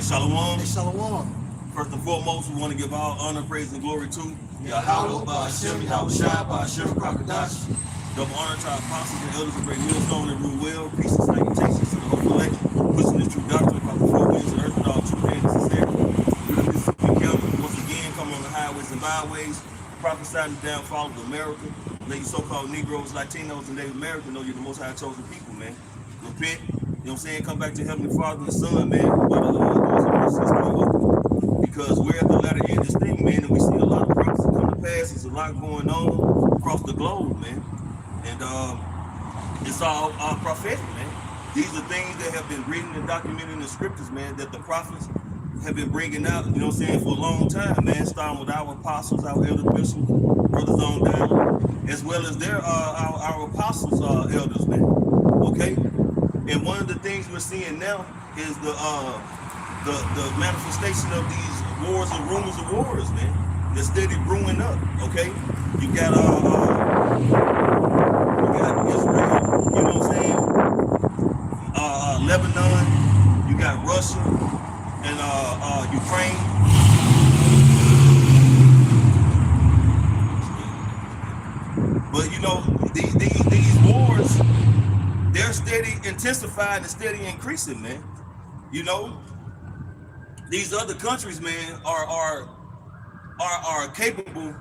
Shalom. Hey, shalom. First and foremost, we want to give all honor, praise, and glory to Yahweh, Ba'ashem, Yahweh Shai, Ba'ashem, Kakadash. Double honor to our apostles and elders of great millstone and rule well. Peace and salutations to the whole elect, pushing this true doctrine about the four winds of earth with all true and sincere. We're the discipline county. Once again, come on the highways and byways, prophesying the downfall of America. Let you so-called Negroes, Latinos, and Native Americans know you're the most high chosen people, man. Repent, you know what I'm saying? Come back to Heavenly Father and Son, man. Because we're at the latter end of this thing, man, and we see a lot of prophecy come to pass. There's a lot going on across the globe, man. And it's all prophetic, man. These are things that have been written and documented in the scriptures, man, that the prophets have been bringing out, you know what I'm saying, for a long time, man, starting with our apostles, our elder bishops, brothers on down, as well as their our apostles, elders, man. Okay? And one of the things we're seeing now is the manifestation of these wars and rumors of wars, man. They're steady brewing up, okay? You got Israel, you know what I'm saying? Lebanon, you got Russia and Ukraine. But you know, these wars, they're steady intensifying and steady increasing, man. You know, these other countries, man, are capable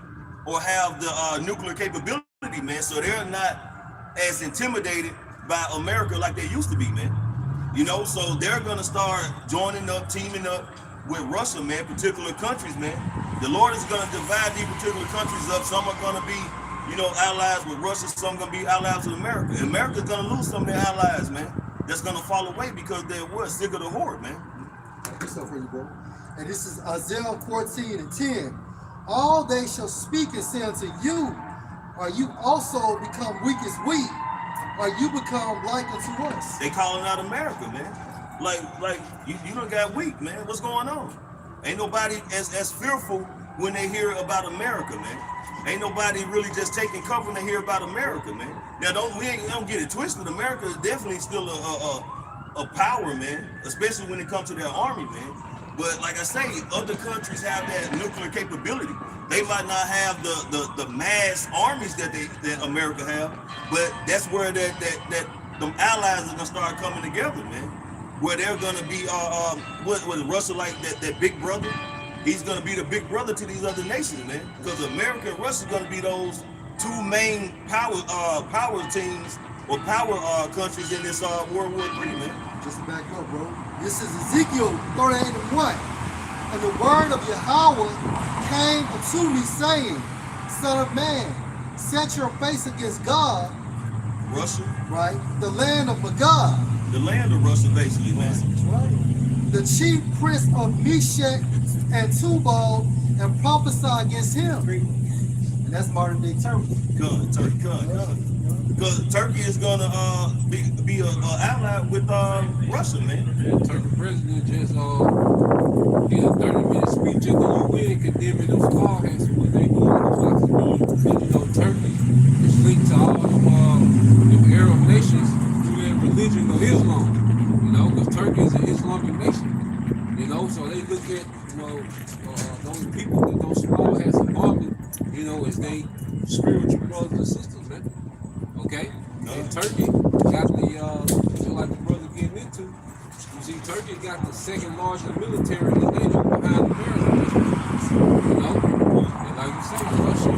or have the nuclear capability, man. So they're not as intimidated by America like they used to be, man. You know, so they're gonna start joining up, teaming up with Russia, man. Particular countries, man. The Lord is gonna divide these particular countries up. Some are gonna be, you know, allies with Russia. Some gonna be allies with America. And America's gonna lose some of their allies, man. That's gonna fall away because they're what? Sick of the horde, man. Good stuff for you, bro. And this is Isaiah 14:10. All they shall speak and say unto you, are you also become weak as we? Or you become like unto us? They calling out America, man. Like you done got weak, man. What's going on? Ain't nobody as fearful when they hear about America, man. Ain't nobody really just taking cover when they hear about America, man. Now don't get it twisted. America is definitely still a power, man, especially when it comes to their army, man. But like I say, other countries have that nuclear capability. They might not have the mass armies that America have, but that's where that them allies are gonna start coming together, man. Where they're gonna be what Russia, like that big brother. He's gonna be the big brother to these other nations, man. Because America and Russia are gonna be those two main power teams or power countries in this World War III, man. Just to back up, bro. This is Ezekiel 38:1. And the word of Yahweh came unto me, saying, Son of man, set your face against God. Russia? Right? The land of Magog. The land of Russia, basically, man. Right. The chief prince of Meshach and Tubal, and prophesy against him. And that's modern day Turkey. Turkey. Because Turkey is gonna be an ally with Russia, man. The Turkey president just did a 30-minute speech at the UN condemning those smallhats what they do. And you know, Turkey is linked to all the Arab nations through their religion of Islam. You know, because Turkey is an Islamic nation. You know, so they look at those people with those small hats and army, you know, as they spiritual brothers and sisters, man. Okay? And Turkey got the, like the brother getting into, you see, Turkey got the second largest military in the nation behind America. You know? And like you said, Russia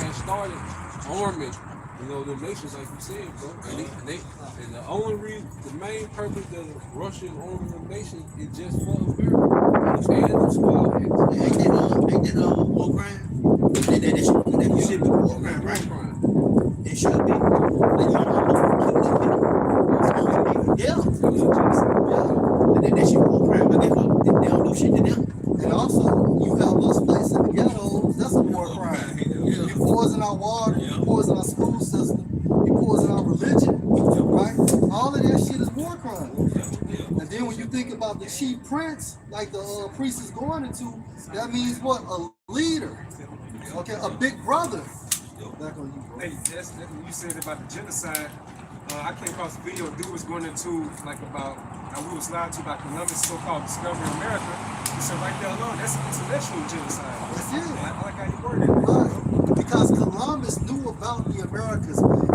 has started arming, you know, the nations, like you said, bro. And the only reason, the main purpose of the Russian arming the nation is just for America. And those small hats. Ain't that war crime? That should be war crime, right? It should be. Yeah. That shit war crime, but they don't do shit to them. And also, you have those places in the ghettos, that's a war crime. You poison our water, you poison our school system, you poison our religion, right? All of that shit is war crime. And then when you think about the chief prince, like the priest is going into, that means what? A leader. Okay, a big brother. Back on you, bro. Hey, that's what you said about the genocide. I came across a video. Dude was going into like about we was lied to about Columbus' so-called discovery of America. He said right there alone, that's intellectual genocide. That's it. I like how you worded it. Right. Because Columbus knew about the Americas, man.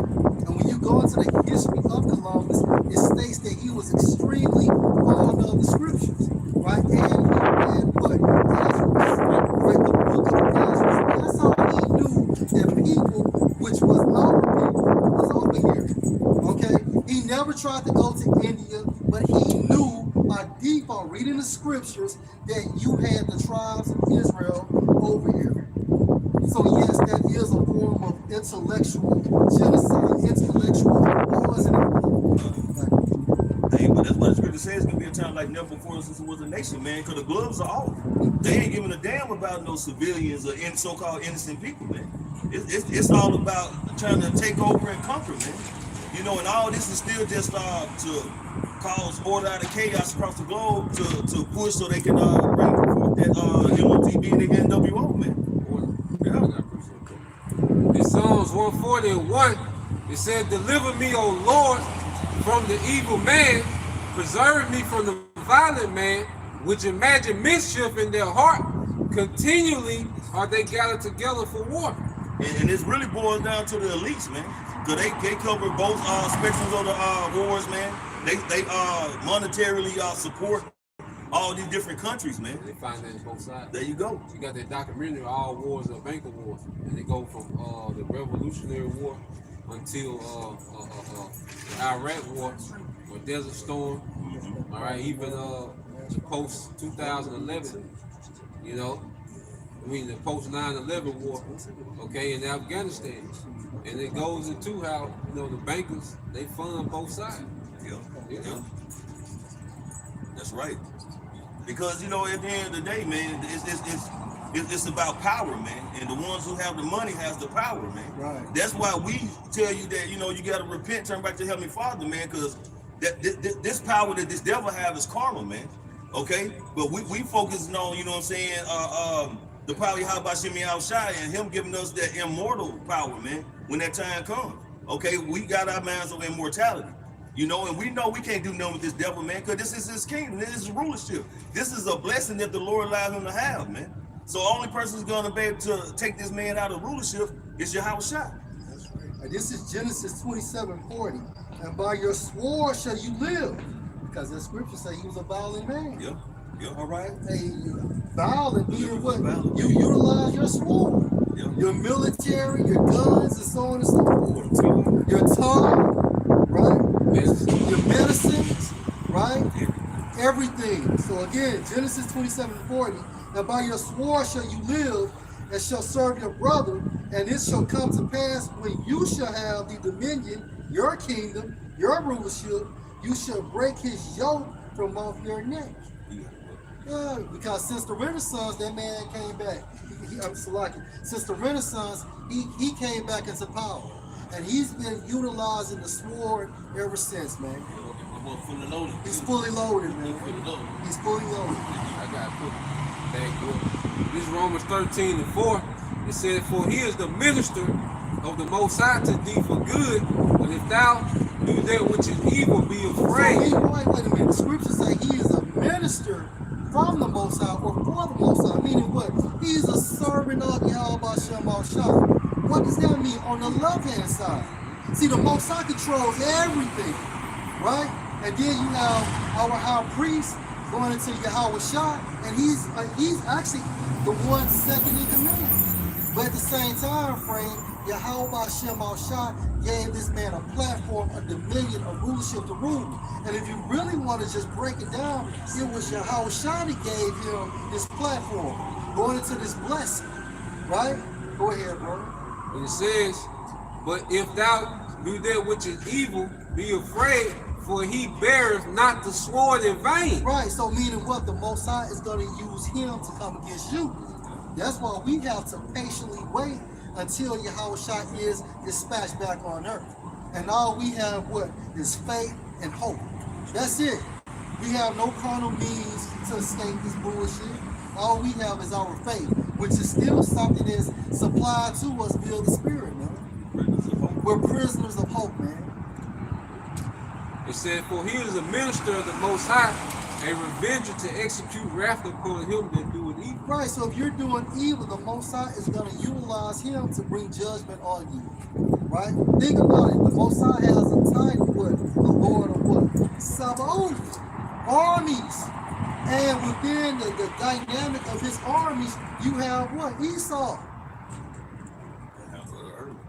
And when you go into the history of Columbus, it states that he was extremely fond of the scriptures, right? And he read what? Ezra, right? The book of Ezra. That's how he knew that people, which was our people, was over here. Okay? He never tried to go to India, but he knew by default, reading the scriptures, that you had the tribes of Israel over here. So yes, that is a form of intellectual genocide, intellectual poisoning. Hey, but that's what the scripture says. It's gonna be a time like never before since it was a nation, man. Because the gloves are off. They ain't giving a damn about no civilians or so-called innocent people, man. It's all about trying to take over and conquer, man. You know, and all this is still just to cause order out of chaos across the globe to push so they can bring forth that MOTB and the NWO, man. In Psalms 141, it said, "Deliver me, O Lord, from the evil man. Preserve me from the violent man, which imagine mischief in their heart. Continually are they gathered together for war." And this really boils down to the elites, man. Because they cover both spectrums of the wars, man. They monetarily support all these different countries, man. They find that in both sides. There you go. You got that documentary, All Wars Are Banker Wars, and they go from the Revolutionary War until the Iraq War or Desert Storm. All right, even the post 2011, you know, I mean the post 9/11 war, okay, in Afghanistan, and it goes into how the bankers they fund both sides. Yeah. That's right. Because at the end of the day, man, it's about power, man. And the ones who have the money has the power, man. Right. That's why we tell you that you got to repent, turn back to Heavenly Father, man. Because this power that this devil have is karma, man. Okay, but we focusing on the probably how about Shimmy Al-Shai and him giving us that immortal power, man. When that time comes, okay, we got our minds on immortality. And we know we can't do nothing with this devil, man, because this is his kingdom, this is his rulership. This is a blessing that the Lord allowed him to have, man. So the only person who's going to be able to take this man out of rulership is Yahweh Shai. That's right. And this is Genesis 27:40. And by your sword shall you live. Because the scripture says he was a violent man. Yep. All right? Violent meaning what? Violent. You utilize your sword. Yep. Your military, your guns, and so on and so forth. Your tongue, right? Your medicines, right? Everything. So again, Genesis 27:40. And by your sword shall you live, and shall serve your brother, and it shall come to pass when you shall have the dominion, your kingdom, your rulership, you shall break his yoke from off your neck. Yeah, because since the Renaissance, that man came back. Since the Renaissance, he came back into power. And he's been utilizing the sword ever since, man. Fully loaded. He's fully loaded, man. He's fully loaded. I got put that good. This is Romans 13:4. It said, "For he is the minister of the Most High to thee for good, but if thou do that which is evil, be afraid." So wait a minute. The scriptures say he is a minister from the Most High or for the Most High, meaning what? He's a servant of Yahweh Shem Al-Shai. What does that mean on the left-hand side? See, the Most High controls everything, right? And then you have our high priest going into Yahweh Shai, and he's actually the one second in command. But at the same time frame, Yahweh Shem Al-Shai gave this man a platform, a dominion, a rulership to rule. And if you really want to just break it down, it was Yahweh Shai that gave him this platform, going into this blessing, right? Go ahead, bro. And it says, "But if thou do that which is evil, be afraid, for he beareth not the sword in vain." Right, so meaning what? The Most High is going to use him to come against you. That's why we have to patiently wait until Yahweh Shai is dispatched back on earth. And all we have what? Is faith and hope. That's it. We have no carnal means to escape this bullshit. All we have is our faith, which is still something that's supplied to us via the Spirit, man. We're prisoners of hope, man. It said, for he is a minister of the Most High, a revenger to execute wrath upon him that doeth evil. Right, so if you're doing evil, the Most High is going to utilize him to bring judgment on you. Right? Think about it. The Most High has a title, what? The Lord of what? Sabaoth. Armies. And within the dynamic of his armies, you have what? Esau.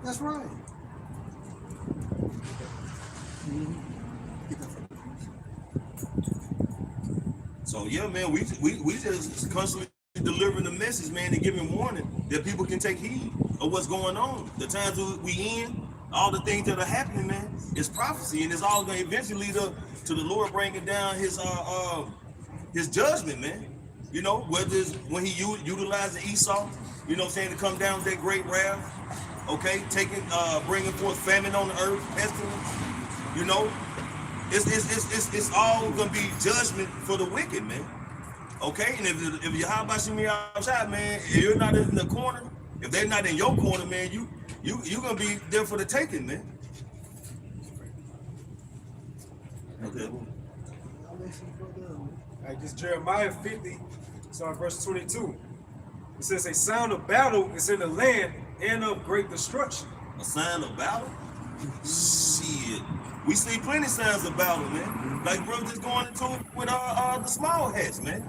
That's right. So yeah, man, we just constantly delivering the message, man, and giving warning that people can take heed of what's going on. The times we in, all the things that are happening, man, is prophecy, and it's all going to eventually lead up to the Lord bringing down his judgment, man. You know, whether it's when he utilizing Esau, you know what I'm saying, to come down with that great wrath, okay, bringing forth famine on the earth, pestilence, you know. It's all gonna be judgment for the wicked, man. Okay, and if Yahweh Shemi outside, man, if you're not in the corner, if they're not in your corner, man, you gonna be there for the taking, man. Okay. All right, this Jeremiah 50, verse 22. It says, a sound of battle is in the land and of great destruction. A sign of battle? Shit. We see plenty of signs of battle, man. Like bro just going into it with the small hats, man.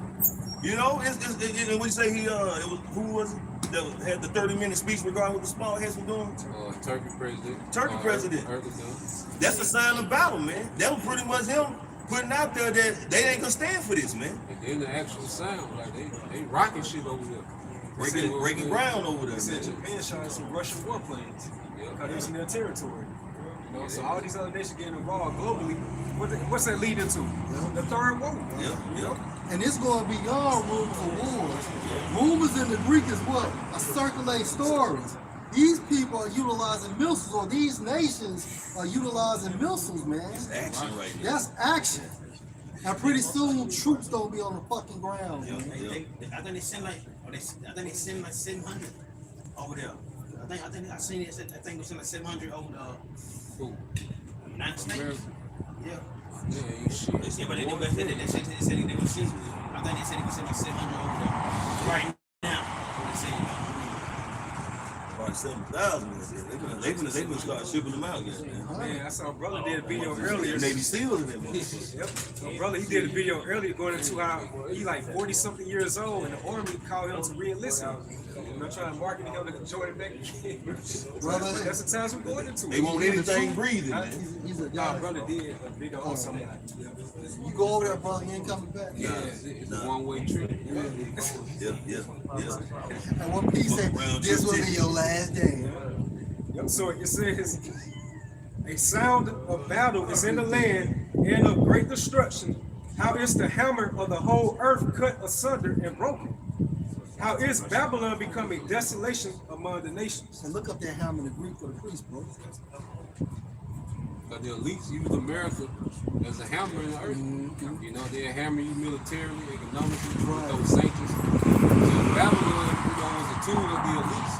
You know, and we say it was, who was it that had the 30-minute speech regarding what the small hats were doing? Turkey president. Turkey president. That's a sign of battle, man. That was pretty much him putting out there that they ain't gonna stand for this, man. And then the actual sound, like they rocking shit over there. Breaking ground over there, They said man. Japan shot some Russian warplanes. Yeah. Because it's in their territory. You know, so all these other nations getting involved globally. What's that leading to? The third war. Yeah. And it's going beyond rumors of wars. Rumors in the Greek is what? A circulate stories. These people are utilizing missiles, or these nations are utilizing missiles, man. It's action right there. That's action. And pretty soon, troops gonna be on the fucking ground. Yeah. I think they send like 700 over there. I seen it. I think they sent like 700 over the United States. America. Yeah. Yeah, you shit. Yeah, but they said they were sending. I think they said they were sending like 700 over there right now. They said, About 7,000. They gonna start shipping them out again, man. Man, I saw a brother did a video earlier. Navy SEALs in that motherfucker. Yep. My brother, he did a video earlier going into how he like 40-something years old and the army called him to re-enlist him. You know, trying to market him to join it back again. Brother, That's the times we're going into. They want anything breathing, man. He's a Nah, guy. brother did a video on something. You go over there, brother, you ain't coming back. Yeah, it's a one-way trip. Yeah. And one piece said, this will be your last day. Yep. So it says, a sound of battle is in the land and of great destruction. How is the hammer of the whole earth cut asunder and broken? How is Babylon becoming desolation among the nations? And look up that hammer in the Greek for the priest, bro. But the elites use America as a hammer in the earth. You know, they'll hammer you militarily, economically, with those sanctions. So Babylon, was a tool of the elites,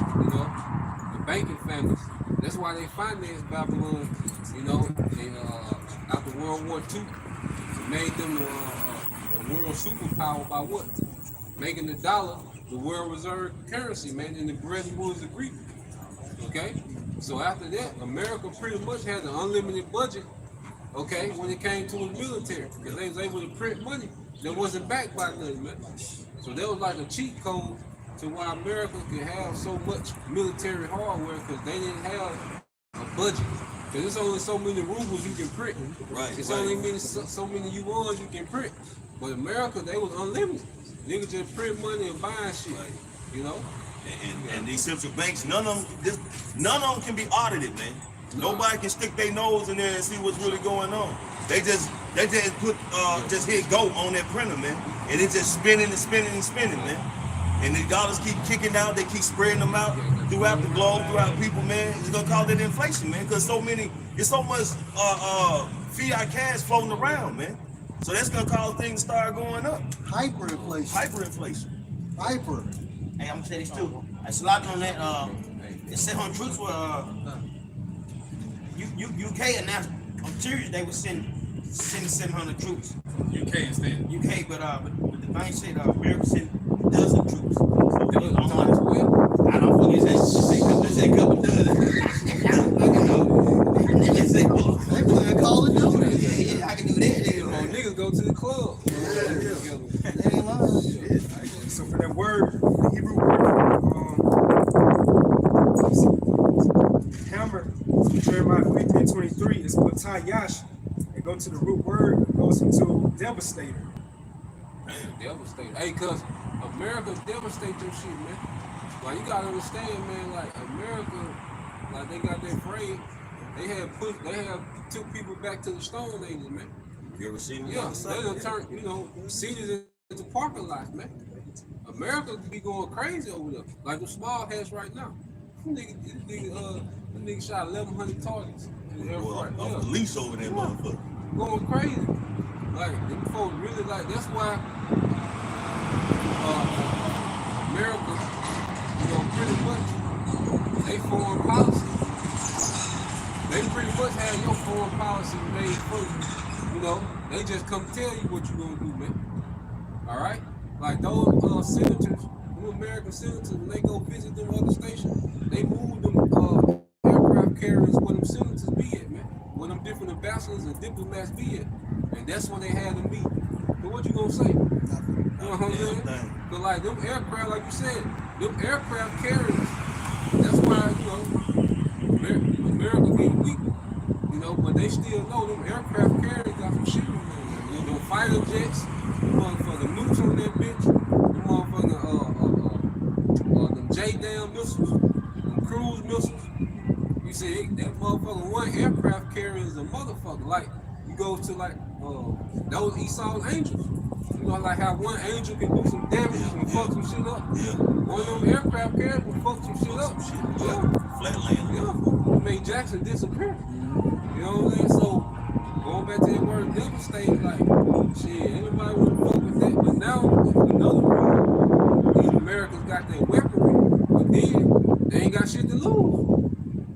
the banking families. That's why they financed Babylon, after World War II. It made them the world superpower by what? Making the dollar the world reserve currency, man, in the Bretton Woods agreement. Okay? So after that, America pretty much had an unlimited budget, okay, when it came to the military, because they was able to print money that wasn't backed by nothing, man. So that was like a cheat code to why America could have so much military hardware, because they didn't have a budget. Because there's only so many rubles you can print. Right. It's only so many yuans you can print. But America, they was unlimited. Niggas just print money and buying shit, And these central banks, none of them can be audited, man. Nobody can stick their nose in there and see what's really going on. They just put just hit go on that printer, man, and it's just spinning and spinning and spinning, man. And the dollars keep kicking out. They keep spreading them out throughout the globe, throughout people, man. It's gonna cause that inflation, man, because it's so much fiat cash floating around, man. So that's gonna cause things to start going up. Hyperinflation. Hyper. hey, I'm gonna say this too. It's a lot on that. The 700 troops were UK announced on Tuesday they would send send 700 troops. You can't stand. UK, but the thing said America sent dozen troops. So they was on I don't think they said a couple dozen. They playing Call of Duty. Yeah, I can do that. Niggas go to the club. They ain't lying. So for that word, the Hebrew word, hammer, Jeremiah 15:23 is patayash. It goes to the root word, it goes into devastator. Devastated. Hey, cause America devastate your shit, man. Like you gotta understand, man. Like America, like they got that phrase. They have took people back to the Stone Ages, man. You ever seen me? Yeah, they done turned, cities into parking lots, man. America be going crazy over there. Like the small hats right now. Them nigga shot 1,100 targets. Off the leash over there, motherfucker. Going crazy. Like, them folks really like, that's why America, pretty much, they foreign policy, they pretty much have your foreign policy made for you. They just come tell you what you gonna do, man. Alright? Like those senators, them American senators, when they go visit them other stations, they move them aircraft carriers where them senators be at, man. Where them different ambassadors and diplomats be at. And that's when they had them meet. But what you gonna say? You know what I'm saying? But like them aircraft, like you said, them aircraft carriers, that's why, America get weak. But they still know them aircraft carriers got some shit on them. Them fighter jets, them motherfucking nukes on that bitch, them motherfucking them J-Dam missiles, them cruise missiles. You see, that motherfucking one aircraft carrier is a motherfucker. Like, you go to like those Esau's angels. Like how one angel can do some damage and fuck some shit up. Yeah. One of them aircraft carriers can fuck some shit up. Flatland. Yeah. Made Jackson disappear. You know what I'm saying? So, going back to that word devastating, like, shit, anybody would fuck with that. But now, another reason, these Americans got their weaponry, but then they ain't got shit to lose.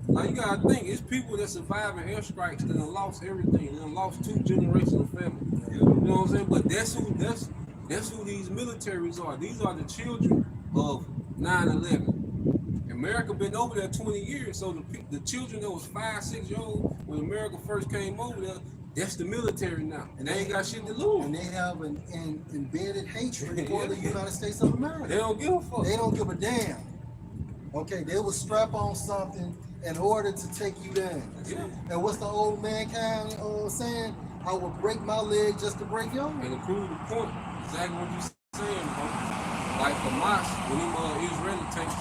Like, you gotta think, it's people that survive in airstrikes that have lost everything. They done lost 2 generations of family. You know what I'm saying? But that's who these militaries are. These are the children of 9/11. America been over there 20 years, so the children that was 5, 6 years old when America first came over there, that's the military now, and they ain't got shit to lose. And they have an embedded hatred for the United States of America. They don't give a fuck. They don't give a damn. Okay, they will strap on something in order to take you down. Yeah. And what's the old mankind saying? I will break my leg just to break yours. And to prove the point, exactly what you saying, bro. Like Hamas, when them Israeli tanks,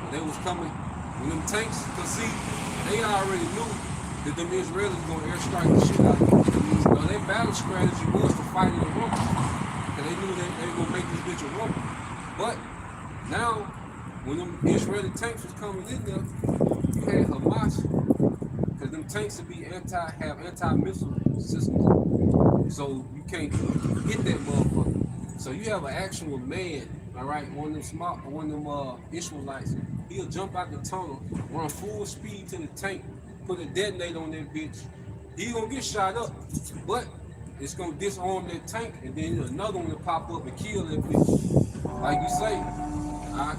when they was coming, when them tanks, cause see, they already knew that them Israelis gonna airstrike the shit out of them. So their battle strategy was to fight in the rumble. Cause they knew that they were gonna make this bitch a rumble. But now, when them Israeli tanks was coming in there, you had Hamas, cause them tanks would be have anti-missile systems. So you can't hit that motherfucker. So you have an actual man, all right, one of them Israelites, he'll jump out the tunnel, run full speed to the tank, put a detonator on that bitch. He gonna get shot up, but it's gonna disarm that tank, and then another one will pop up and kill that bitch. Like you say, I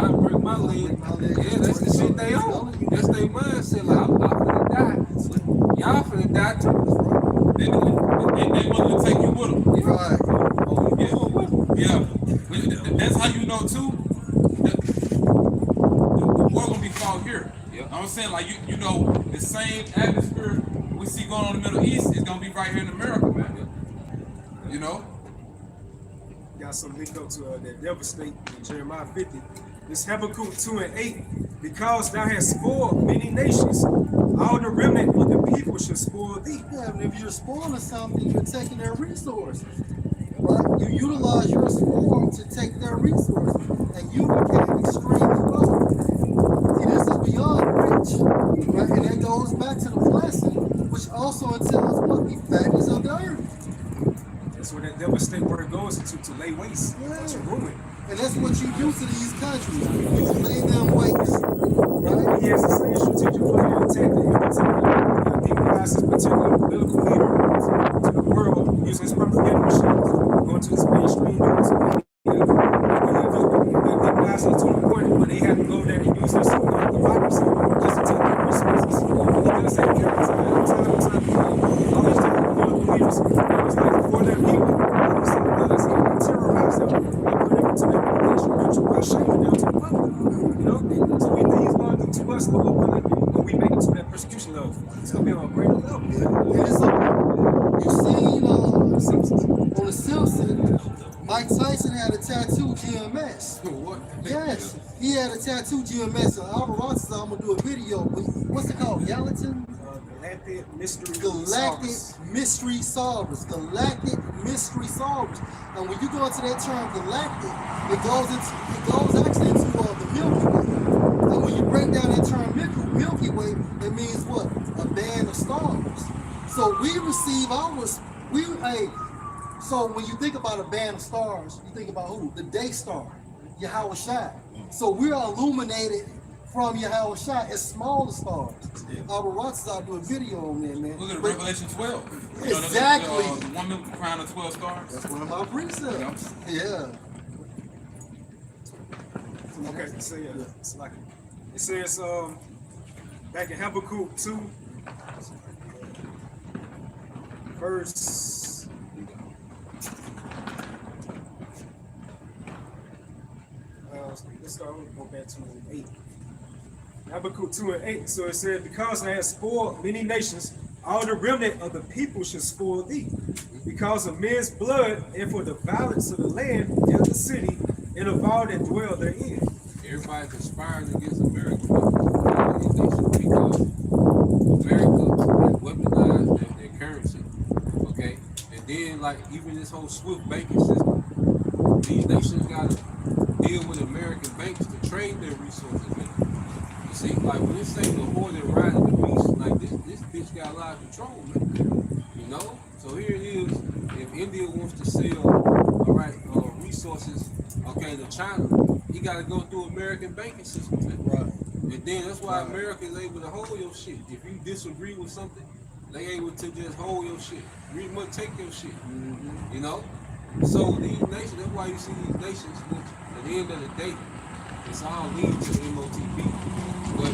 break my leg. Yeah, that's the shit they own. That's their mindset. Like, I'm finna die. Y'all finna die too. They want to take you with them. Right. Oh, yeah. That's how you know too. The war gonna be fought here. Yeah. I'm saying, like you know, the same atmosphere we see going on in the Middle East is gonna be right here in America, man. You know. Got some link up to that devastate in Jeremiah 50. This Habakkuk 2:8, because thou hast spoiled many nations, all the remnant of the people shall spoil thee. Yeah, and if you're spoiling something, you're taking their resources. Right? You utilize your spoil to take their resources, and you became extremely wealthy. See, this is beyond rich, right? And that goes back to the blessing, which also entails what the fatness of the earth. That's where that devastate word goes into, to lay waste, to ruin. And that's what you do to these countries. You lay them waste, right? He has the same strategic plan to attack the particular demonizes particular political leader point when they had to go there and use their so-called democracy just to take their resources. He does say time and time again, all these different believers, it was like for their people, he said, guys, he terrorize them and put them into their nation by shaming them to the public. You know, so we think he's going to do to us, Lord willing, when we make it to that persecution level. It's going to be on a greater level. And it's you seen on The Simpsons, Mike Tyson had a tattoo GMS. What? Yes, he had a tattoo GMS. Albert Ross said, I'm gonna do a video. What's it called? Gallatin? Galactic Mystery Galactic Solvers. Mystery Solvers. Galactic Mystery Solvers. And when you go into that term galactic, it goes actually into the Milky Way. And when you break down that term Milky Way, it means what? A band of stars. So we receive ours. So when you think about a band of stars, you think about who? The day star, Yahweh Shai. So we are illuminated from Yahweh Shai as smaller stars. Albert Rothschild do a video on that, man. Look at But Revelation 12. Exactly. The woman with the crown of 12 stars. that's one of my precepts. Yeah. Okay, so yeah, it's like it says back in Habakkuk 2, verse. Let's start. We'll go back to 8. Habakkuk 2 and 8. So it said, because I have spoiled many nations, all the remnant of the people should spoil thee. Because of men's blood, and for the violence of the land and the city, and of all that dwell therein. Everybody conspiring against America because America has weaponized their currency. Okay? And then, like, even this whole SWIFT banking system, these nations got to deal with American banks to trade their resources with them. You see, like, when this thing the horse that riding the beast, like, this bitch got a lot of control, man. You know? So here it is. If India wants to sell, all right, resources, okay, to China, he got to go through American banking system. Right. And then that's why America is able to hold your shit. If you disagree with something, they able to just hold your shit. Pretty much take your shit. You know? So these nations, that's why you see these nations, which at the end of the day, it's all leading to MOTP. But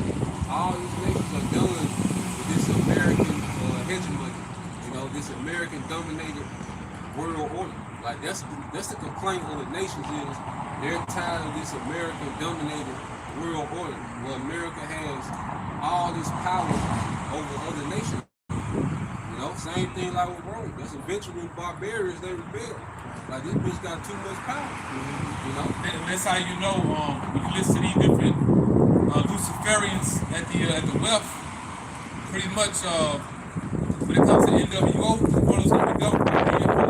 all these nations are done with this American hegemony. You know, this American dominated world order. Like that's the complaint of the nations is they're tired of this American dominated world order where America has all this power over other nations. You know, same thing like with Rome. That's eventually barbarians, they rebel. Like this bitch got too much power. You know? And that's how you know when you listen to these different Luciferians at the wealth, pretty much when it comes to NWO, the world is going to be governed by the nations.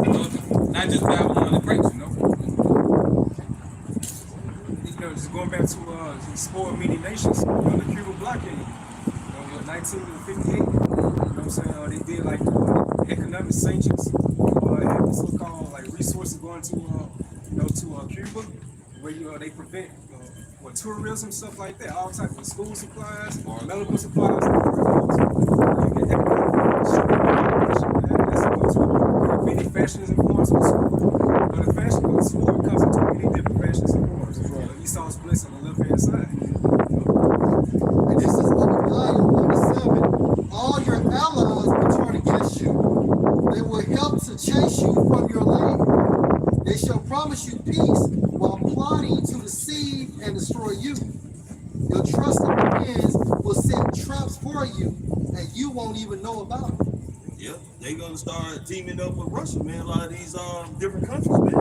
You know, not just Babylon the Great, you know. You know, just going back to the spoiled many nations, you know, the Cuban blockade, you know, 1958. You know what I'm saying? They did like economic sanctions, had the so-called like resources going to Cuba, where they prevent tourism, stuff like that, all types of school supplies, medical supplies. You get many fashions and forms of sport. But the fashion of sport comes into many different fashions and forms. Esau's bliss on the left-hand side. And this is Obadiah 37. All your allies will turn against you. They will help to chase you from your land. They shall promise you peace while plotting to deceive and destroy you. Your trusted friends will set traps for you, and you won't even know about it. Yep, they gonna start teaming up with Russia, man. A lot of these different countries, man.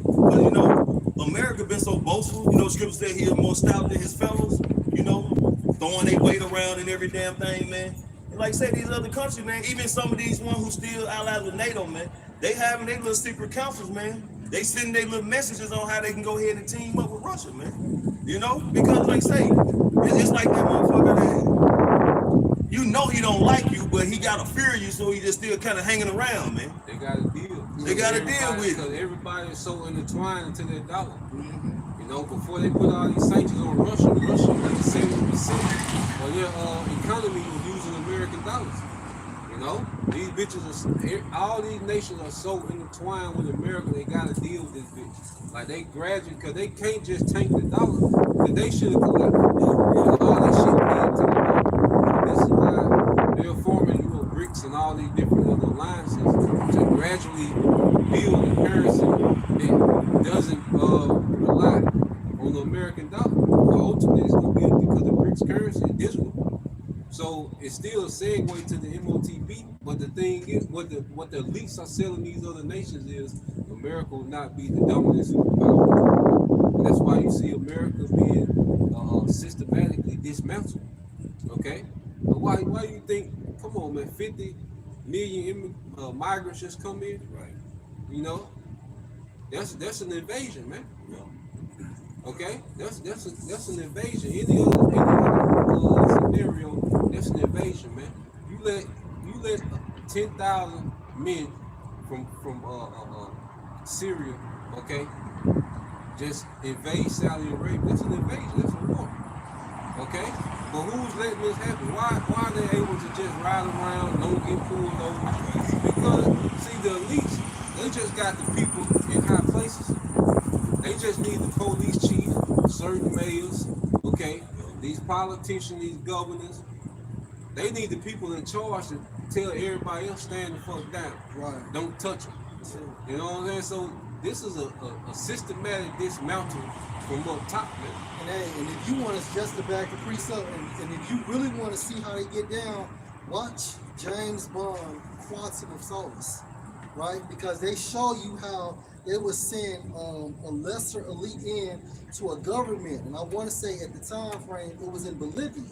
But you know, America been so boastful. You know, Scripture said he is more stout than his fellows. You know, throwing their weight around and every damn thing, man. And like I say, these other countries, man. Even some of these ones who still allied with NATO, man. They having their little secret councils, man. They sending their little messages on how they can go ahead and team up with Russia, man. You know, because like I say, it's like that motherfucker that you know he don't like you, but he gotta fear you, so he just still kind of hanging around, man. They gotta deal. They gotta deal with it. Because everybody is so intertwined into their dollar. You know, before they put all these sanctions on Russia like 70% of their economy was using American dollars. You know, These bitches are, all these nations are so intertwined with America, they gotta deal with this bitch. Like they gradually, cause they can't just tank the dollar, cause they should have collected all this shit paid to them. This is why they're forming, BRICS and all these different other alliances to gradually build a currency that doesn't rely on the American dollar. But ultimately, it's gonna be because the BRICS currency is digital. So it's still a segue to the MOTB, but the thing is, what the elites are selling these other nations is America will not be the dominant superpower. And that's why you see America being systematically dismantled. Okay, but why do you think? Come on, man, 50 million migrants just come in, Right. you know, that's an invasion, man. Yeah. Okay, that's an invasion. Any other scenario, that's an invasion, man. You let 10,000 men from Syria, okay, just invade Saudi Arabia. That's an invasion. That's a war. Okay, but who's letting this happen? Why are they able to just ride around, don't get pulled over? Because see, the elites, they just got the people in high places. They just need the police chief, certain mayors, okay, these politicians, these governors. They need the people in charge to tell everybody else stand the fuck down. Right. Don't touch them. You know what I'm saying? So this is a systematic dismantling from up top, man. And hey, and if you want us just to back the priest up, and if you really want to see how they get down, watch James Bond, Quantum of Solace, right? Because they show you how they would send a lesser elite in to a government, and I want to say at the time frame it was in Bolivia,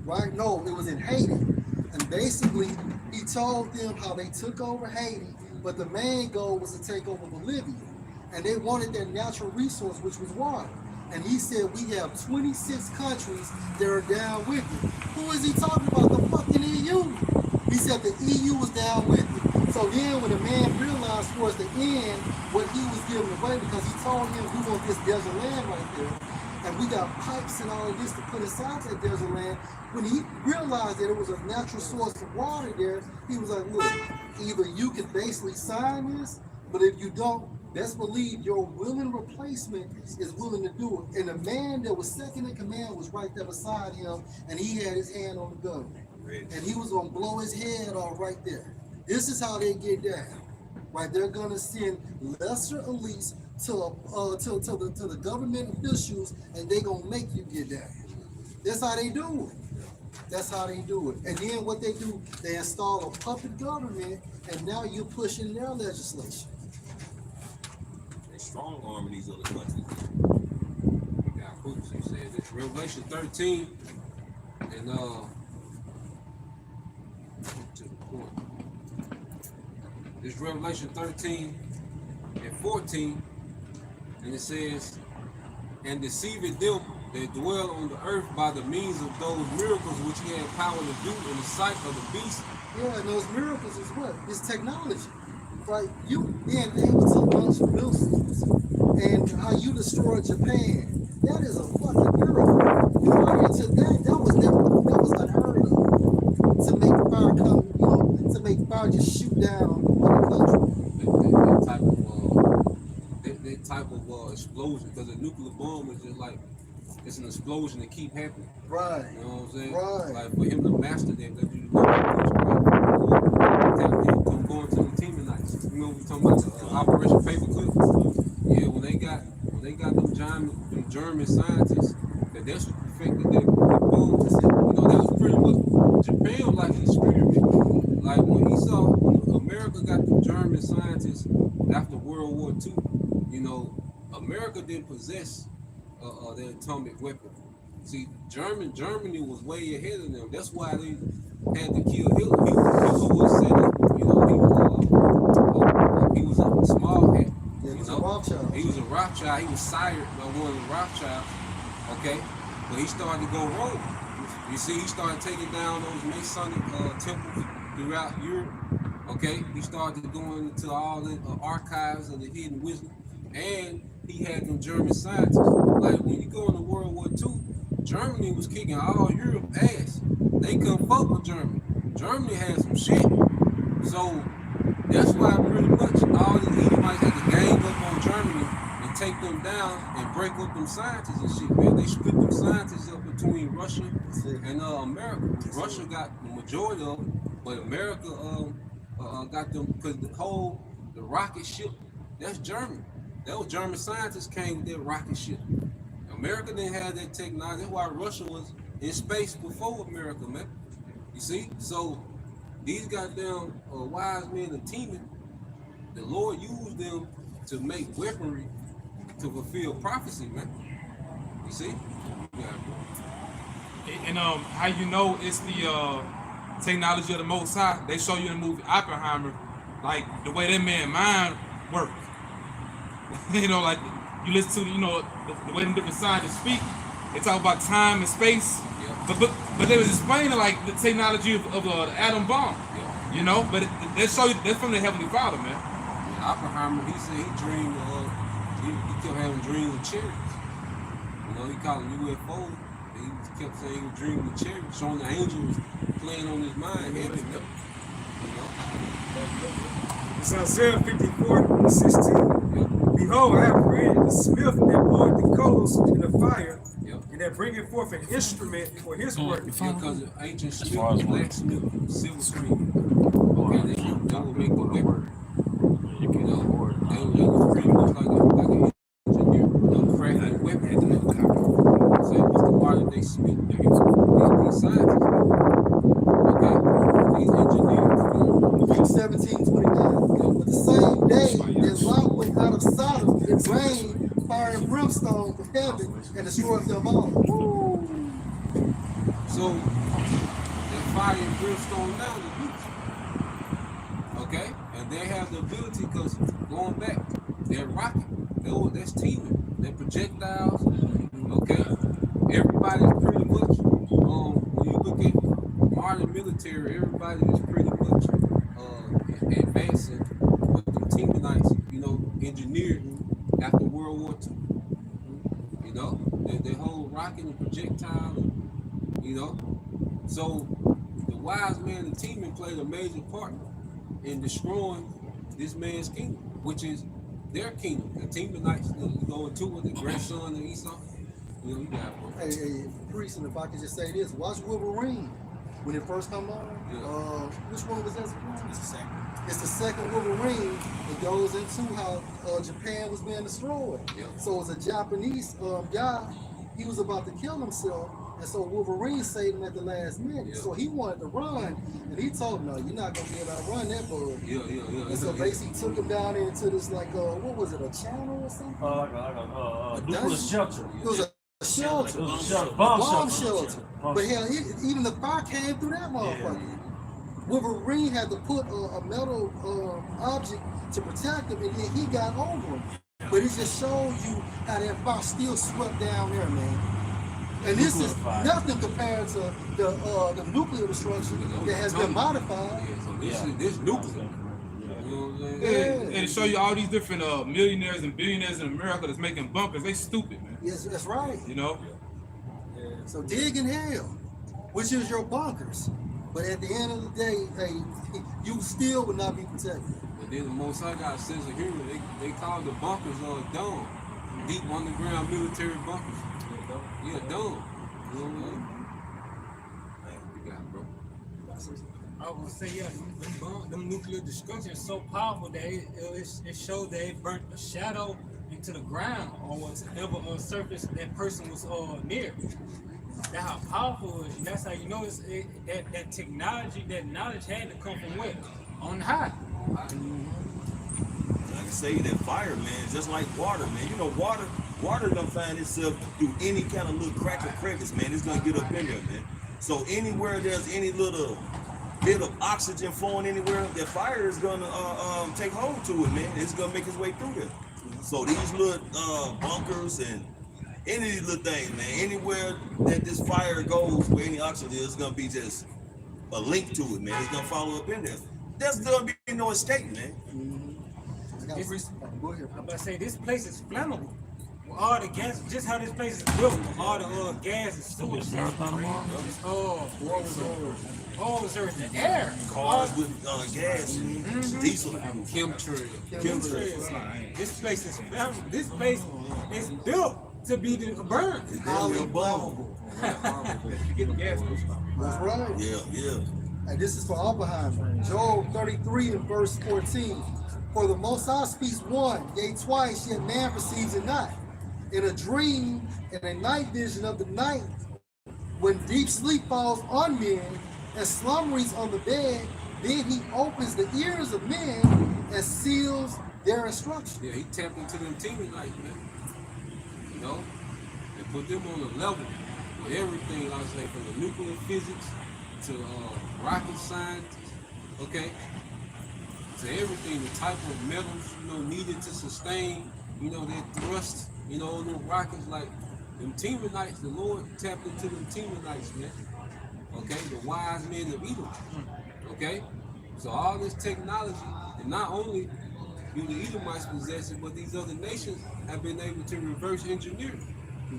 right? No, it was in Haiti, and basically he told them how they took over Haiti, but the main goal was to take over Bolivia, and they wanted their natural resource, which was water. And he said, we have 26 countries that are down with it. Who is he talking about? The fucking EU. He said the EU was down with it. So then when the man realized towards the end what he was giving away, because he told him we want this desert land right there, and we got pipes and all of this to put inside that desert land, when he realized that it was a natural source of water there, he was like, look, either you can basically sign this, but if you don't, best believe your willing replacement is willing to do it. And the man that was second in command was right there beside him, and he had his hand on the gun. And he was gonna blow his head off right there. This is how they get down. Right? They're gonna send lesser elites to the government officials, and they're gonna make you get down. That's how they do it. That's how they do it. And then what they do, they install a puppet government, and now you're pushing their legislation. Strong arm in these other countries. We got hoops. He said this Revelation 13 and to the point. This Revelation 13 and 14, and it says, and deceiveth them that dwell on the earth by the means of those miracles which he had power to do in the sight of the beast. Yeah, and those miracles is what? It's technology. Right, you being able to launch missiles and how you destroyed Japan, that is a fucking miracle. Prior to that, that was unheard of. To make fire come, to make fire just shoot down on the country. That type of explosion, because a nuclear bomb is just like, it's an explosion that keep happening. Right. You know what I'm saying? Right. Like for him to master that, let you know, going to the team tonight. You know, we talking about the Operation Paperclip. Yeah, when they got them German scientists, that's what perfected their bombs. You know, that was pretty much Japan was like an experiment. Like when America got the German scientists after World War II, you know, America didn't possess the atomic weapon. See, Germany was way ahead of them. That's why they had to kill Hitler. Hitler was set, you know, he was a small hat. Yeah, he was a Rothschild. He was a Rothschild. He was sired by one of the Rothschilds. Okay, but he started to go rogue. You see, he started taking down those Masonic temples throughout Europe. Okay, he started going into all the archives of the hidden wisdom, and he had them German scientists. Like when you go into World War II, Germany was kicking all Europe ass. They couldn't fuck with Germany. Germany had some shit. So that's why pretty much all these Edomites had to gang up on Germany and take them down and break up them scientists and shit, man. They split them scientists up between Russia and America. Russia got the majority of them, but America got them because the rocket ship, that's German. That was German scientists came with their rocket ship. America didn't have that technology. That's why Russia was in space before America, man. You see? So these goddamn wise men and teaming, the Lord used them to make weaponry to fulfill prophecy, man. You see? Yeah. And how you know it's the technology of the Most High? They show you in the movie Oppenheimer, like the way that man mind works. You know, like you listen to the way them different scientists speak. They talk about time and space, but they was explaining like the technology of the atom bomb. Yeah. You know, but they show you that's from the Heavenly Father, man. Yeah, Oppenheimer, he said he dreamed he kept having dreams of chariots. You know, he called them UFOs. He kept saying he was dreaming of chariots, showing the angels playing on his mind. Heavy, you know. It's Isaiah 54:16. Behold, I have created the smith that bloweth the coals in the fire, and that bringeth forth an instrument for his work. Because the ancient smith, blacksmith, silver screen. Okay, they will make the weapon. You know, they was pretty much like an engineer. They'll craft that weapon at the next time. So what's the part that they smith? These scientists. Okay, these engineers. Luke 17:29. But the same day that Lot went out of Sodom, it rained fire and brimstone from heaven and destroyed them all. Woo. So that fire and brimstone now is beast. Okay? And they have the ability because going back, they're rocket. That's teaming. They're projectiles. Okay? Everybody's pretty much when you look at modern military, everybody is pretty much advancing what the Teamanites, engineered after World War II. You know, they whole rocket and projectile, so the wise man and teaming played a major part in destroying this man's kingdom, which is their kingdom. The Teamanites go into with the grandson of Esau. You got Hey, priest, and if I could just say this, watch Wolverine when it first come on. Which one was that? It's the second. It's the second Wolverine. It goes into how Japan was being destroyed. Yeah. So it was a Japanese guy. He was about to kill himself, and so Wolverine saved him at the last minute. Yeah. So he wanted to run, and he told him, "No, you're not gonna be able to run that bug." Yeah. And so basically took him down into this what was it, a channel or something? Nuclear shelter. It was a shelter. It was a shelter. Bomb shelter. But hell, even the fire came through that motherfucker. Wolverine had to put a metal object to protect him, and then he got over him. But it just shows you how that fire still swept down there, man. And this is nothing compared to the nuclear destruction that has been modified. Yeah, so this nuclear. You know what I'm saying? And to show you all these different millionaires and billionaires in America that's making bunkers, they stupid, man. Yes, that's right. You know? So dig in hell, which is your bunkers. But at the end of the day, hey, you still would not be protected. But then the Most High got a sense of humor. They call the bunkers dome. Deep underground military bunkers. Yeah, dome. You know what I mean? You got it, bro. I was gonna say, them nuclear destruction is so powerful that it showed that it burnt a shadow into the ground or whatever on surface that person was near. That's how powerful it is. And that's how you know that technology, that knowledge had to come from where? On high. I can say that fire, man, just like water, man. You know, water gonna find itself through any kind of little crack or crevice, man. It's gonna get up in there, man. So anywhere there's any little bit of oxygen flowing anywhere, that fire is gonna take hold to it, man. It's gonna make its way through there. So these little bunkers and any of these little things, man, anywhere that this fire goes where any oxygen is, it's gonna be just a link to it, man. It's gonna follow up in there. There's gonna be no escape, man. Go ahead. I'm about to say this place is flammable. all the gas, just how this place is built, all the gas and sewage system, all reserves the air. Cars with gas, diesel. Chemtrails. This place is built to be burned. Highly flammable. That's right. Yeah. And this is for Oppenheimer. Job 33 and verse 14. For the Most High speaks one, yea twice, yet man perceives it not. In a dream, in a night vision of the night, when deep sleep falls on men and slumberings on the bed, then he opens the ears of men and seals their instruction. Yeah, he tapped into them teaming like man. You know? And put them on a level with everything, like I say, from the nuclear physics to rocket science, okay? To everything, the type of metals, needed to sustain, that thrust, on the rockets, like them Temanites, the Lord tapped into them Temanites, man. Okay, the wise men of Edom. Okay? So all this technology, and not only do the Edomites possess it, but these other nations have been able to reverse engineer it.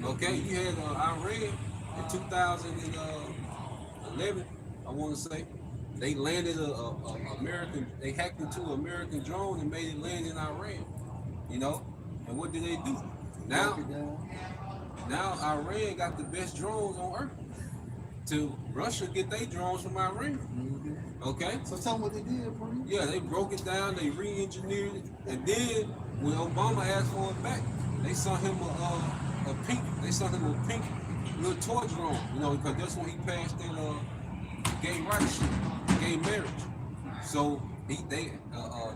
Okay, you had Iran in 2011, I want to say. They landed they hacked into an American drone and made it land in Iran, And what did they do? Now Iran got the best drones on earth. To Russia get their drones from Iran. Okay? So tell them what they did, bro. Yeah, they broke it down, they re-engineered it, and then when Obama asked for it back, they sent him a pink little toy drone, because that's when he passed that gay rights shit, gay marriage. So the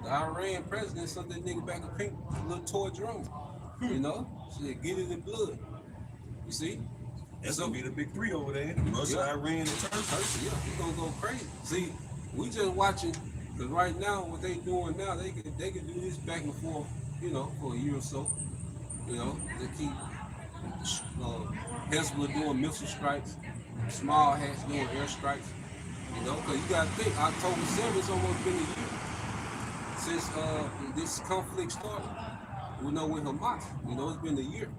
Iran president sent that nigga back a pink little toy drone, said get it in blood. You see? That's gonna be the big three over there. Russia, Iran, and Turkey. Yeah, it's gonna go crazy. See, we just watching, because right now, what they doing now, they can do this back and forth, for a year or so. They keep Hezbollah doing missile strikes, small hats doing air strikes. Because you gotta think, October 7th, it's almost been a year since this conflict started. With Hamas. It's been a year.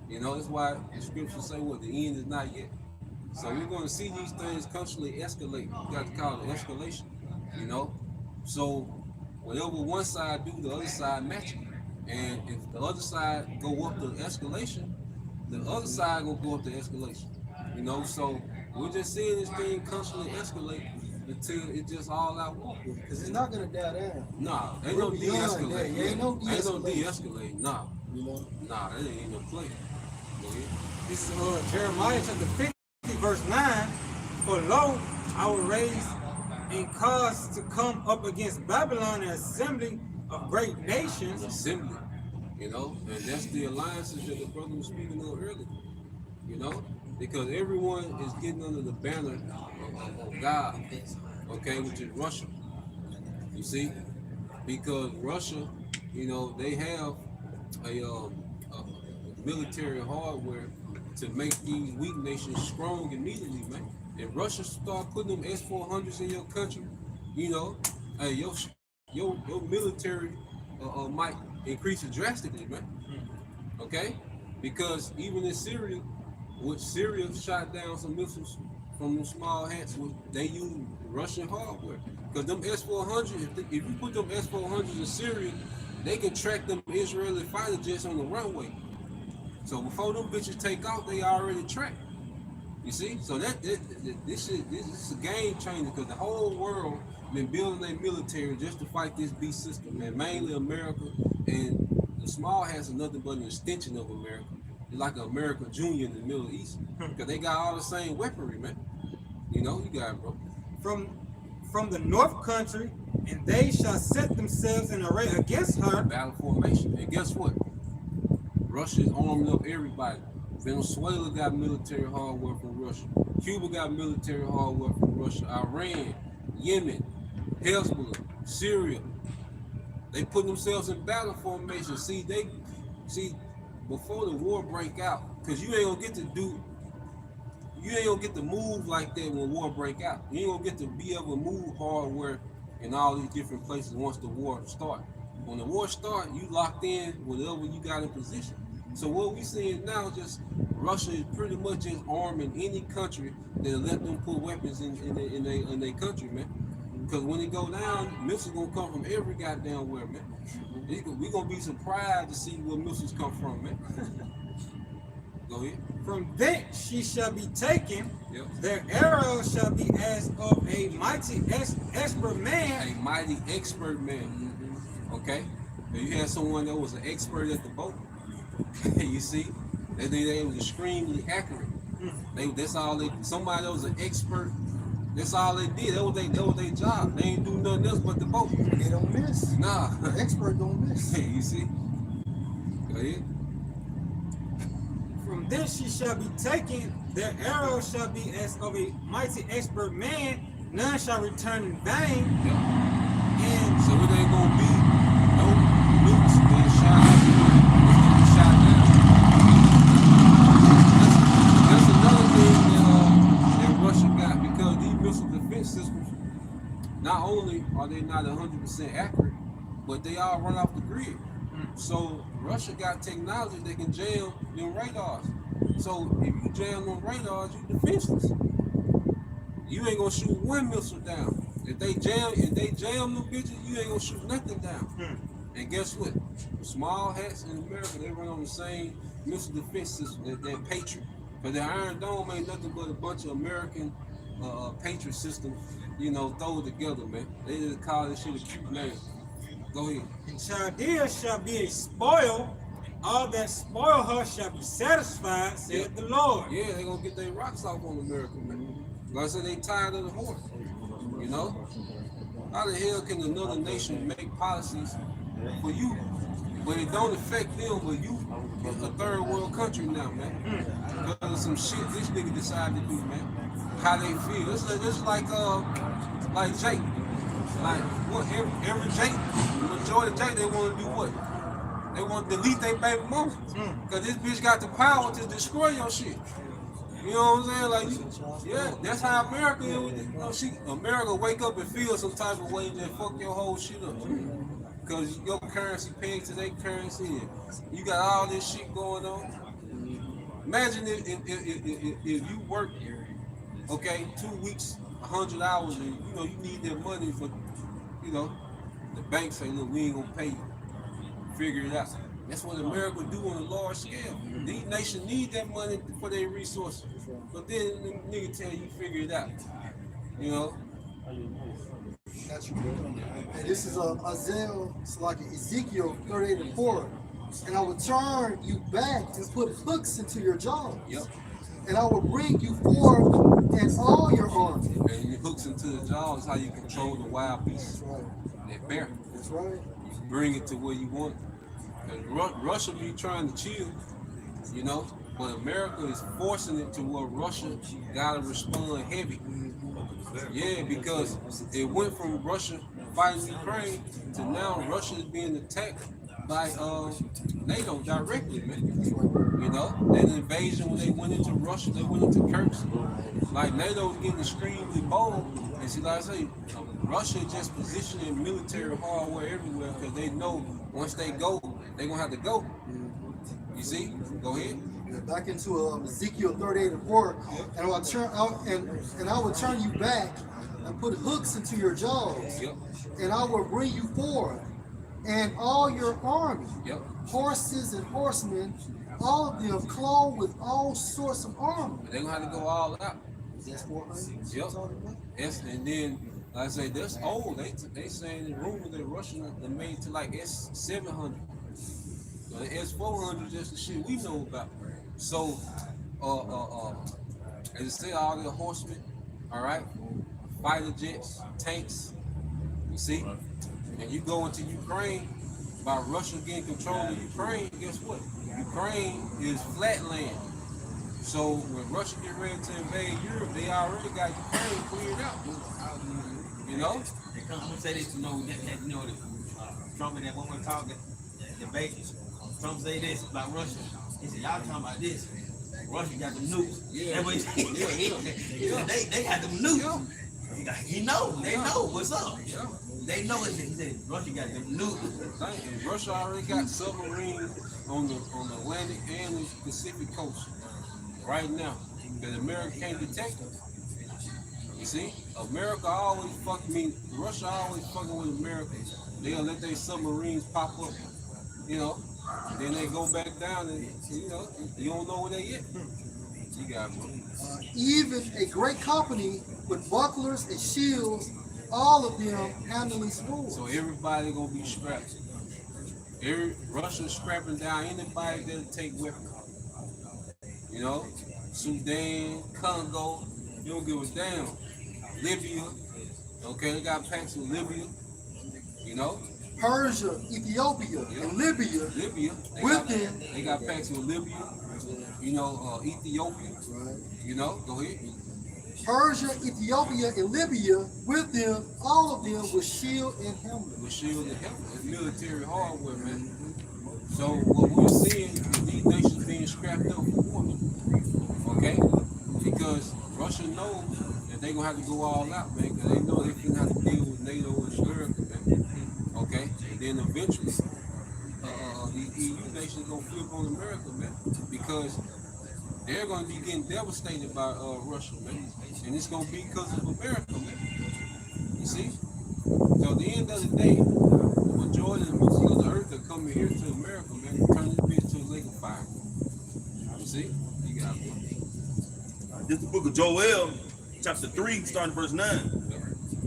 That's why the scriptures say the end is not yet. So we're going to see these things constantly escalate. You got to call it escalation. So whatever one side do, the other side match it. And if the other side go up the escalation, the other side gonna go up the escalation. So we're just seeing this thing constantly escalate until it just all out war. Because it's not gonna die down. Nah, ain't no de-escalating. Ain't no de-escalating. Nah. Nah, that ain't no play. This is Jeremiah chapter 50, verse 9. For lo, I will raise and cause to come up against Babylon an assembly of great nations. Assembly, and that's the alliances that the brother was speaking of earlier. Because everyone is getting under the banner of God, okay, which is Russia. You see, because Russia, they have a military hardware to make these weak nations strong immediately, man. If Russia start putting them S-400s in your country, hey, your military might increase it drastically, man. Okay, because even in Syria, which Syria shot down some missiles from them small hats, they use Russian hardware. Because them S-400s, if you put them S-400s in Syria, they can track them Israeli fighter jets on the runway. So before them bitches take off, they already tracked. You see? So this is a game changer, because the whole world been building their military just to fight this beast system, man. Mainly America, and the small hats are nothing but an extension of America. It's like an American Junior in the Middle East, because they got all the same weaponry, man. You got it, bro. From the north country, and they shall set themselves in array against her. Battle formation. And guess what? Russia is arming up everybody. Venezuela got military hardware from Russia. Cuba got military hardware from Russia. Iran, Yemen, Hezbollah, Syria. They put themselves in battle formation. See, before the war break out, because you ain't gonna get to move like that when war break out. You ain't gonna get to be able to move hardware in all these different places once the war start. When the war start, you locked in whatever you got in position. So what we seeing now, just Russia is pretty much just arming any country that let them put weapons in their country, man. Because when it go down, missiles gonna come from every goddamn where, man. We gonna be surprised to see where missiles come from, man. Go ahead. From thence she shall be taken. Yep. Their arrow shall be as of a mighty expert man. A mighty expert man. Okay? Now you had someone that was an expert at the boat. You see? They was extremely accurate. That's all they, somebody that was an expert, that's all they did. That was their job. They ain't do nothing else but the boat. They don't miss. Nah. The expert don't miss. You see? Go ahead. From this she shall be taken, their arrow shall be as of a mighty expert man, none shall return in vain. Yep. And So it ain't gonna be no nukes being shot out. It's gonna be shot down. That's another thing that Russia got, because these missile defense systems, not only are they not 100% accurate, but they all run off the grid. So Russia got technology that can jam them radars. So if you jam them radars, you defenseless. You ain't gonna shoot one missile down. If they jam them bitches, you ain't gonna shoot nothing down. And guess what? Small hats in America, they run on the same missile defense system, that Patriot. But the Iron Dome ain't nothing but a bunch of American Patriot systems, thrown together, man. They just call this shit a cute name. Go ahead. And Chaldea shall be a spoil, all that spoil her shall be satisfied, saith the Lord. Yeah, they gonna get their rocks off on America, man. Like I said, they tired of the horse. How the hell can another nation make policies for you, but it don't affect them, but you a third world country now, man? Because of some shit this nigga decided to do, man. How they feel. It's like Jake. Like what? Every Jake, the majority of Jake, they want to do what? They want to delete their baby mama. Because this bitch got the power to destroy your shit. You know what I'm saying? Like, that's how America is with it. America wake up and feel some type of way and then fuck your whole shit up. Because your currency pegged to their currency. And you got all this shit going on. Imagine if you work, 2 weeks, 100 hours, and you need that money for, the bank say, look, we ain't gonna pay you. Figure it out. That's what America do on a large scale. These nations need that money for their resources. But then the nigga tell you figure it out. Got you, bro. And this is Ezekiel 38:4. And I will turn you back and put hooks into your jaws. Yep. And I will bring you forth in all your arms. And you hooks into the jaws, how you control the wild beasts. That's right. That bear. That's right. You bring it to where you want it. And Russia be trying to chill, but America is forcing it to where Russia gotta respond heavy. Yeah, because it went from Russia fighting Ukraine to now Russia is being attacked by NATO directly, man. That invasion when they went into Russia, they went into Kursk. Like NATO was getting extremely bold, and see, like I say, Russia just positioning military hardware everywhere because they know once they go, they're gonna have to go. You see? Go ahead. Back into Ezekiel 38:4, and I will turn out and I will turn you back and put hooks into your jaws, Yep. and I will bring you forth, and all your army, Yep. horses and horsemen, all of them clothed with all sorts of armor. They're gonna have to go all out. That's 400. Yep. Yes, and then like I say that's old. They saying the rumors that Russia they made to like S-700. The S-400 just the shit we know about. So as I say, all the horsemen, all right, fighter jets, tanks, you see, and you go into Ukraine by Russia getting control of Ukraine. Guess what? Ukraine is flat land. So when Russia get ready to invade Europe, they already got Ukraine cleared out. I'm gonna say this, Trump and that one we're talking, the debates. Trump say this about Russia. He said, y'all talking about this. Russia got them nukes. Yeah. They got them nukes. They know what's up. Yeah. They know it. He said Russia got them nukes. And Russia already got submarines on the Atlantic and the Pacific coast right now that America can't detect them. You see, America always Russia always fucking with America. They'll let their submarines pop up, you know, then they go back down and, you know, you don't know where they at. You got it, bro. Even a great company with bucklers and shields, all of them handling swords. So everybody gonna be strapped. Russia's scrapping down anybody that'll take weapons. You know, Sudan, Congo, you don't give a damn. Libya, okay, they got pacts with Libya, you know. Persia, Ethiopia, and Libya. They got pacts with Libya, you know, Ethiopia, you know, go ahead. Persia, Ethiopia, and Libya with them, all of them with shield and helmet. With shield and helmet, it's military hardware, man. So what we're seeing is these nations being scrapped up for war, okay? Because Russia knows that they're gonna have to go all out, man, because they know they're gonna have to deal with NATO and America, man. Okay? And then eventually, these EU nations gonna flip on America, man, because they're gonna be getting devastated by Russia, man. And it's gonna be because of America, man. You see? So at the end of the day, the majority of the people of the earth are coming here to America, man, and turn this bitch to a lake of fire. You see? You got it. This is the book of Joel, chapter 3, starting verse 9.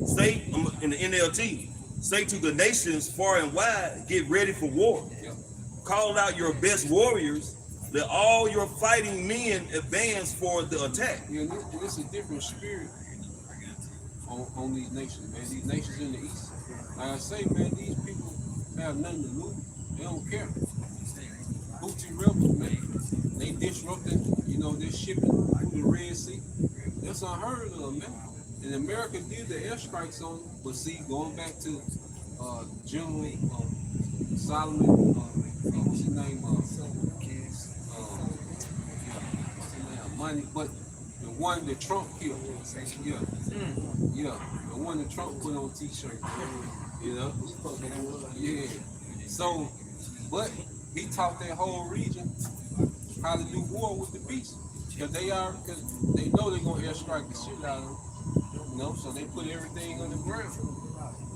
Say, in the NLT, say to the nations far and wide, get ready for war. Call out your best warriors. Let all your fighting men advance for the attack. Yeah, it's a different spirit on these nations, man. These nations in the east. Like I say, man, these people have nothing to lose. They don't care. Houthi rebels, man. They disrupted, you know, their shipping through the Red Sea. That's unheard of, man. And America did the airstrikes on them, but see, going back to General Solomon, what's his name? Money, but the one that Trump killed. Yeah, the one that Trump put on T-shirt. You know? Yeah. So, but he taught that whole region how to do war with the beast. Because they know they're gonna airstrike the shit out of them. You know, so they put everything on the ground.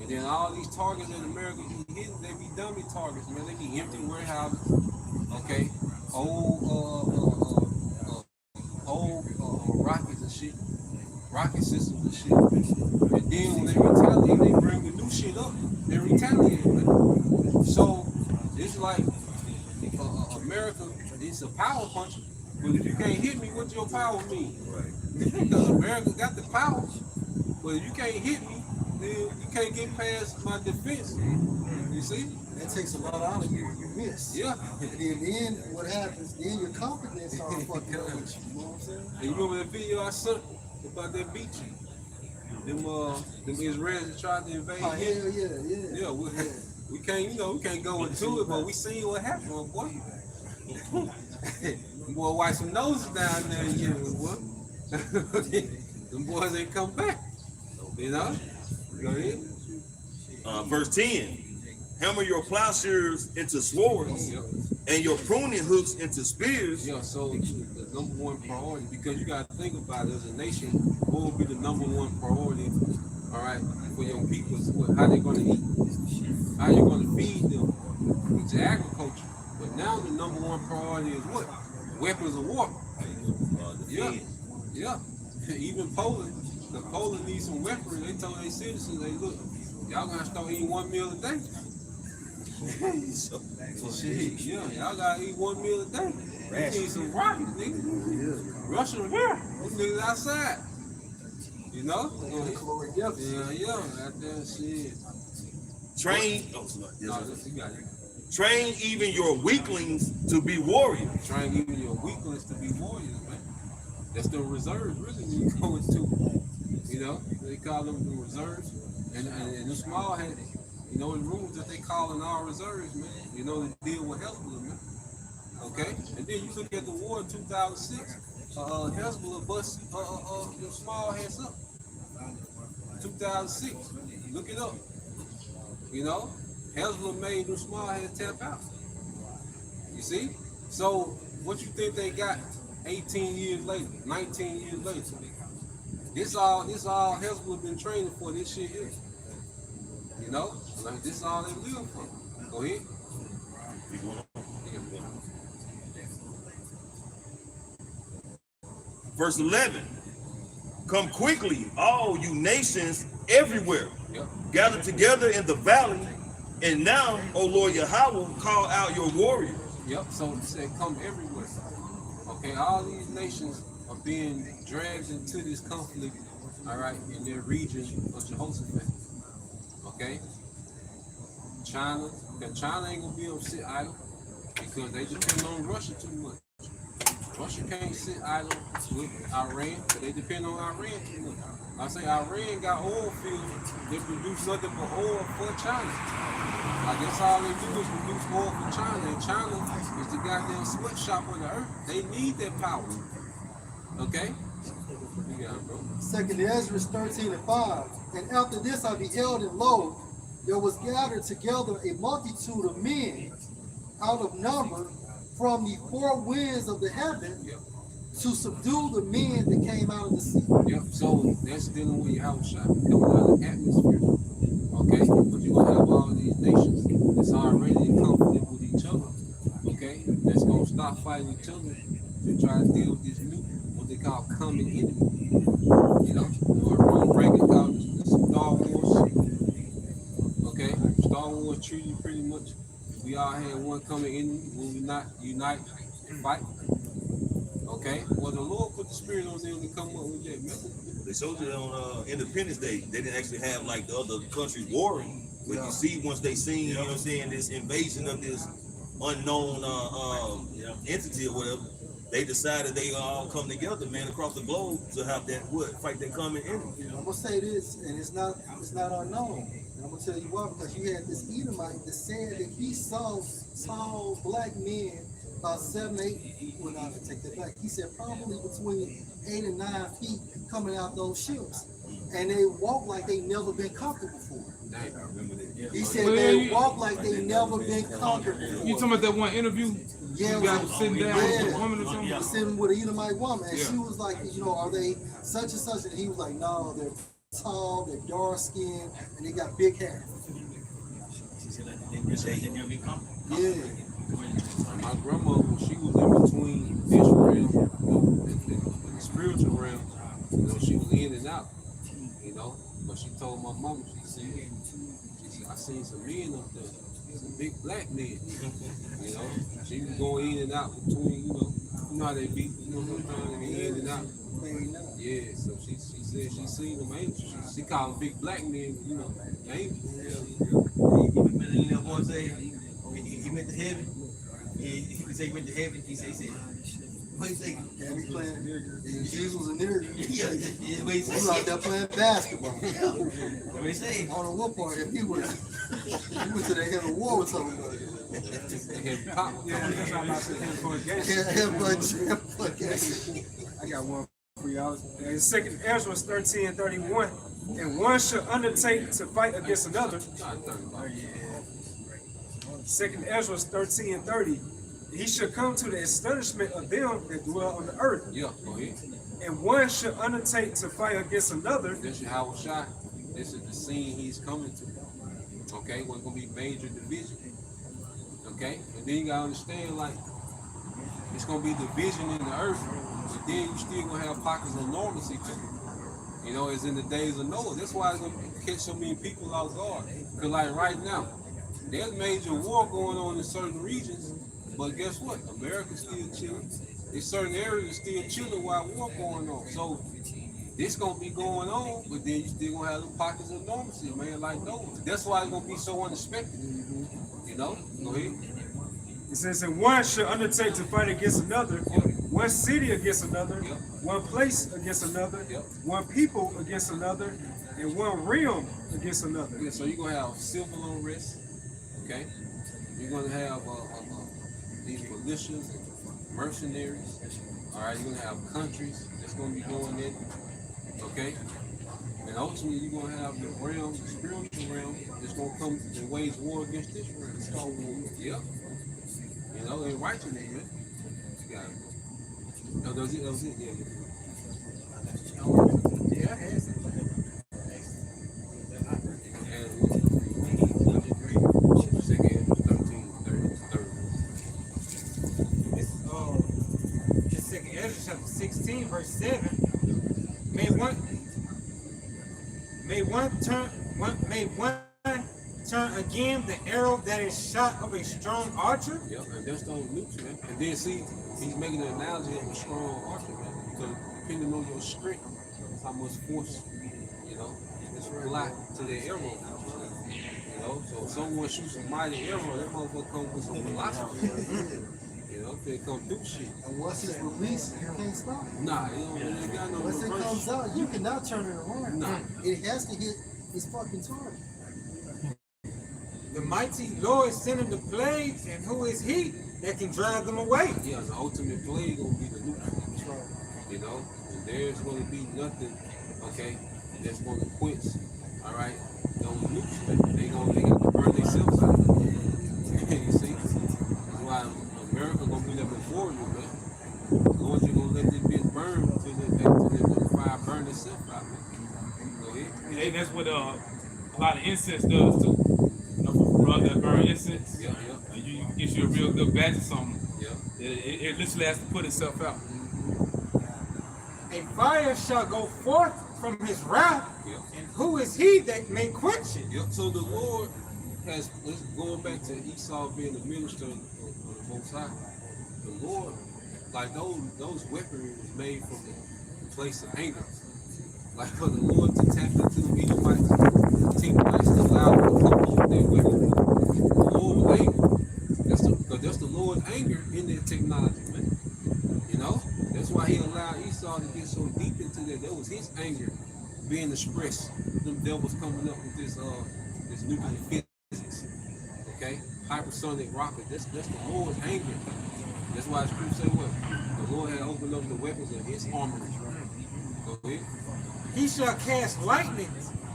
And then all these targets in America be hitting, they be dummy targets, man. They be empty warehouses. Okay. Old rockets and shit. Rocket systems and shit. And then when they retaliate, they bring the new shit up. They retaliate, man. So it's like America, it's a power punch. But if you can't hit me, what's your power mean? Because America got the power. But if you can't hit me, then you can't get past my defense. You see? That takes a lot out of you. You miss. Yeah. And then what happens? Then your confidence starts fucking up with you. You know what I'm saying? And you remember that video I sent about that beach? Them Israelis that tried to invade. Oh, yeah. Yeah, we can't, you know, we can't go into it, but we seen what happened, boy. Boy, wipe some noses down there, yeah, boy. Them boys ain't come back. You know? Go ahead. Verse 10. Hammer your plowshares into swords, and your pruning hooks into spears. Yeah, so the number one priority, because you got to think about it as a nation, what will be the number one priority, all right, for your people? How they going to eat? How you going to feed them? It's agriculture. But now the number one priority is what? Weapons of war. Yeah. Even Poland needs some weaponry. They told their citizens, hey, look, y'all gonna start eating 1 meal a day. Shit, yeah, y'all gotta eat 1 meal a day. You need some rockets, nigga. Russian here. Those niggas outside. You know? Yeah, that damn shit. Train even your weaklings to be warriors. Train even your weaklings to be warriors, man. That's the reserves, really, when you go into. You know, they call them the reserves. And the small head, you know, in rooms that they call in our reserves, man. You know, to deal with Hezbollah, man. Okay? And then you look at the war in 2006, Hezbollah bust the small heads up. 2006. Look it up. You know, Hezbollah made them small heads tap out. You see? So what you think they got 18 years later, 19 years later? This all Hezbollah been training for this shit here. You know? Like this is all they live for. Go ahead. Verse 11. Come quickly, all you nations everywhere. Yep. Gather together in the valley. And now, O Lord Yahweh, call out your warriors. Yep, so it said come everywhere. Okay, all these nations are being dragged into this conflict, all right, in their region of Jehoshaphat. Okay? China ain't gonna be able to sit idle because they depend on Russia too much. Russia can't sit idle with Iran, but they depend on Iran too much. I say Iran got oil fields, they produce nothing but oil for China. Like that's all they do is produce oil for China, and China is the goddamn sweatshop on the earth. They need that power. Okay? You got it, bro. 2nd Ezra 13:5. And after this I beheld, and lo, there was gathered together a multitude of men out of number from the four winds of the heaven Yep. to subdue the men that came out of the sea. Yep, so that's dealing with your house shot coming out of the atmosphere. Okay? But you're gonna have all these nations that's already in conflict with each other. Okay? That's gonna stop fighting each other to try to deal with this new, what they call common enemy. You know? Or Ronald Reagan called it Star Wars. Okay? Star Wars treaty pretty much. We all had one common enemy when we not unite and fight. Okay? Well, the Lord put the spirit on them to come up with that method. They showed you on Independence Day. They didn't actually have like the other countries warring. But you see, once they seen, you know what I'm saying, this invasion of this unknown entity or whatever, they decided they all come together, man, across the globe to have that fight that common enemy. I'm gonna say this, and it's not unknown. And I'm gonna tell you why, because you had this Edomite that said that he saw tall black men about 7, 8. Well, not to take that back. He said probably between 8 and 9 feet coming out those ships, and they walk like they never been conquered before. He said they walk like they never been conquered before. You talking about that one interview? Yeah, You guys sitting down with a woman or something? sitting with a Edomite woman, and she was like, are they such and such? And he was like, no, they're tall, they're dark skinned, and they got big hair. Yeah. My grandmother, she was in between this realm, and the spiritual realm. You know, she was in and out. You know, but she told my mama, she said, I seen some men up there, some big black men. You know, she was going in and out between, you know how they be, sometimes they be in and out. Yeah, so she said she seen them angels. She called them big black men, angels. The little boy say he went to heaven. He would say he went to heaven. He said, what he say? Yeah, he playing. Jesus was a nigger. Yeah, what he He was say? out there playing basketball. What he say? I don't know what part. If he went to the heaven war with something. Yeah, that's how I said him for a game. I got one for y'all. In 2nd Ezra 13:31, and one shall undertake to fight against another. 2nd Ezra 13:30, he shall come to the astonishment of them that dwell on the earth. Yeah, go ahead. And one shall undertake to fight against another. This is how it's shot. This is the scene he's coming to. Okay, what's gonna be major division. Okay, and then you gotta understand, like, it's gonna be division in the earth, but then you still gonna have pockets of normalcy too. You know, as in the days of Noah. That's why it's gonna catch so many people off guard. Cause like right now, there's major war going on in certain regions, but guess what? America's still chilling. In certain areas still chilling while war going on. So this gonna be going on, but then you still gonna have the pockets of normalcy, man, like Noah. That's why it's gonna be so unexpected. You know? Go ahead. It says, and one shall undertake to fight against another, one city against another, one place against another, one people against another, and one realm against another. Yeah, so you're gonna have civil unrest, okay? You're gonna have these militias and mercenaries. All right, you're gonna have countries that's gonna be doing it. Okay? And ultimately, you're going to have the realm, the spiritual realm, that's going to come and wage war against this realm. Start war. Yep. You know, in righteousness, man. You got it. No, that was it. Yeah. Yeah, I had some. It's second Ezra chapter 16, verse 7. May one turn again the arrow that is shot of a strong archer? Yep, and that's those nukes, man. And then see, he's making an analogy of a strong archer, man. Because depending on your strength, how much force, you know, it's apply to the arrow. You know, so if someone shoots a mighty arrow, that motherfucker comes with some velocity. You know, if they come through shit. And once it's released, you can't stop it. Nah, you ain't got no Once it reverse. comes out, you cannot turn it around. Nah. It has to hit its fucking target. The mighty Lord sending the plagues, and who is he that can drive them away? Yeah, the ultimate plague gonna be the nuke. That's right. You know, and there's gonna be nothing, okay, that's gonna quench, all right, those nukes, man. They got to burn themselves out. You see? That's why America gonna be there before you, man. As long as you're gonna let this bitch burn until the fire burn itself out, man. Go ahead. And that's what a lot of incense does too. You know, for brothers that burn incense, Yeah. you get you a real good batch of something. Yeah. It literally has to put itself out. A fire shall go forth from his wrath, Yeah. and who is he that may quench it? Yep. So the Lord has, let's going back to Esau being the minister of the Most High. The Lord, like those weaponry was made from a place of anger. Like for the Lord to tap into the Edomites, the Teamanites to allow them to come over their weapons. The Lord was angry. That's the Lord's anger in their technology, man. You know? That's why he allowed Esau to get so deep into that. That was his anger being expressed. Them devils coming up with this nuclear physics. Okay? Hypersonic rocket. That's the Lord's anger. That's why scripture say what? The Lord had opened up the weapons of his armory. Go ahead. He shall cast lightning,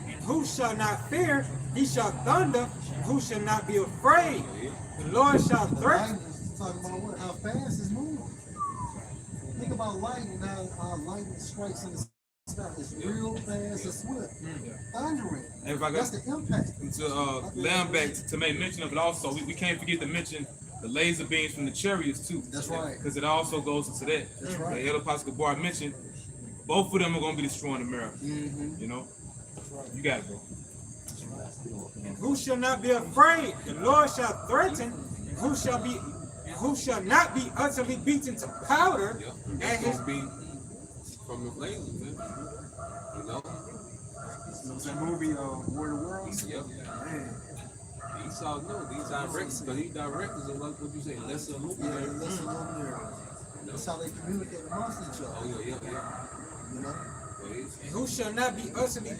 and who shall not fear? He shall thunder, and who shall not be afraid? The Lord shall The threaten. lightning is talking about what? How fast it's moving. Think about lightning, how lightning strikes in the sky. It's real fast and swift. Thundering. If I That's got the impact. to land back to make mention of it also, we can't forget to mention the laser beams from the chariots too. That's right. Because it also goes into that. That's right. The Elder Pastor Gabar mentioned both of them are going to be destroying America. Mm-hmm. You know? That's right. You got it, bro. And who shall not be afraid? The Lord shall threaten, and who shall not be utterly beaten to powder? Yep. And That's his gonna be from the laser, man. You know? What's that movie, War of the Worlds? Yep. Man. Esau, no, these directors, because these directors are like what you say, lesser Yeah, illuminati. listen over there. That's how they communicate amongst each other. Oh yeah. You know? Go ahead. and who shall not be utterly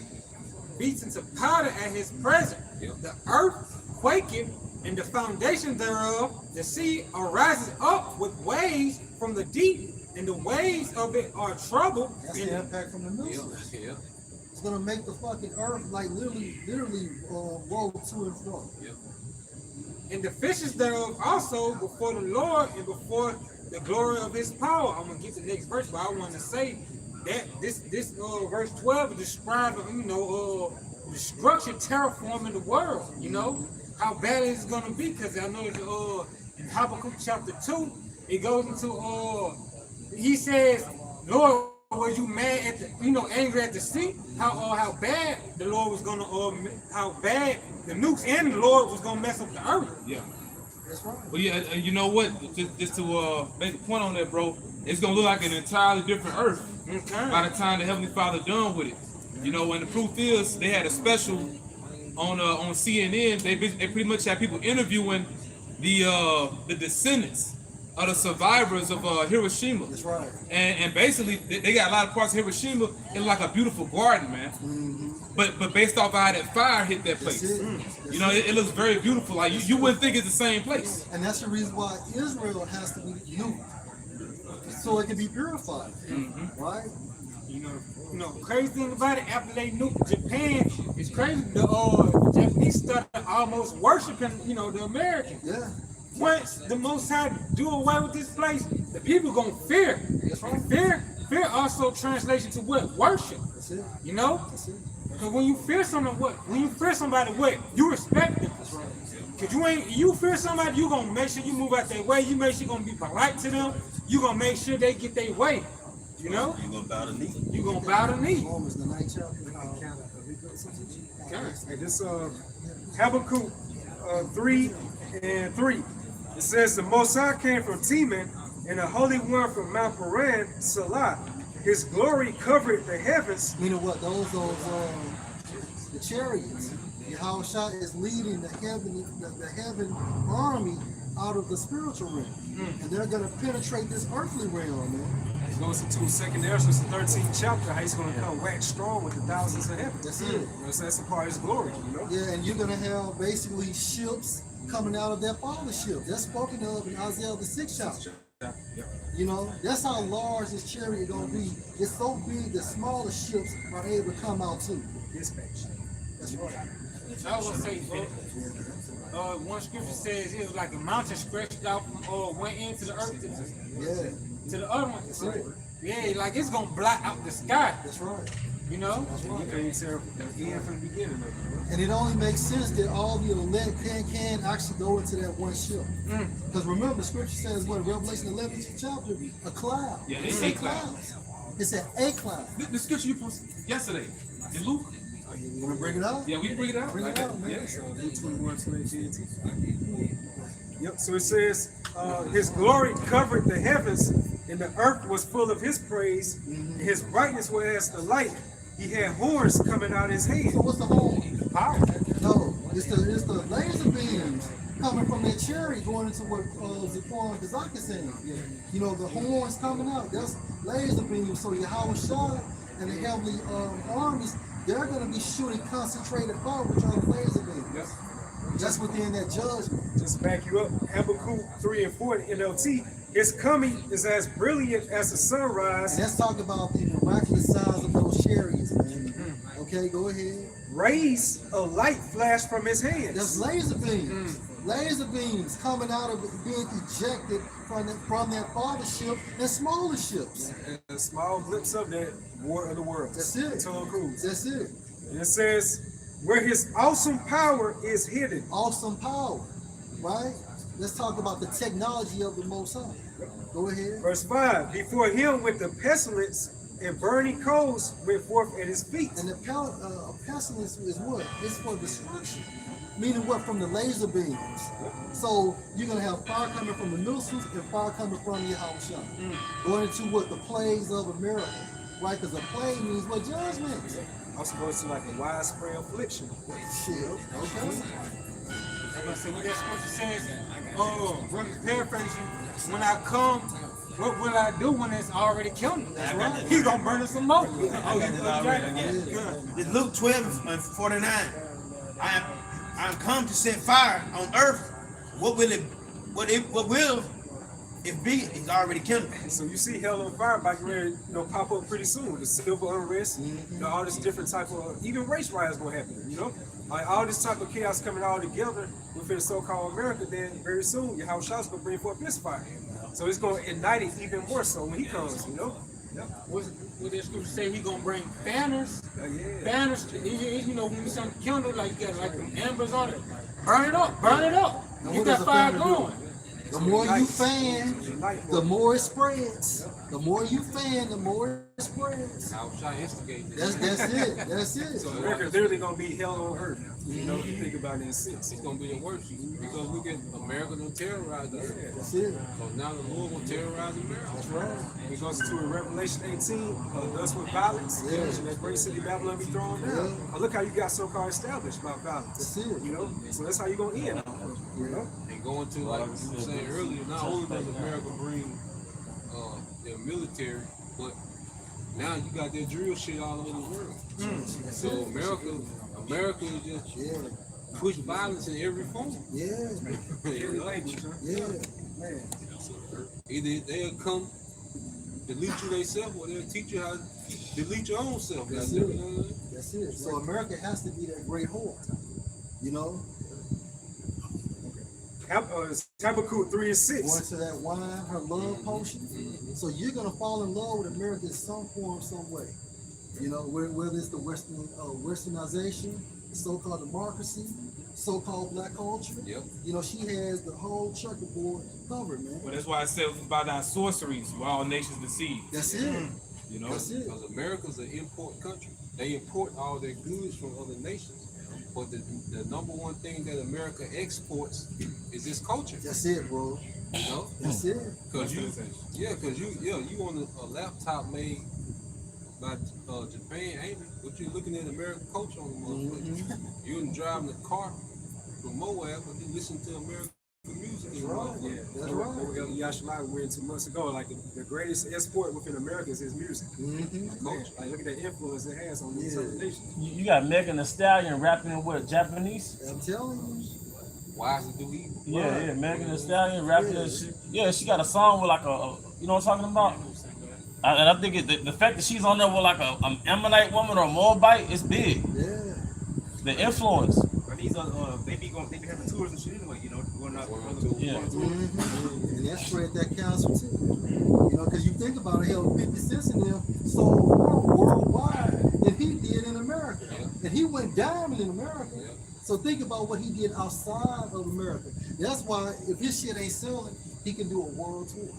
beaten to powder at his presence? Yep. The earth quaketh, and the foundation thereof, the sea arises up with waves from the deep, and the waves of it are troubled. That's And the impact from the missiles. Yeah. It's gonna make the fucking earth like literally roll to and fro. Yep. and the fishes thereof also before the Lord and before the glory of his power. I'm gonna get to the next verse, but I want to say that this verse 12 is describing, destruction, terraforming the world. You know how bad it's gonna be, because I know in Habakkuk chapter 2 it goes into he says, Lord, were you mad at the, angry at the sea? How bad the Lord was gonna, how bad the nukes and the Lord was gonna mess up the earth. Yeah. That's right. Well, yeah, you know what? Just to make a point on that, bro, it's gonna look like an entirely different earth Okay. by the time the Heavenly Father done with it. You know, and the proof is they had a special on CNN. They pretty much had people interviewing the descendants of the survivors of Hiroshima. That's right. And basically they got a lot of parts of Hiroshima in like a beautiful garden, man. Mm-hmm. But based off of how that fire hit that That's place, it. That's you know, it. it looks very beautiful. Like you wouldn't think it's the same place. And that's the reason why Israel has to be nuked, so it can be purified, right? You know, crazy thing about it, after they nuked Japan, it's crazy. The Japanese started almost worshiping, the Americans. Yeah. Once the Most High do away with this place, the people gonna fear. That's right. Fear also translation to what? Worship. That's it. You know? That's it. Because when you fear somebody, what? You respect them. Cause you fear somebody, you gonna make sure you move out their way. You make sure you gonna be polite to them. You gonna make sure they get their way. You know? You gonna bow the knee. You gonna bow the knee. Romans, the 9th chapter. Hey, this Habakkuk 3:3. It says the Most High came from Teman, and the Holy One from Mount Paran, Salah. His glory covered the heavens. Meaning what? Those the chariots. Yahushua is leading the heaven army out of the spiritual realm. And they're going to penetrate this earthly realm, man. It goes into 2 Ezra, 13th chapter, how he's going to come wax strong with the thousands of heaven. That's it. You know, so that's a part of his glory, you know? Yeah, and you're going to have basically ships coming out of their father's ship. That's spoken of in Isaiah the 6th chapter. You know, that's how large this chariot is going to be. It's so big that smaller ships are able to come out too. Dispatch. That's right. I was gonna say, one scripture says it was like a mountain stretched out from one end to the earth to the other one. That's right. Yeah, like it's gonna block out the sky. That's right. You know? You can't tell the end from the beginning of it. And it only makes sense that all the elect can actually go into that one ship. Because remember, the scripture says, what, Revelation 11th chapter, a cloud. Yeah, It's a a cloud. It said a cloud. The scripture you posted yesterday in Luke. You want to bring it out? Yeah, we can bring it out. Bring it out, man. Yeah. Luke 21:20. Yep, so it says, his glory covered the heavens, and the earth was full of his praise. His brightness was as the light. He had horns coming out his hand. So what's the horn? Power. No, it's the laser beams coming from that chariot going into what Zipporah and Kazak is saying. You know, the horns coming out, that's laser beams. So Yahushua and the heavenly armies, they're going to be shooting concentrated fire, which are the laser beams. Yes. Just within that judgment. Just back you up, Habakkuk 3 and 4 in NLT. His coming is as brilliant as the sunrise. And let's talk about the miraculous size of those chariots, man. Okay, go ahead. Rays a light flash from his hands. There's laser beams. Laser beams coming out of it, being ejected from that father ship and smaller ships. And small glimpse of that War of the Worlds. That's it. Tom Cruise. That's it. And it says, where his awesome power is hidden. Awesome power, right? Let's talk about the technology of the Most High. Go ahead. Verse 5, before him with the pestilence and burning coals went forth at his feet. And the pestilence is what? It's for destruction. Meaning what? From the laser beams. So you're going to have fire coming from the missiles and fire coming from Yahushua. Going into what? The plagues of America. Right? Because a plague means what? Judgment. Also goes to like a widespread affliction. Shit. Okay. I'm gonna say what that scripture says. Paraphrasing. When I come, what will I do when it's already killed me? That's right. He's gonna burn us some more. It's Luke 12 and 49. I am come to set fire on earth. What will it be? It's already kindled. So you see hell on fire about ready to pop up pretty soon. The civil unrest, all this different type of, even race riots gonna happen, you know? Like all this type of chaos coming all together within so-called America, then very soon Yahushua's gonna bring forth his fire. So it's gonna ignite it even more so when he comes, you know? What that scripture say? He gonna bring banners. Yeah. Banners. You know when you send a candle, like you got like them embers on it. Burn it up. Burn it up. Now, You what got does a fire banner do? going. The more you fan, the more it spreads. The more you fan, the more it spreads. Outside instigating. That's it. That's it. So America literally gonna be hell on earth. You know, if you think about it in sense. It's gonna be the worst because look at America done terrorized us. That's it. So now the Lord gonna terrorize America. That's right. It goes to Revelation 18, thus with violence, Yeah. and that great city Babylon be thrown down. Yeah. Look how you got so-called established by violence. That's it. You know, so that's how you gonna end. You know, And going to like you were saying earlier, not only does America bring their military, but now you got their drill shit all over the world. So America is just Yeah. push violence in every form. Yeah. every language. Huh? Yeah. Man, Either they'll come to lead you themselves or they'll teach you how delete your own self. That's goddamn, it. you know what I mean? That's it. So America has to be that great whore. You know, Habakkuk 3 and 6. going to that wine, her love potion. So you're gonna fall in love with America in some form, some way. You know, whether it's the westernization, so-called democracy, so-called black culture. Yep. You know, she has the whole checkerboard covered, man. Well, that's why I said about our sorceries, where all nations deceived. That's it. You know, That's it. Because America's an import country. They import all their goods from other nations. But the number one thing that America exports is its culture. That's it, bro. You know? That's it. Cause you on a laptop made by Japan, ain't it? But you're looking at American culture on the motherfucker. You ain't driving the car from Moab, but you listen to American music. That's right. Yeah, That's what right. Yashima we went 2 months ago. Like the greatest export within America is his music. Man, like look at the influence it has on these other nations. You got Megan Thee Stallion rapping in what, Japanese? I'm telling you. Wise to do evil. Yeah, Megan Thee Stallion rapping. She got a song with like a you know what I'm talking about? And I think the fact that she's on there with like a Ammonite woman or a Moabite is big. Yeah. The influence. but these are they be having tours and shit anyway. You know, going out. Yeah. And that spread that cancer too. You know, because you think about it, hell, 50 cents in them sold more worldwide than he did in America. And he went diamond in America. So think about what he did outside of America. That's why if his shit ain't selling, he can do a world tour.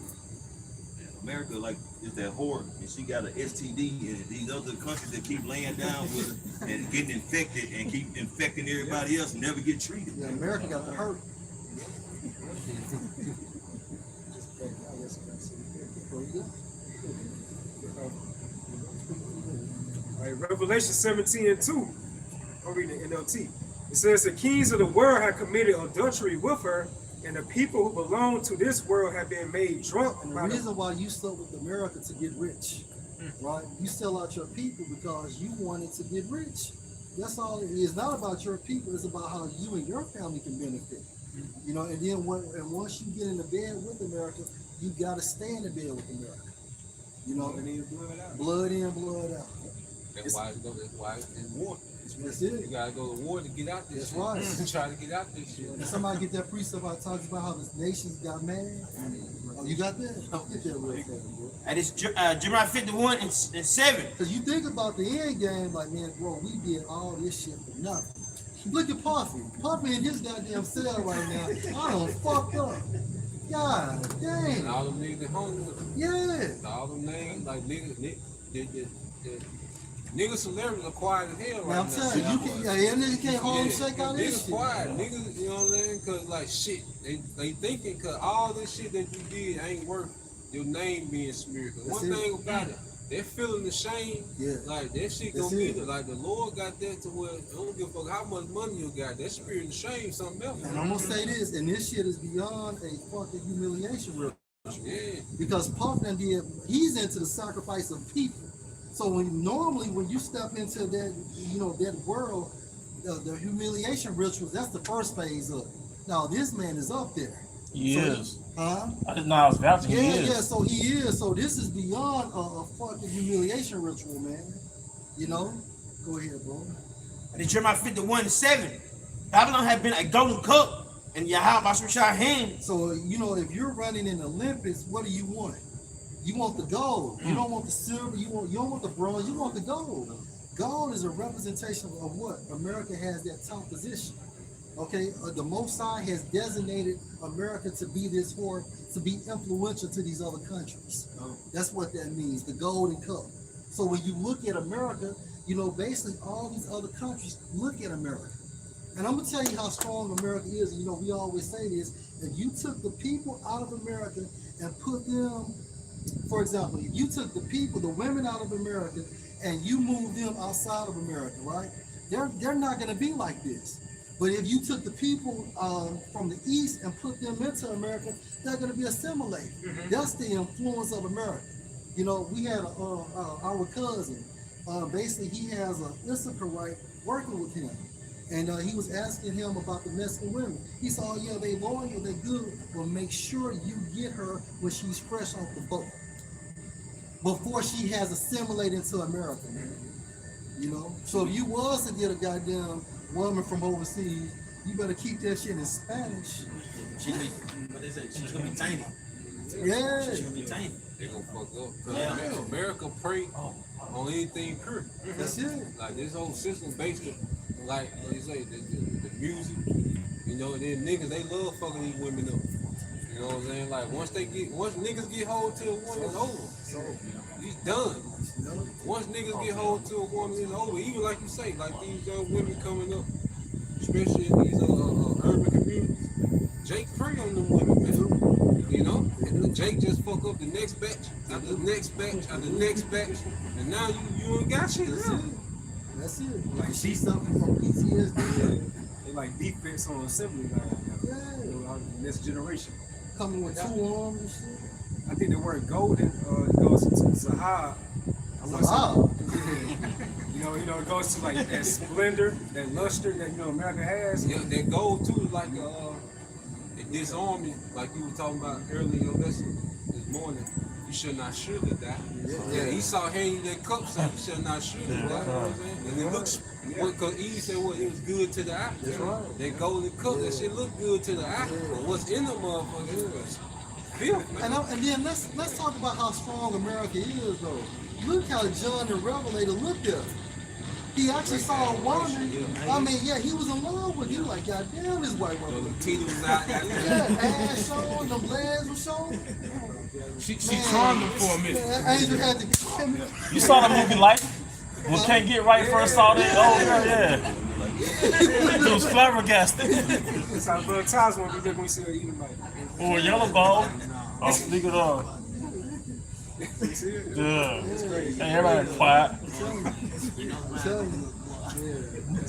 America, like, is that whore, and she got an STD, and these other countries that keep laying down with her and getting infected and keep infecting everybody else and never get treated. Yeah, America got the hurt. All right, Revelation 17 and 2. I'm reading the NLT. It says, the kings of the world have committed adultery with her, and the people who belong to this world have been made drunk. And the reason why you stuck with America to get rich, right? You sell out your people because you wanted to get rich. That's all it is. It's not about your people. It's about how you and your family can benefit. You know, and then once you get in the bed with America, you got to stay in the bed with America. You know, blood in, blood out. That's why it's in war. That's it. You gotta go to war to get out this That's shit. right. Try to get out this shit. And somebody get that precept I talked about how the nations got mad. Oh, you got that? I'll get that real fast, bro. And it's Jeremiah 51 and 7. Because you think about the end game, like, man, bro, we did all this shit for nothing. Look at Puffy. Puffy in his goddamn cell right now. I done fucked up. God And dang. all them niggas at home with them. Yeah. All them names, like niggas, niggas celebrities are quiet as hell right Now, now. I'm telling you, that nigga can't hold and shake out this Niggas shit. quiet, niggas, you know what I'm saying? Cause like shit, they thinking cause all this shit that you did ain't worth your name being smeared. Cause one thing about it, they're feeling the shame. Yeah. Like that shit gonna be like the Lord got that to where I don't give a fuck how much money you got. That spirit of shame, something else. And I'm gonna say this, and this shit is beyond a fucking humiliation, real. Yeah. Because Puff done did, he's into the sacrifice of people. So when you step into that, you know, that world, the humiliation rituals, that's the first phase of it. Now this man is up there. He is. Huh? I didn't know I was vouching. Yeah, He is. yeah, so he is. So this is beyond a fucking humiliation ritual, man. You know? Go ahead, bro. And in Jeremiah 51 and 7, Babylon had been a golden cup, and Yahweh Shai hand. So, you know, if you're running in the Olympics, what do you want? You want the gold. You don't want the silver. You don't want the bronze. You want the gold. Gold is a representation of what? America has that top position. Okay, the Most High has designated America to be this whore, to be influential to these other countries. That's what that means, the golden cup. So when you look at America, you know, basically all these other countries look at America. And I'm gonna tell you how strong America is. You know, we always say this: if you took the people out of America and put them, for example, if you took the people, the women out of America, and you moved them outside of America, right? They're not gonna be like this. But if you took the people from the East and put them into America, they're going to be assimilated. That's the influence of America. You know, we had our cousin. Basically, he has an Issacharite working with him. And he was asking him about the Mexican women. He said, oh, yeah, they loyal, they good. But make sure you get her when she's fresh off the boat. before she has assimilated into America, man. You know? So if you was to get a goddamn woman from overseas, you better keep that shit in Spanish. She be, what they say, she's gonna be tainted. Yeah. She's gonna be tainted. They gonna fuck up. Yeah. America prey on anything pure. That's it. Like this whole system based on, like what you say, the music. You know, then niggas they love fucking these women up. You know what I'm saying? Like once niggas get hold to a woman, it's over. He's done. Once niggas get hold to a woman, it's over. Even like you say, like these young women coming up, especially in these urban communities. Jake prey on them women, man. You know, and Jake just fuck up the next batch, after the next batch, after the next batch, and now you ain't got shit. That's it. Like she suffering from PTSD. They like defense on assembly line now. Yeah. You know, next generation. Coming with 2 arms and shit. I think the word golden goes into Zahab. Wow. You know, it goes to like that splendor, that luster that America has. Yeah, that gold too, like it disarm you, like you were talking about earlier in your lesson this morning. You should not surely die. Yeah, he saw handing you that cup, so you should not surely die. You know what I'm saying? And it looks, because Eve said what, it was good to the eye. That's right. That golden cup, that shit look good to the eye. But what's in the motherfucker is filth, man. And then let's talk about how strong America is, though. Look how John the Revelator looked at her. He actually saw a woman. I mean, yeah, he was in love with you. Like, goddamn, this white woman. The teeth was out. Yeah, ass showing, the legs were showing. She charmed him for a minute. Angel had to. You saw the movie Life? When Can't Get Right first saw that? Oh, yeah. It was flabbergasted. It's how Bud Times when we see her eating like. Or Yellow Ball. Oh, speak it up. You see it? Yeah. Hey, everybody quiet. I'm telling you.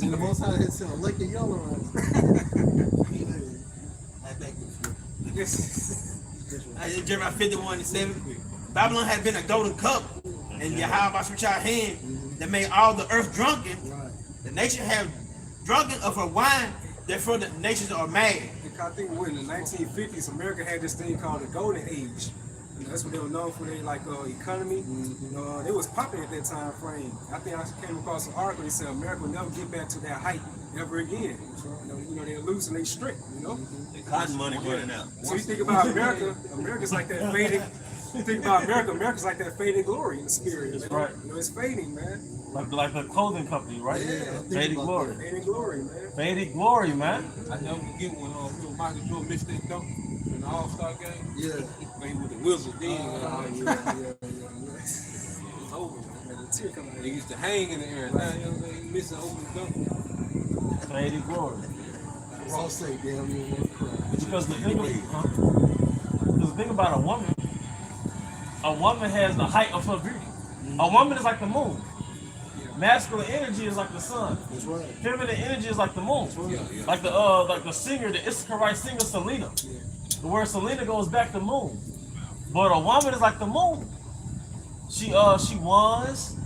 Yeah. The most high hits him. Like the yellow Jeremiah 51:7. Babylon had been a golden cup, and Yahweh switched our hand that made all the earth drunken. The nation have drunken of her wine, therefore the nations are mad. I think in the 1950s, America had this thing called the Golden Age. That's what they were known for. Their economy. It was popping at that time frame. I think I came across an article that said America will never get back to that height ever again. They're losing their strength. The cotton money running out. So you think about America, America's like that fading. You think about America's like that fading glory in the spirit. That's right. It's fading, man. Like the clothing company, right? Yeah, Faded Glory. Fading glory, man. Faded Glory, man. I never forget when Michael Jordan missed that dunk in the All-Star game. Yeah. Playing with the Wizards then. It's over, man. the tear coming out. They used to hang in the air. Now, he missing open dunk. Faded Glory. Ross say, damn, you want to cry. Because the thing about a woman has the height of her beauty. A woman is like the moon. Masculine energy is like the sun. That's right. Feminine energy is like the moon. Like the singer, the Issacharite singer Selena. The word Selena goes back to moon. But a woman is like the moon. She was,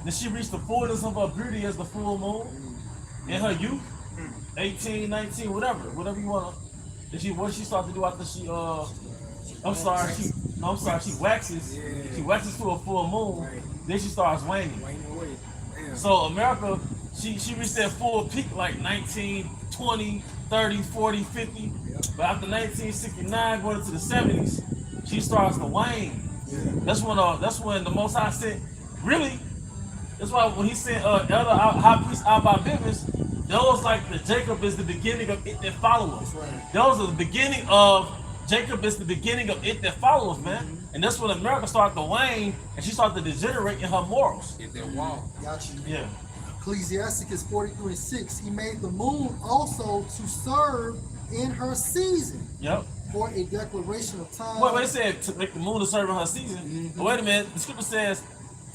then she reached the fullness of her beauty as the full moon in her youth, 18, 19, whatever you want. Then what she started to do after she she waxes. She waxes to a full moon. Then she starts waning. So America, she reached that full peak like 19, 20, 30, 40, 50. But after 1969, going into the 70s, she starts to wane. That's when the Most High sent, really, that's why when he sent Elder High Priest Abba Bivens, those like the Jacob is the beginning of it that follows. Those are the beginning of Jacob is the beginning of it that follows, man. And that's when America started to wane and she started to degenerate in her morals. Hit that wall. Got you. Yeah. Ecclesiasticus 43:6. He made the moon also to serve in her season. Yep. For a declaration of time. Wait, it said to make the moon to serve in her season. But wait a minute, the scripture says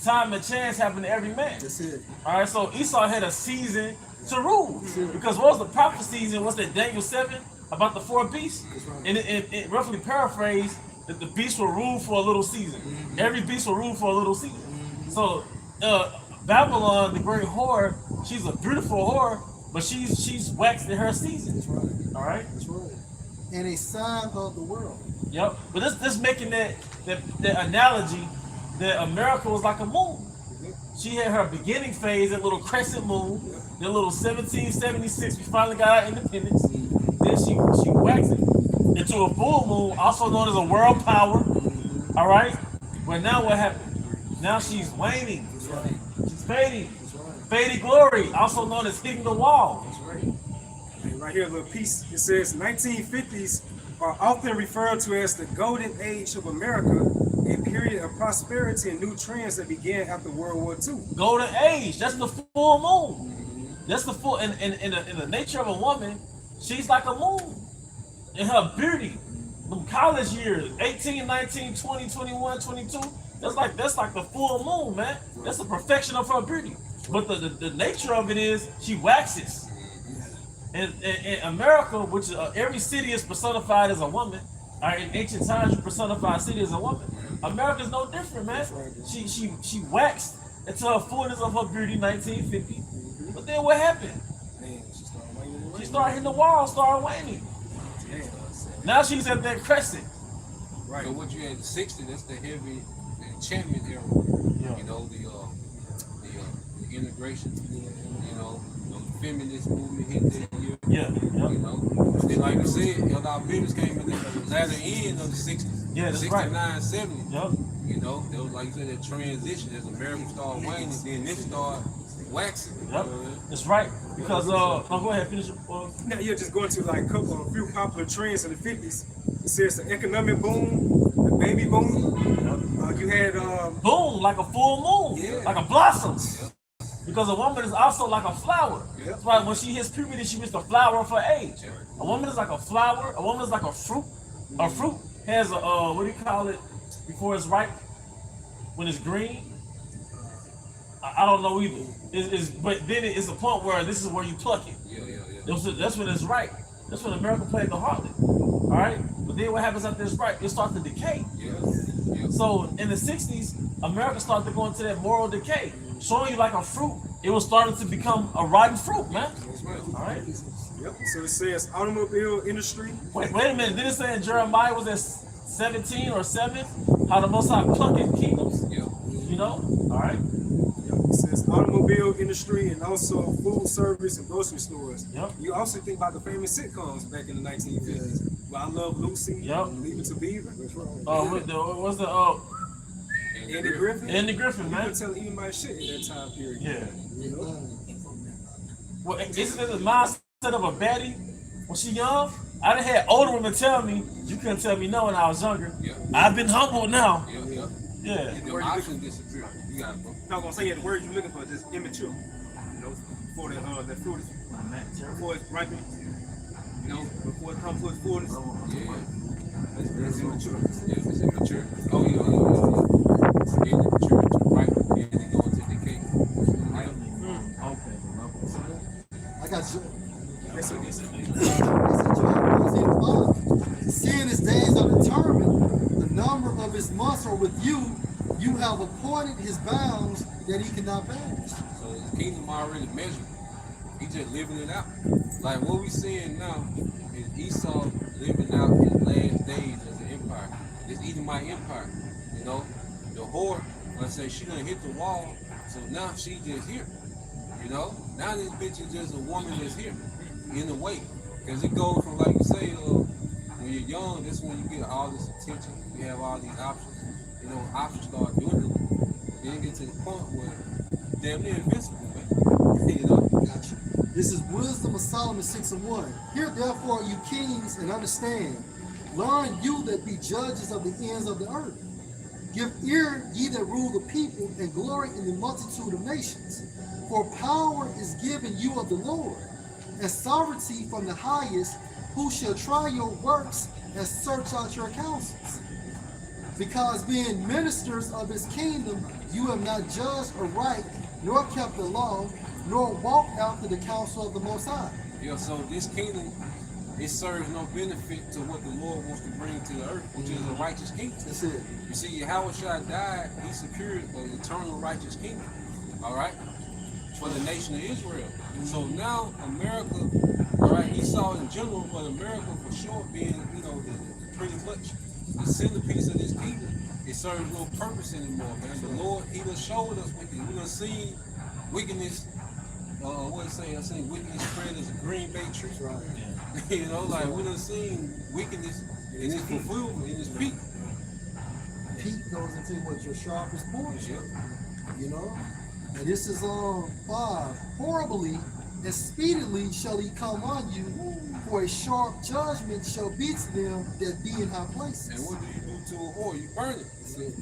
time and chance happen to every man. That's it. All right, so Esau had a season to rule. Because what was the prophet season? What's that, Daniel 7? About the 4 beasts? And it roughly paraphrased that the beast will rule for a little season. Every beast will rule for a little season. So Babylon, the great whore, she's a beautiful whore, but she's waxed in her season. That's right. All right? That's right. And a sign of the world. Yep. But this making that analogy that America was like a moon. She had her beginning phase, that little crescent moon, that little 1776, we finally got our independence. Then she waxed it into a full moon, also known as a world power. All right? But now what happened? Now she's waning. She's fading. Faded glory, also known as hitting the wall. That's right. And right here, a little piece. It says 1950s are often referred to as the golden age of America, a period of prosperity and new trends that began after World War II. Golden age, that's the full moon. That's the full, in the nature of a woman, she's like a moon. In her beauty, them college years, 18, 19, 20, 21, 22, that's like the full moon, man. That's the perfection of her beauty. But the nature of it is she waxes. In America, which every city is personified as a woman. All right, in ancient times, you personify a city as a woman. America's no different, man. She waxed into her fullness of her beauty, 1950. But then what happened? She started hitting the wall, started waning. Now she's at that crescent. Right. So what you had in the 60s, that's the heavy enchantment era. Yeah. You know, the integration, you know, the feminist movement hit that year. Yeah. You know, then like you said, our business came in the latter end of the 60s. Yeah, that's 69, right. 70. Yep. You know, there was, like you said, that transition as America started waning, then this started waxing. Yep. That's right. Because go ahead, finish it. Now you're just going to like a few popular trends in the 50s. It says the economic boom, the baby boom. You had boom, like a full moon, like a blossom. Because a woman is also like a flower. That's why when she hits puberty, she hits the flower of her age. A woman is like a flower. A woman is like a fruit. A fruit has a what do you call it before it's ripe? When it's green. I don't know either. But then it's a point where this is where you pluck it. That's when it's ripe. That's when America played the harlot. All right. But then what happens after it's ripe? It starts to decay. So in the 60s, America started to go into that moral decay, showing you like a fruit. It was starting to become a rotten fruit, man. All right. Yep. So it says automobile industry. Wait a minute. Did it say in Jeremiah was at 17 or 7? How the Most High plucked kingdoms? You know? All right. It says automobile industry and also food service and grocery stores. Yep. You also think about the famous sitcoms back in the 1950s. Well, I Love Lucy. Yep. Leave It to Beaver. What's the Andy Griffin. Andy Griffin, You man. could tell anybody shit in that time period. Yeah. You know? Well, isn't it the mindset of a baddie when she young? I done had older women tell me, you couldn't tell me no when I was younger. I've been humbled now. Yeah. The options disappear. You got it, bro. I was gonna say, yeah, the word you're looking for is just immature. You know, before that fruit is, before it's ripened. You know, before it comes to its fullness. That's immature. Yeah, it's immature. Oh, yeah. It's immature to ripe, and then go into decay. I got you. That's what he said. Seeing his days are determined, the number of his months are with you. You have appointed his bounds that he cannot pass. So his kingdom already measured. He just living it out. Like what we seeing now is Esau living out his last days as an empire. It's Edomite empire. You know, the whore, let's say she done hit the wall, so now she just here. You know, now this bitch is just a woman that's here in a way. Because it goes from, like you say, when you're young, that's when you get all this attention. You have all these options. You know, options start dwindling. Then get to the point where damn near invincible, man. You know? Gotcha. This is Wisdom of Solomon 6:1. Hear therefore, you kings, and understand. Learn you that be judges of the ends of the earth. Give ear, ye that rule the people, and glory in the multitude of nations. For power is given you of the Lord, and sovereignty from the highest, who shall try your works and search out your counsels. Because being ministers of his kingdom, you have not judged aright, nor kept the law, nor walked after the counsel of the Most High. Yeah, so this kingdom, it serves no benefit to what the Lord wants to bring to the earth, which is a righteous kingdom. That's it. You see, Yahushua died, he secured an eternal righteous kingdom, all right, for the nation of Israel. So now America, all right, Esau in general, but America for sure being, you know, pretty much the centerpiece of this kingdom. it serves no purpose anymore, man. The Lord, He done showed us wickedness. We done seen wickedness. What it say? I seen wickedness spread as a green bay tree. Right. You know, like we done seen wickedness in its fulfillment, in its peak. Peak goes into what your sharpest point. Yeah. You know? And this is 5. Horribly and speedily shall he come on you, for a sharp judgment shall be to them that be in high places. And what do you do to a whore? You burn it. That's it.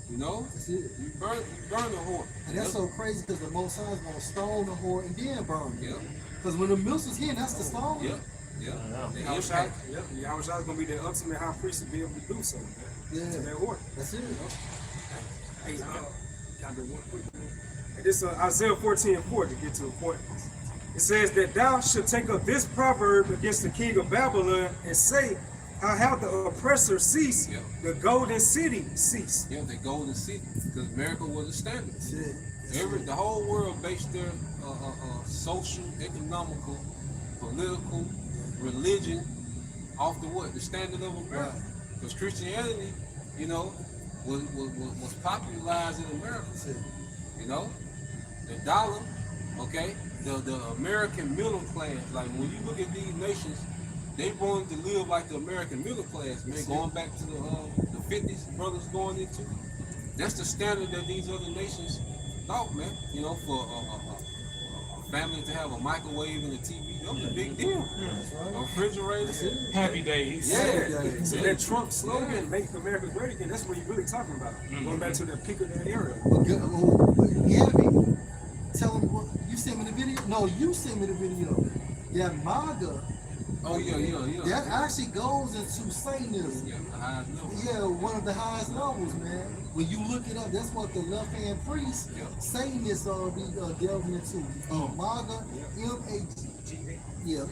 You know? That's it. You burn the whore. And that's so crazy because the Most High is going to stone the whore and then burn it. Yeah. Because when the missiles hit, that's the stone. Yeah. Yeah. The Yahushua, impact. Yahushua is going to be the ultimate high priest to be able to do so. Yeah. To that order. That's it. Hey, can I do one quick thing? And this Isaiah 14:4 to get to the point. It says that thou should take up this proverb against the king of Babylon and say, how hath the oppressor ceased, Yeah. the golden city ceased. Yeah, the golden city. Because America was a standard. That's it. The whole world based their social, economical, political, religion off the what? The standard of America. Because Christianity, you know, was popularized in America. That's it. You know, the dollar, okay, the American middle class. Like when you look at these nations, they wanted to live like the American middle class, man. Going back to the 50s, brothers going into. That's the standard that these other nations thought, man. You know, for a family to have a microwave and a TV, that was a big deal. That's right. A refrigerator. Happy days. Yeah. So that Trump slogan, "Make America Great Again," that's what you're really talking about. Going back to the peak of that era. Gabby, tell him what you sent me the video. No, you sent me the video. Yeah, MAGA. Oh yeah. That actually goes into Satanism. Yeah, the highest level. Yeah, one of the highest levels, man. When you look it up, that's what the left-hand priests, Satanists be delving into. MAGA, M-A-G. Yeah.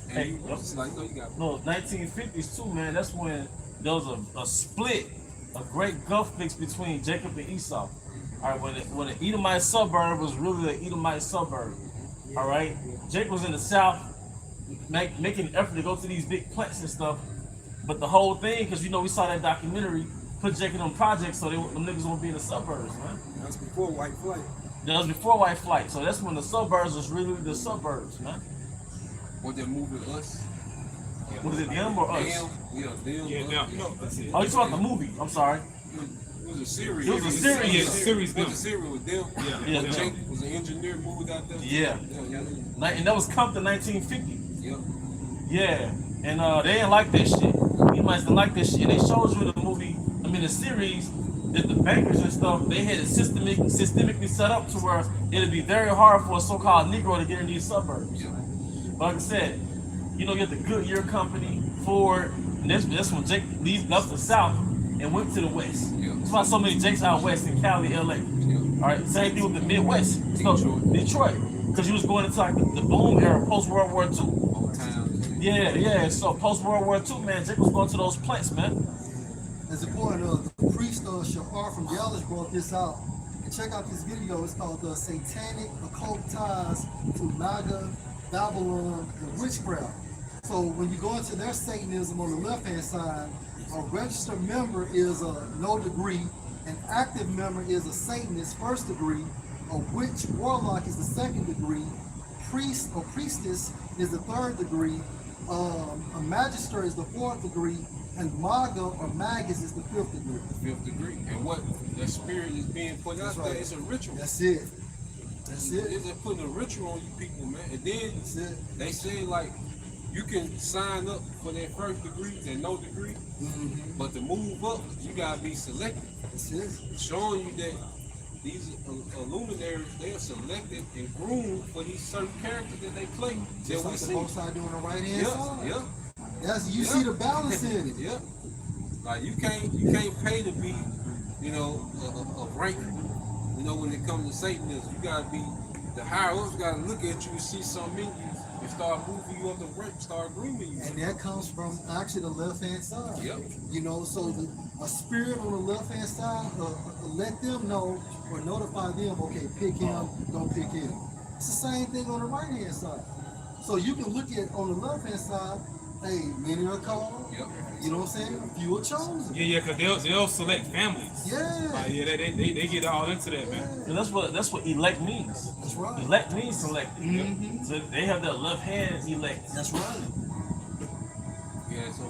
Hey, It's like, no, you got no, 1950s too, man. That's when there was a split, a great gulf fix between Jacob and Esau. All right, when the Edomite suburb was really the Edomite suburb. All right, Jacob was in the south, making an effort to go to these big plants and stuff. But the whole thing, because you know we saw that documentary, put Jacob on projects so them niggas won't be in the suburbs, man. That was before white flight. That was before white flight, so that's when the suburbs was really the suburbs, man. what that movie Us. Was it them or us? Them. Yeah, them. No, that's it. Oh, you talking about the movie? I'm sorry. It was a series. It was a series. Yeah, series It was them. a series with them. Yeah. But Jake was an engineer, moved out there. Yeah. Yeah. And that was Compton 1950. Yeah. Yeah, and they didn't like that shit. You might didn't like that shit. And they showed you in the movie, the series, that the bankers and stuff, they had it systemically set up to where it'd be very hard for a so-called Negro to get in these suburbs. Yeah. But like I said, you know, you have the Goodyear Company, Ford, and that's when Jake left the South and went to the West. Yeah. That's why so many Jakes out West in Cali, LA. Yeah. All right, same thing with the Midwest. So, Detroit. Because you was going into like the boom era, post-World War II. Old town. Yeah. So post-World War II, man, Jake was going to those plants, man. As a point, the priest Shahar from Dallas brought this out. And check out this video. It's called Satanic Occult Ties to MAGA, Babylon, and Witchcraft. So when you go into their Satanism on the left-hand side, a registered member is a no degree, an active member is a Satanist first degree, a witch warlock is the second degree, priest or priestess is the third degree, a magister is the fourth degree, and MAGA or Magus is the fifth degree. Fifth degree. And what the spirit is being put out there, it's a ritual. That's it. That's it. They're just putting a ritual on you people, man. And then That's it. they say like you can sign up for that first degree, that no degree, but to move up, you gotta be selected. That's it. Showing you that these luminaries, they are selected and groomed for these certain characters that they play. Just That we like the see. Most High doing the right hand side. Yeah. That's you Yeah. see the balance in it. Yeah. Like you can't pay to be, you know, a rank. You know, when it comes to Satanism, you gotta be the higher ups gotta look at you and see something in you and start moving you up the rank, start grooming you. And that comes from actually the left hand side. Yep. You know, so a spirit on the left hand side, let them know or notify them, okay, pick him, don't pick him. It's the same thing on the right hand side. So you can look at on the left hand side, Hey, many are called. Yep. You know what I'm saying? Few are chosen. Yeah, because they'll select families. Yeah. Like, yeah, they get all into that, man. And that's what elect means. That's right. Elect means selected. Mm-hmm. So they have their left hand elect. That's right. Yeah, so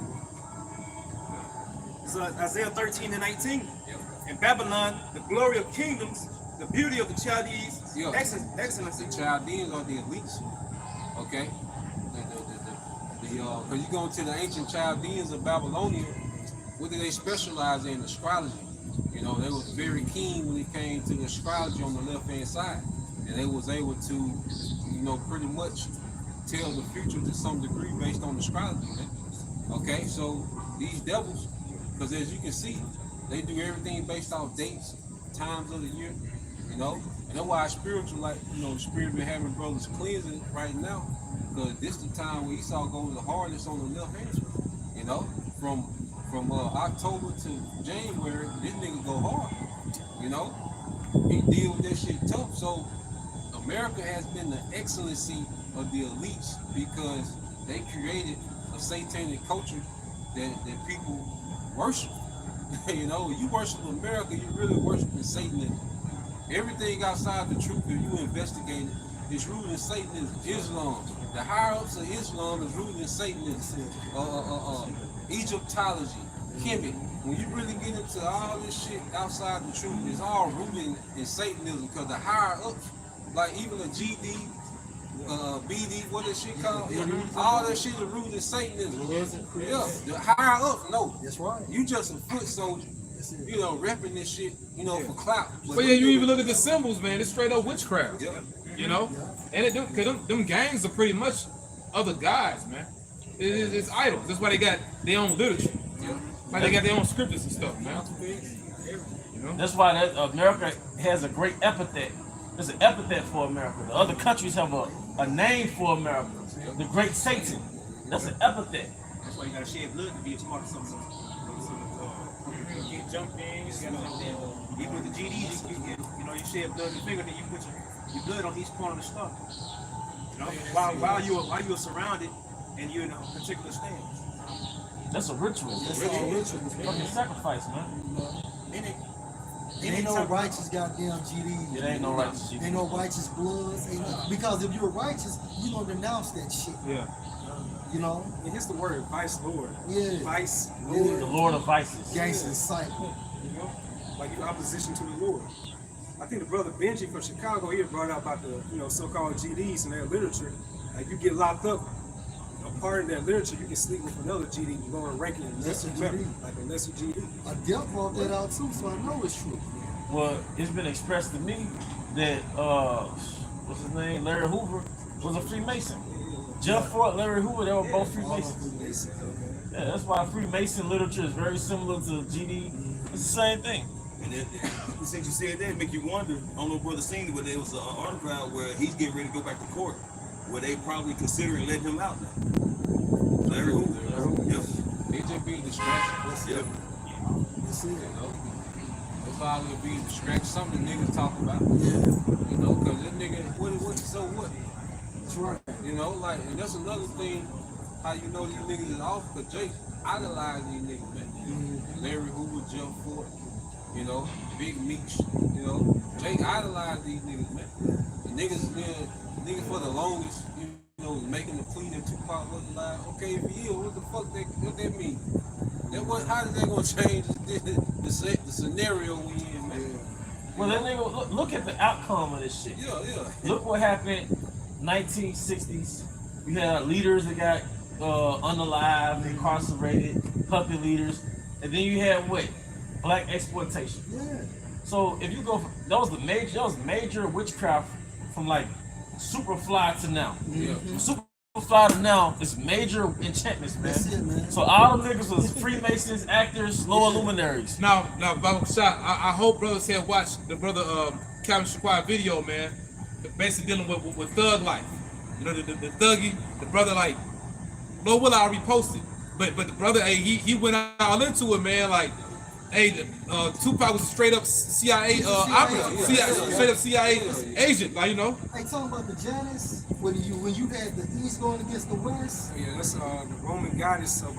So Isaiah 13 and 19. Yep. In Babylon, the glory of kingdoms, the beauty of the Chaldees, Yeah. excellency. the Chaldeans are the elites. Okay. Because you go into the ancient Chaldeans of Babylonia, what did they specialize in? Astrology. You know, they was very keen when it came to astrology on the left hand side, and they was able to, you know, pretty much tell the future to some degree based on astrology. Man. Okay, so these devils, because as you can see, they do everything based off dates, times of the year, you know, and that's why spiritual, like, you know, the spirit been having brothers cleansing right now, because this is the time where Esau goes the hardest on the left hand, you know, from October to January, this nigga go hard, you know, he deal with that shit tough. So America has been the excellency of the elites because they created a satanic culture that people worship. You know, you worship America, you really worshiping Satanism. Everything outside the truth, if you investigate it, is rooted in Satanism. Islam, the higher ups of Islam is rooted in Satanism. Egyptology, Kemet. When you really get into all this shit outside the truth, it's all rooted in Satanism. Because the higher ups, like even the GD, BD, what that shit called? All that shit is rooted in Satanism. Yeah, the higher up, no. That's right. You just a foot soldier, you know, repping this shit, you know, for clout. But yeah, you even look at the symbols, man. It's straight up witchcraft. Yeah. You know, and it because them gangs are pretty much other guys, man. It's idols. That's why they got their own literature. Yeah. Why they got their own scriptures and stuff, man. You know. That's why America has a great epithet. There's an epithet for America. The other countries have a name for America. The Great Satan. That's an epithet. That's why you gotta shed blood to be a part of something. You get jumped in, you You know, even with the GDs, you know, you shed blood in your finger, then you put your blood on each corner of the stump. You know, while you are surrounded and you're in a particular stance. That's a ritual. That's all rituals, man. Fucking sacrifice, man. It ain't no righteous goddamn GD. It ain't no righteous GD. Ain't no righteous bloods. Because if you're righteous, you gonna denounce that shit. Yeah. You know? And here's the word, vice lord. Yeah. Vice The lord. Lord of Vices. Gangster cycle. You know, like in opposition to the Lord. I think the brother Benji from Chicago here brought out about the, you know, so-called GDs and their literature. Like you get locked up, a part of that literature, you can sleep with another GD, lower ranking, Lesser member, GD. like a lesser GD. I Dell brought that out too, so I know it's true. Well, it's been expressed to me that what's his name, Larry Hoover, was a Freemason. Jeff Fort, Larry Hoover, they were both Freemasons. Yeah, that's why Freemason literature is very similar to GD. It's the same thing. And then, since you said that, make you wonder. I don't know if brother seen it, but there was an article out where he's getting ready to go back to court, where they probably considering letting him out now. Larry Hoover. Yep. They just be distracted. Yep. That's it. You know, it's probably be distracted. Something the niggas talk about. Yeah. You know, because this nigga, what, so what? That's right. You know, like, and that's another thing, how you know these niggas is off, because Jake idolized these niggas, man. Larry Hoover, Jeff Fort, you know, Big Meech, you know, Jake idolized these niggas, man. The niggas for the longest, you know, making the plea that Tupac wasn't alive. Okay, if he is, what the fuck what that mean? How is that gonna change the scenario we in, man? Well, that nigga, look at the outcome of this shit. Yeah. Look what happened 1960s. You had leaders that got unalived, incarcerated, puppet leaders, and then you had what? Black exploitation. Yeah. So if you go, that was major witchcraft from like Superfly to now. Yeah. From Superfly to now is major enchantments, man. That's it, man. So all them niggas was Freemasons, actors, lower luminaries. Now, Baba Shot, I hope brothers have watched the brother Calvin Shaquai video, man. Basically dealing with thug life. You know, the thuggy, the brother like, Lord Will I reposted. But the brother, hey, he went all into it, man. Like, Hey, Tupac was straight up CIA operative, straight up CIA agent, like, you know. Hey, talking about the Janus, when you had the East going against the West. Yeah, that's the Roman goddess of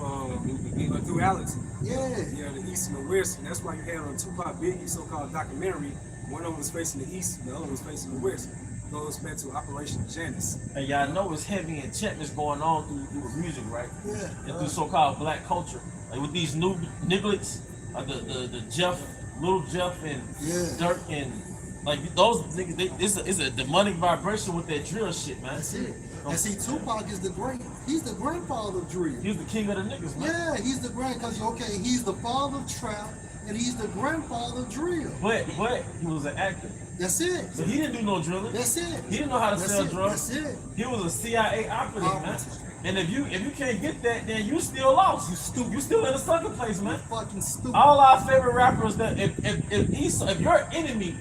duality. Yeah. Yeah, the East and the West, and that's why you had on Tupac Biggie so-called documentary. One of them was facing the East, the other was facing the West. Goes back to Operation Janus. And y'all know it's heavy enchantments going on through music, right? Yeah. And through so-called black culture. Like with these new nigglets, like the Jeff, Little Jeff and Dirk and like those niggas, it's a demonic vibration with that drill shit, man. That's it. And see, Tupac is he's the grandfather of drill. He's the king of the niggas, man. Yeah, he's the because he's the father of trap and he's the grandfather of drill. But he was an actor. That's it. So he didn't do no drilling. That's it. He didn't know how to sell drugs. That's it. He was a CIA operative, man. And if you can't get that, then you still lost. You stupid. You still in a sucker place, man. You're fucking stupid. All our favorite rappers that if your enemy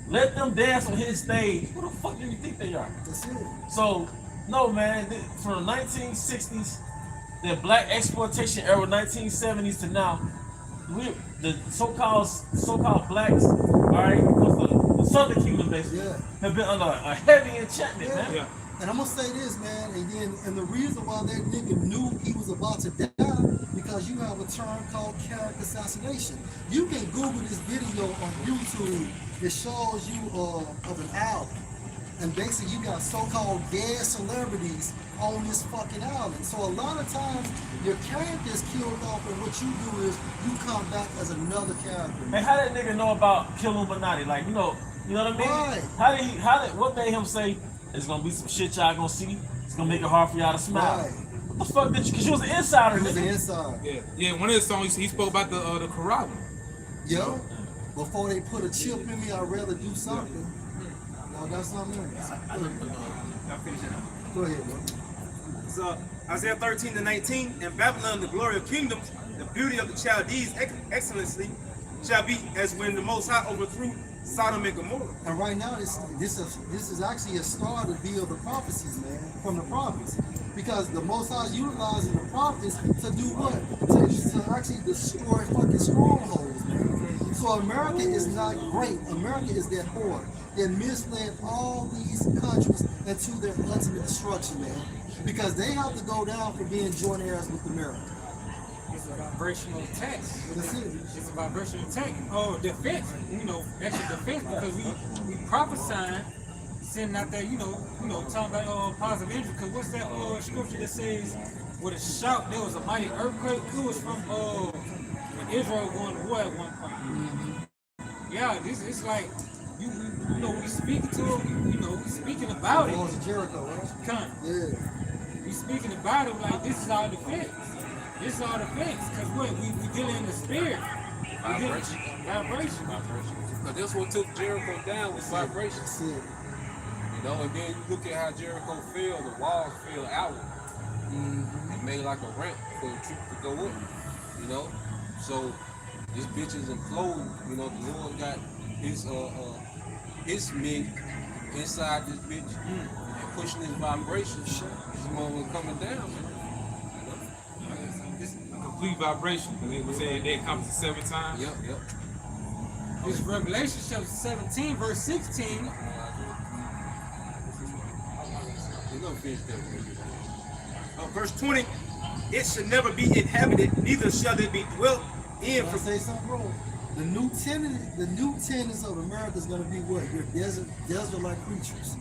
let them dance on his stage, who the fuck do you think they are? That's it. So no, man. From the 1960s, the black exploitation era, 1970s to now, the so-called blacks, all right, because the Southern Kingdom basically have been under a heavy enchantment, man. Yeah. And I'm gonna say this, man, and the reason why that nigga knew he was about to die, because you have a term called character assassination. You can Google this video on YouTube. It shows you of an album. And basically you got so-called dead celebrities on this fucking island. So a lot of times your character is killed off, and what you do is you come back as another character. And how that nigga know about Illuminati? Like, you know what I mean? Right. What made him say it's gonna be some shit y'all gonna see? It's gonna make it hard for y'all to smile. Right. What the fuck did you? Cause you was an insider, He was the nigga. inside. Yeah. One of his songs he spoke about the corral. Yo, before they put a chip in me, I'd rather do something. Y'all got something else? I'll finish it out. Go ahead, bro. So Isaiah 13:19, in Babylon, the glory of kingdoms, the beauty of the Chaldees excellency shall be as when the Most High overthrew Sodom and Gomorrah. And right now, this is actually a start of the prophecies, man, from the prophets. Because the Most High is utilizing the prophets to do what? To actually destroy fucking strongholds, man. So America is not great. America is that whore that misled all these countries into their ultimate destruction, man. Because they have to go down for being joint heirs with America. It's a vibrational attack. That's it. It's a vibrational attack. Oh, defense. Actually defense, because we prophesying, sending out there, talking about positive energy. Because what's that scripture that says, with a shout, there was a mighty earthquake? It was from when Israel going to war at one point. Mm-hmm. Yeah, it's like we speaking to it, we speaking about it. Oh, it's Jericho, right? Come. Yeah. We speaking about it like this is our defense. This is our defense, because what? We dealing in the spirit. Vibration. Vibration. Because that's what took Jericho down was vibration. That's it. And then you look at how Jericho fell, the walls fell outward. It made like a ramp for the troops to go up. So this bitch is imploding. The Lord got his men inside this bitch and pushing his vibration. This mother coming down. It's a complete vibration. They would say they accomplished 7 times. Yep. This Revelation chapter 17, verse 16. They're gonna finish that. Verse 20, it should never be inhabited, neither shall it be dwelt in. Can I say something, bro? The new tenants of America is going to be what? Your desert-like creatures,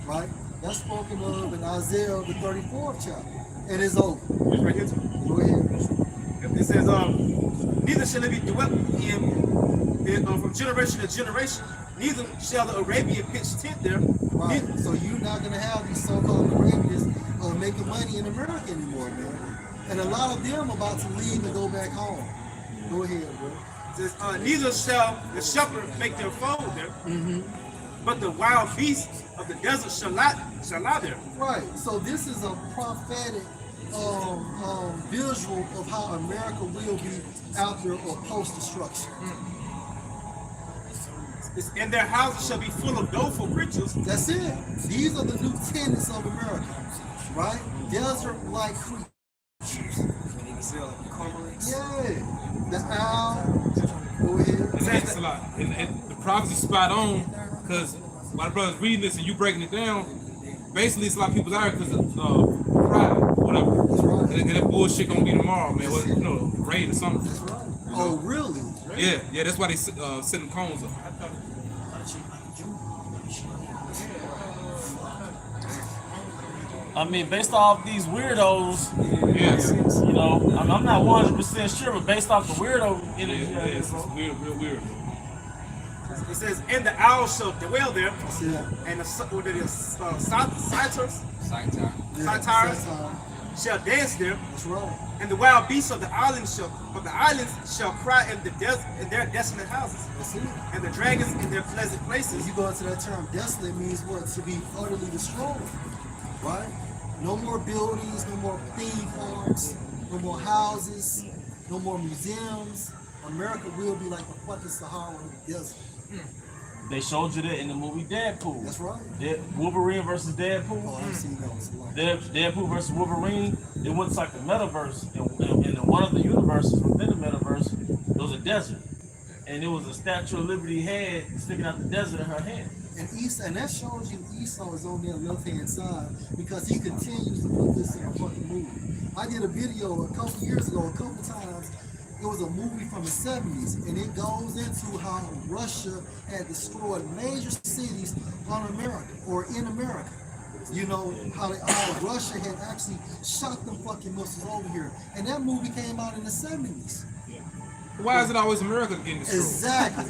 right? That's spoken of in Isaiah the 34th chapter, and it's over. It's right here. Go ahead. It says, neither shall it be dwelt in from generation to generation, neither shall the Arabian pitch tent there. Right. So you're not going to have these so-called Arabians making money in America anymore, man. And a lot of them about to leave and go back home. Go ahead, bro. It says, neither shall the shepherd make their fold there, but the wild beasts of the desert shall lie there. Right. So this is a prophetic visual of how America will be after or post-destruction. And their houses shall be full of doleful creatures. That's it. These are the new tenants of America, right? Desert-like creatures. sell like cormorants. Yeah. The owl. Go ahead. It's a lot. And the prophecy spot on, because my brother's reading this and you breaking it down, basically it's a lot of people out here because of pride, whatever. That's right. And that bullshit gonna be tomorrow, man. What, raid or something. That's right. Oh, really? Yeah, that's why they set them cones up. I mean, based off these weirdos, Yes. you know, I'm not 100% sure, but based off the weirdo energy, It's weird, real weird. It says, and the owl shall dwell there, Yeah. and the what it is, satyrs Yeah. Satire. shall dance there, That's right. and the wild beasts of the islands shall cry in the desert in their desolate houses, That's it. and the dragons in their pleasant places. If you go into that term, desolate means what? To be utterly destroyed, right? No more buildings, no more theme parks, no more houses, no more museums. America will be like the fucking Sahara in the desert. they showed you that in the movie Deadpool. That's right. Wolverine versus Oh, Deadpool. I've seen that one a lot. Deadpool versus Wolverine. It went to like the metaverse, and in one of the universes within the metaverse, there was a desert, and it was a Statue of Liberty head sticking out the desert in her hand. And that shows you Esau is on their left-hand side because he continues to put this in a fucking movie. I did a video a couple years ago, a couple times. It was a movie from the 70s, and it goes into how Russia had destroyed major cities on America, or in America. You know, how Russia had actually shot them fucking missiles over here. And that movie came out in the 70s. Why is it always America getting destroyed? Exactly.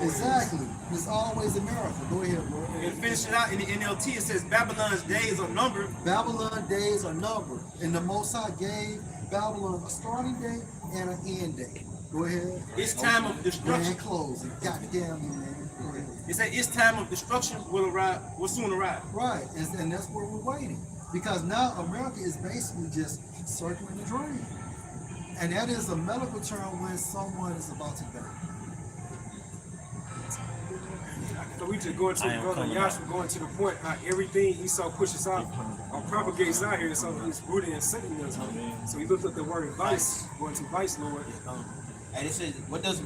Exactly. It's always America. Go ahead, bro. And finishing out in the NLT, it says Babylon's days are numbered. Babylon days are numbered, and the Most High gave Babylon a starting day and an end day. Go ahead. Its time of destruction. Grand closing. Goddamn you, man. Go ahead. It says its time of destruction will soon arrive. Right, and that's where we're waiting. Because now America is basically just circling the drain. And that is a medical term when someone is about to die. So we just going to the brother Yahshua going to the point how everything Esau pushes out or propagates out here, so he's rooted in Satanism. So he looked up the word vice, going to vice lord. And it says, what does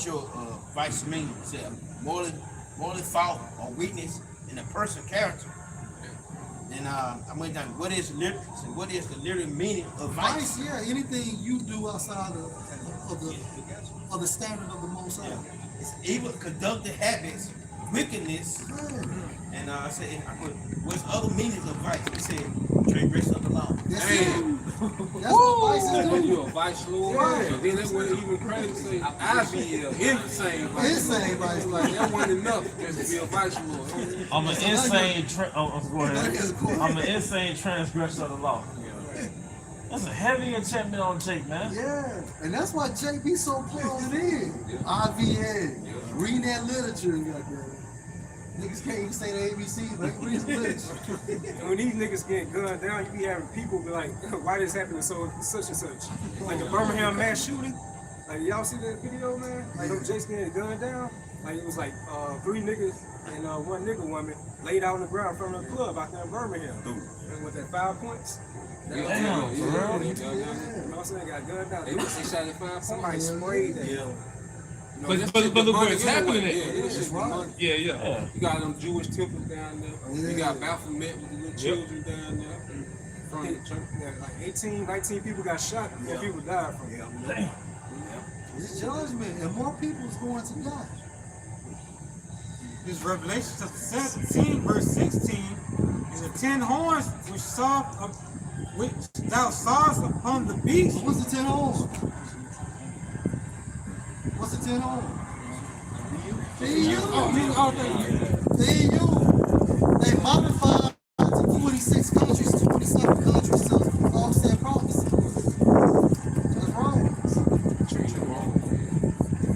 your vice mean? It says morally fault or weakness in a person's character. And I went down. What is the literal meaning of vice? Vice, yeah, anything you do outside of the standard of the Most High. It's evil, conductive habits, wickedness. Yeah. And I said, what's other meanings of vice? It said transgression of the law. That's it. That's what vice is doing. You a vice lord. Right. And then that wasn't even crazy to say IVL, insane vice. Insane vice. Like that wasn't enough just to be a vice lord. I'm an insane. Go That ahead. is cool. I'm an insane transgressor of the law. That's a heavy enchantment on Jake, man. Yeah, and that's why Jake be so plugged in. IVA, reading that literature, goddamn. Niggas can't even say the ABC, but they read the literature. And when these niggas get gunned down, you be having people be like, why this happening so such and such? Like the Birmingham mass shooting. Like y'all see that video, man? Like them Jakes getting gunned down. Like it was like 3 niggas and 1 nigga woman laid out on the ground from the club out there in Birmingham. And with that 5 points. Damn, for real? You know what I'm saying? Got gunned down. They shot at 5 points. Somebody sprayed that. Yeah. But look where it's happening at. It's right. Yeah. You got them Jewish temples down there. You got Baphomet with the little children down there. From the church. Yeah, like 18, 19 people got shot before people died from it. Damn. It's judgment, and more people is going to die. This Revelation chapter 17, verse 16, is the 10 horns which thou sawest upon the beast. What's the 10 horns? What's the 10 horns? They modified to 26 countries, 27 countries to offset prophecy. That's right.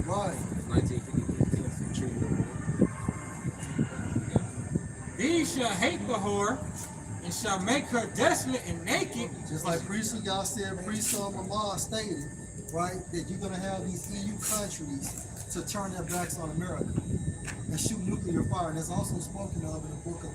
Right. 1953. These shall hate the whore, and shall make her desolate and naked. Just like Priest y'all said, Priest Allah stated, right, that you're going to have these EU countries to turn their backs on America and shoot nuclear fire. And that's also spoken of in the book of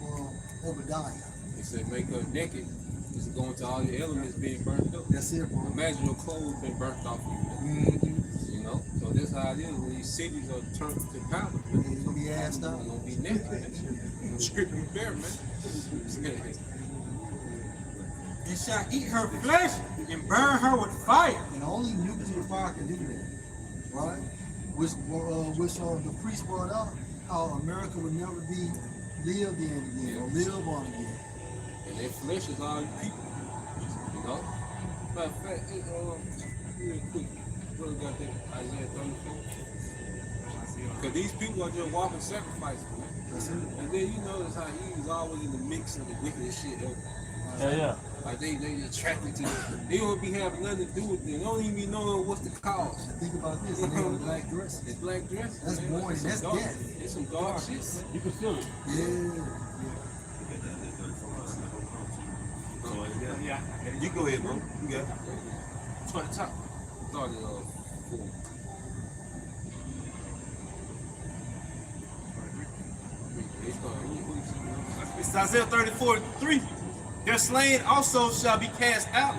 Obadiah. He said, make her naked. It's going to all your elements being burnt up. That's it, bro. Imagine your clothes been burnt off you. You know? So that's how it is when these cities are turned to powder. They're gonna be assed out. They're gonna be naked. Stripping bare, man. And shall eat her flesh and burn her with fire. And only nuclear fire can do that, right? Which the priest brought out how America would never be lived in again or live on again. And their flesh is all you people. You know? Matter of fact, real quick, brother got that Isaiah 34. Because these people are just walking sacrifices, man. That's it. And then you notice how he's always in the mix of the wickedest shit ever. Yeah. Like they attracted to it. They don't be having nothing to do with it. They don't even be knowing what's the cause. Think about this, and they have black dresses. It's black dress. That's man. boring, It's some that's dark- death. It's some dark shit. You can feel it. Yeah. You go ahead, bro. You got it. It's on the top. Started four. It's Isaiah 34:3. Their slain also shall be cast out,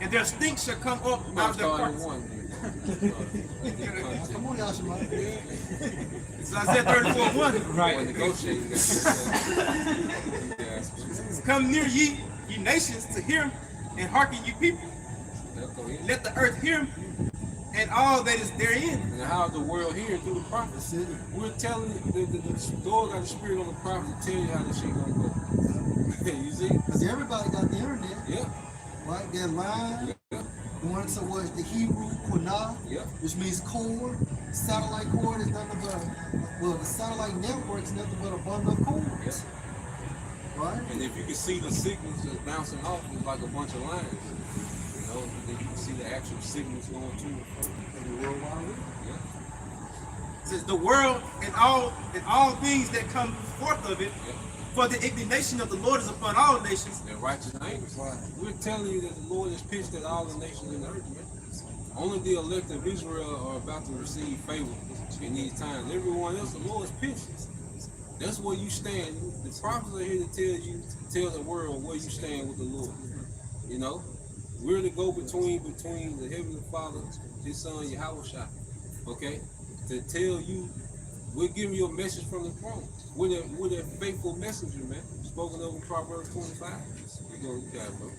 and their stink shall come up out of their carcasses. Come on, y'all, Shemai. It's Isaiah 34:1. Right. Negotiating. Come near ye nations, to hear him, and hearken ye people. Let the earth hear him, and all that is therein. And how the world here through the prophets. We're telling the Lord got the spirit on the prophet to tell you how this shit gonna go. You see? Because everybody got the internet, Yeah. right? They're lying. Yeah. Going to what the Hebrew Quanah, Yeah. which means cord. Satellite cord is nothing but, well, the satellite network is nothing but a bundle of cords. Yeah. Right? And if you can see the signals just bouncing off, it's like a bunch of lines. You know, then you can see the actual signals going to and from. The World Wide Web. Yeah. It says the world and all things that come forth of it. Yeah. For the indignation of the Lord is upon all nations. And righteous angels. Right. We're telling you that the Lord is pitched at all the nations in the earth, man. Only the elect of Israel are about to receive favor in these times. Everyone else, the Lord is pitched. That's where you stand. The prophets are here to tell the world where you stand with the Lord. You know, we're the go between the Heavenly Father, His Son Yahushua. Okay, to tell you, we're giving you a message from the throne. We're that faithful messenger, man. Spoken of in Proverbs 25. You got it, bro.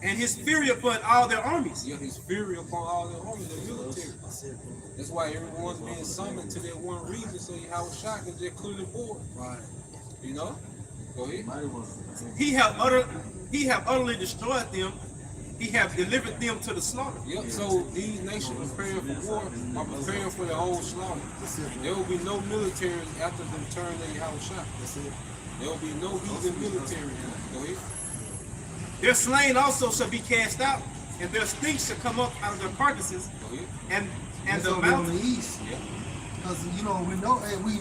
And his fury upon all their armies. Yeah, His fury upon all their armies, the military. That's why everyone's being summoned to that one reason, so Yahushua can just clear the board. Right. You know? Go ahead. He have utterly destroyed them. He have delivered them to the slaughter. Yep, so these nations preparing for war are preparing for their own slaughter. There will be no military after the return of Yahushua. There will be no heathen military. Go ahead. Their slain also shall be cast out, and their stink shall come up out of their carcasses, Go ahead. and That's the over on the mountains. east. Yeah. Because, we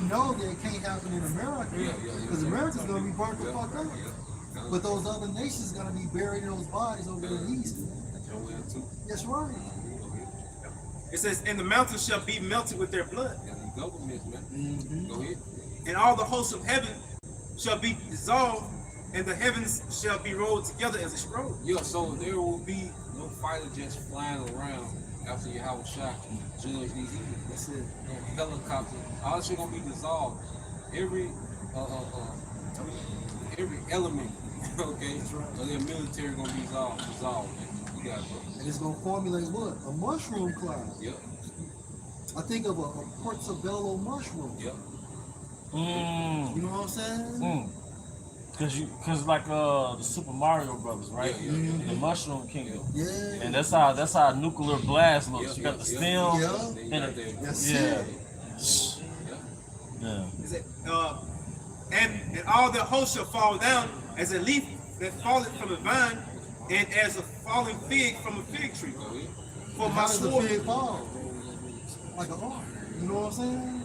know that it can't happen in America. Because America's going to be burnt the fuck up. But those other nations are going to be buried in those bodies over in the east. That's right. It says, and the mountains shall be melted with their blood, And the governments, man. Go ahead. and all the hosts of heaven shall be dissolved, and the heavens shall be rolled together as a scroll. Yeah, so there will be no fighter jets flying around after Yahushua judge these heathens. That's it. No helicopters. All shit gonna be dissolved. Every element, okay, of their military gonna be dissolved. Man. You got it, bro. And it's going to formulate what? A mushroom cloud. Yep. I think of a portobello mushroom. Yep. You know what I'm saying? Cause like the Super Mario Brothers, right? Yeah. The Mushroom Kingdom. Yeah. And that's how nuclear blast looks. You got the stem. Yeah. Then you And got it- that. That's Yeah. it. Yeah. It said, and all their hosts shall fall down as a leaf that falleth from a vine, and as a falling fig from a fig tree. Go ahead. For my How does the sword, fig fall? Like an ark. You know what I'm saying?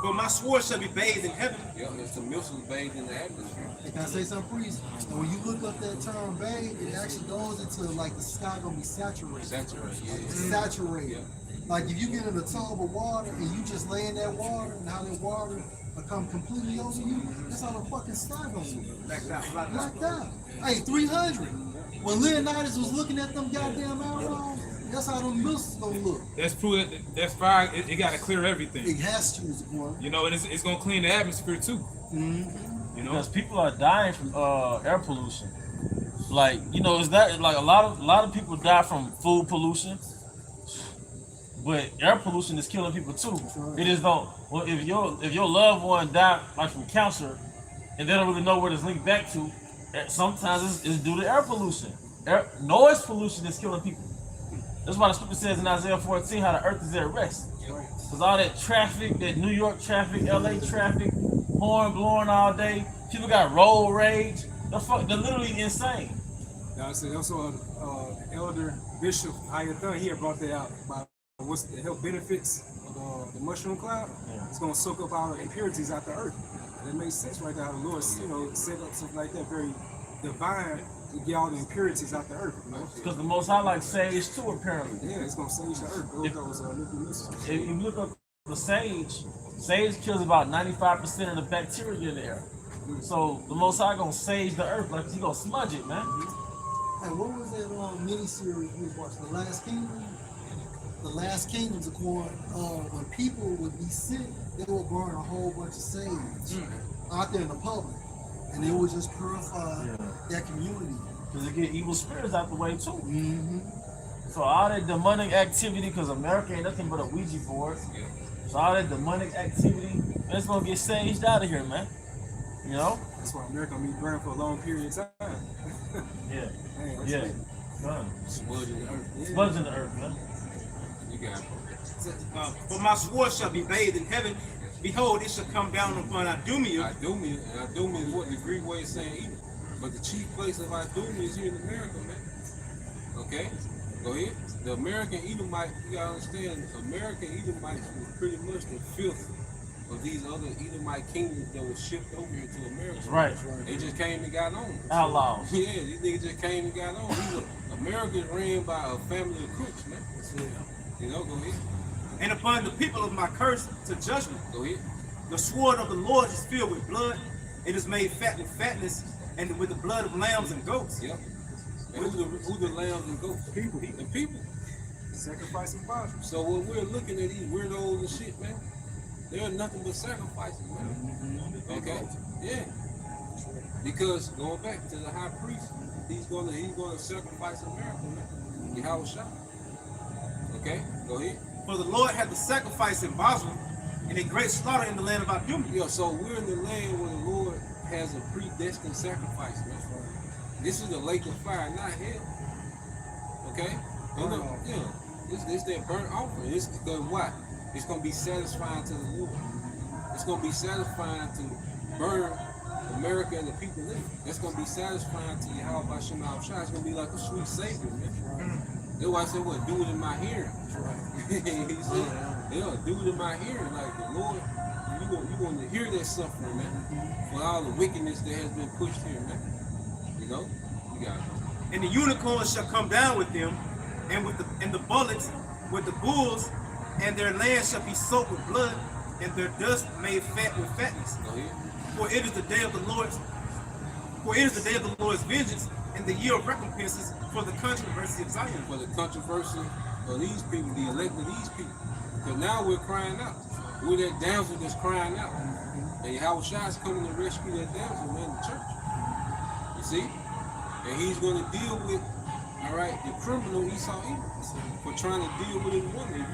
for my sword shall be bathed in heaven. Yep, it's the missiles bathed in the atmosphere. Hey, can I say something, priest? And when you look up that term bathe, it actually goes into like the sky gonna be saturated. Saturated, yeah. Saturated. Yeah. Like if you get in a tub of water and you just lay in that water and how that water come completely over you, it's on a fucking slide on you. Blacked out. Blacked out. Hey, 300. When Leonidas was looking at them goddamn arrows, that's how them missiles gonna look. That's proof that that's fire. It got to clear everything. It has to, one. You know, and it's gonna clean the atmosphere too. Mm-hmm. You know, Because people are dying from air pollution. Like, you know, is that like a lot of people die from food pollution, but air pollution is killing people too. It is though. Well, if your loved one died like from cancer, and they don't really know where it's linked back to, sometimes it's due to air pollution. Noise pollution is killing people. That's why the scripture says in Isaiah 14 how the earth is at rest. Because all that traffic, that New York traffic, LA traffic, horn blowing all day, people got road rage. They're literally insane. Now, I said also Elder Bishop Ayathan here brought that out about what's the health benefits of the mushroom cloud. Yeah. It's gonna soak up our impurities out the earth. And it makes sense right there how the Lord, you know, set up something like that very divine to get all the impurities out the earth. You know? Because the Most High like sage too, apparently. Yeah, it's gonna sage the earth. Those nuclear missiles. If you look up the sage kills about 95% of the bacteria in the air. So the Most High gonna sage the earth, like he gonna smudge it, man. Hey, what was that mini-series we watched? The Last Kingdom? The Last Kingdom's according, when people would be sick, they would burn a whole bunch of sage out there in the public. And it would just purify that community. Because it get evil spirits out the way too. Mm-hmm. So all that demonic activity, because America ain't nothing but a Ouija board. So all that demonic activity, man, it's gonna get saged out of here, man. You know? That's why America gonna be burned for a long period of time. Yeah. Man, Yeah. Done. Smudging the earth. Smudging the earth, man. You got it. For my sword shall be bathed in heaven. Behold, it shall come down upon Idumea. Idumea, and Idumea is what the Greek way is saying Edom. But the chief place of Idumea is here in America, man. Okay? Go ahead. The American Edomite, you gotta understand, American Edomites was pretty much the fifth of these other Edomite kingdoms that was shipped over here to America. Right. They just came and got on. Outlaws. Yeah, these niggas just came and got on. America is ran by a family of crooks, man. You know, go ahead. And upon the people of my curse to judgment. Go ahead. The sword of the Lord is filled with blood. It is made fat with fatness, and with the blood of lambs and goats. Yep. And who the lambs and goats? People. The people. Sacrificing bodies. So when we're looking at these weirdos and shit, man, they're nothing but sacrifices, man. Okay? Yeah. Because going back to the high priest, he's gonna sacrifice America, man. Yahweh Shah. Okay? Go ahead. For the Lord had the sacrifice in Basra, and a great slaughter in the land of Idumea. Yeah, so we're in the land where the Lord has a predestined sacrifice, man. This is the lake of fire, not hell. Okay? It's that burnt offering. It's because why? It's gonna be satisfying to the Lord. It's gonna be satisfying to burn America and the people in it. That's gonna be satisfying to Yahweh Shema Shah. It's gonna be like a sweet savior, man. That's why I said, what, do it in my hearing. He said, yeah, do it in my hearing. Like the Lord, you're going to hear that suffering, man. For all the wickedness that has been pushed here, man. You know? You got it. And the unicorns shall come down with them, and the bullocks with the bulls, and their land shall be soaked with blood, and their dust made fat with fatness. Go ahead. For it is the day of the Lord's vengeance, and the year of recompenses for the controversy of Zion. For the controversy of these people, the elect of these people. Because now we're crying out. We're that damsel that's crying out. And Yahweh Shah is coming to rescue that damsel, man, in the church. You see? And he's going to deal with, all right, the criminal Esau Edom for trying to deal with his woman.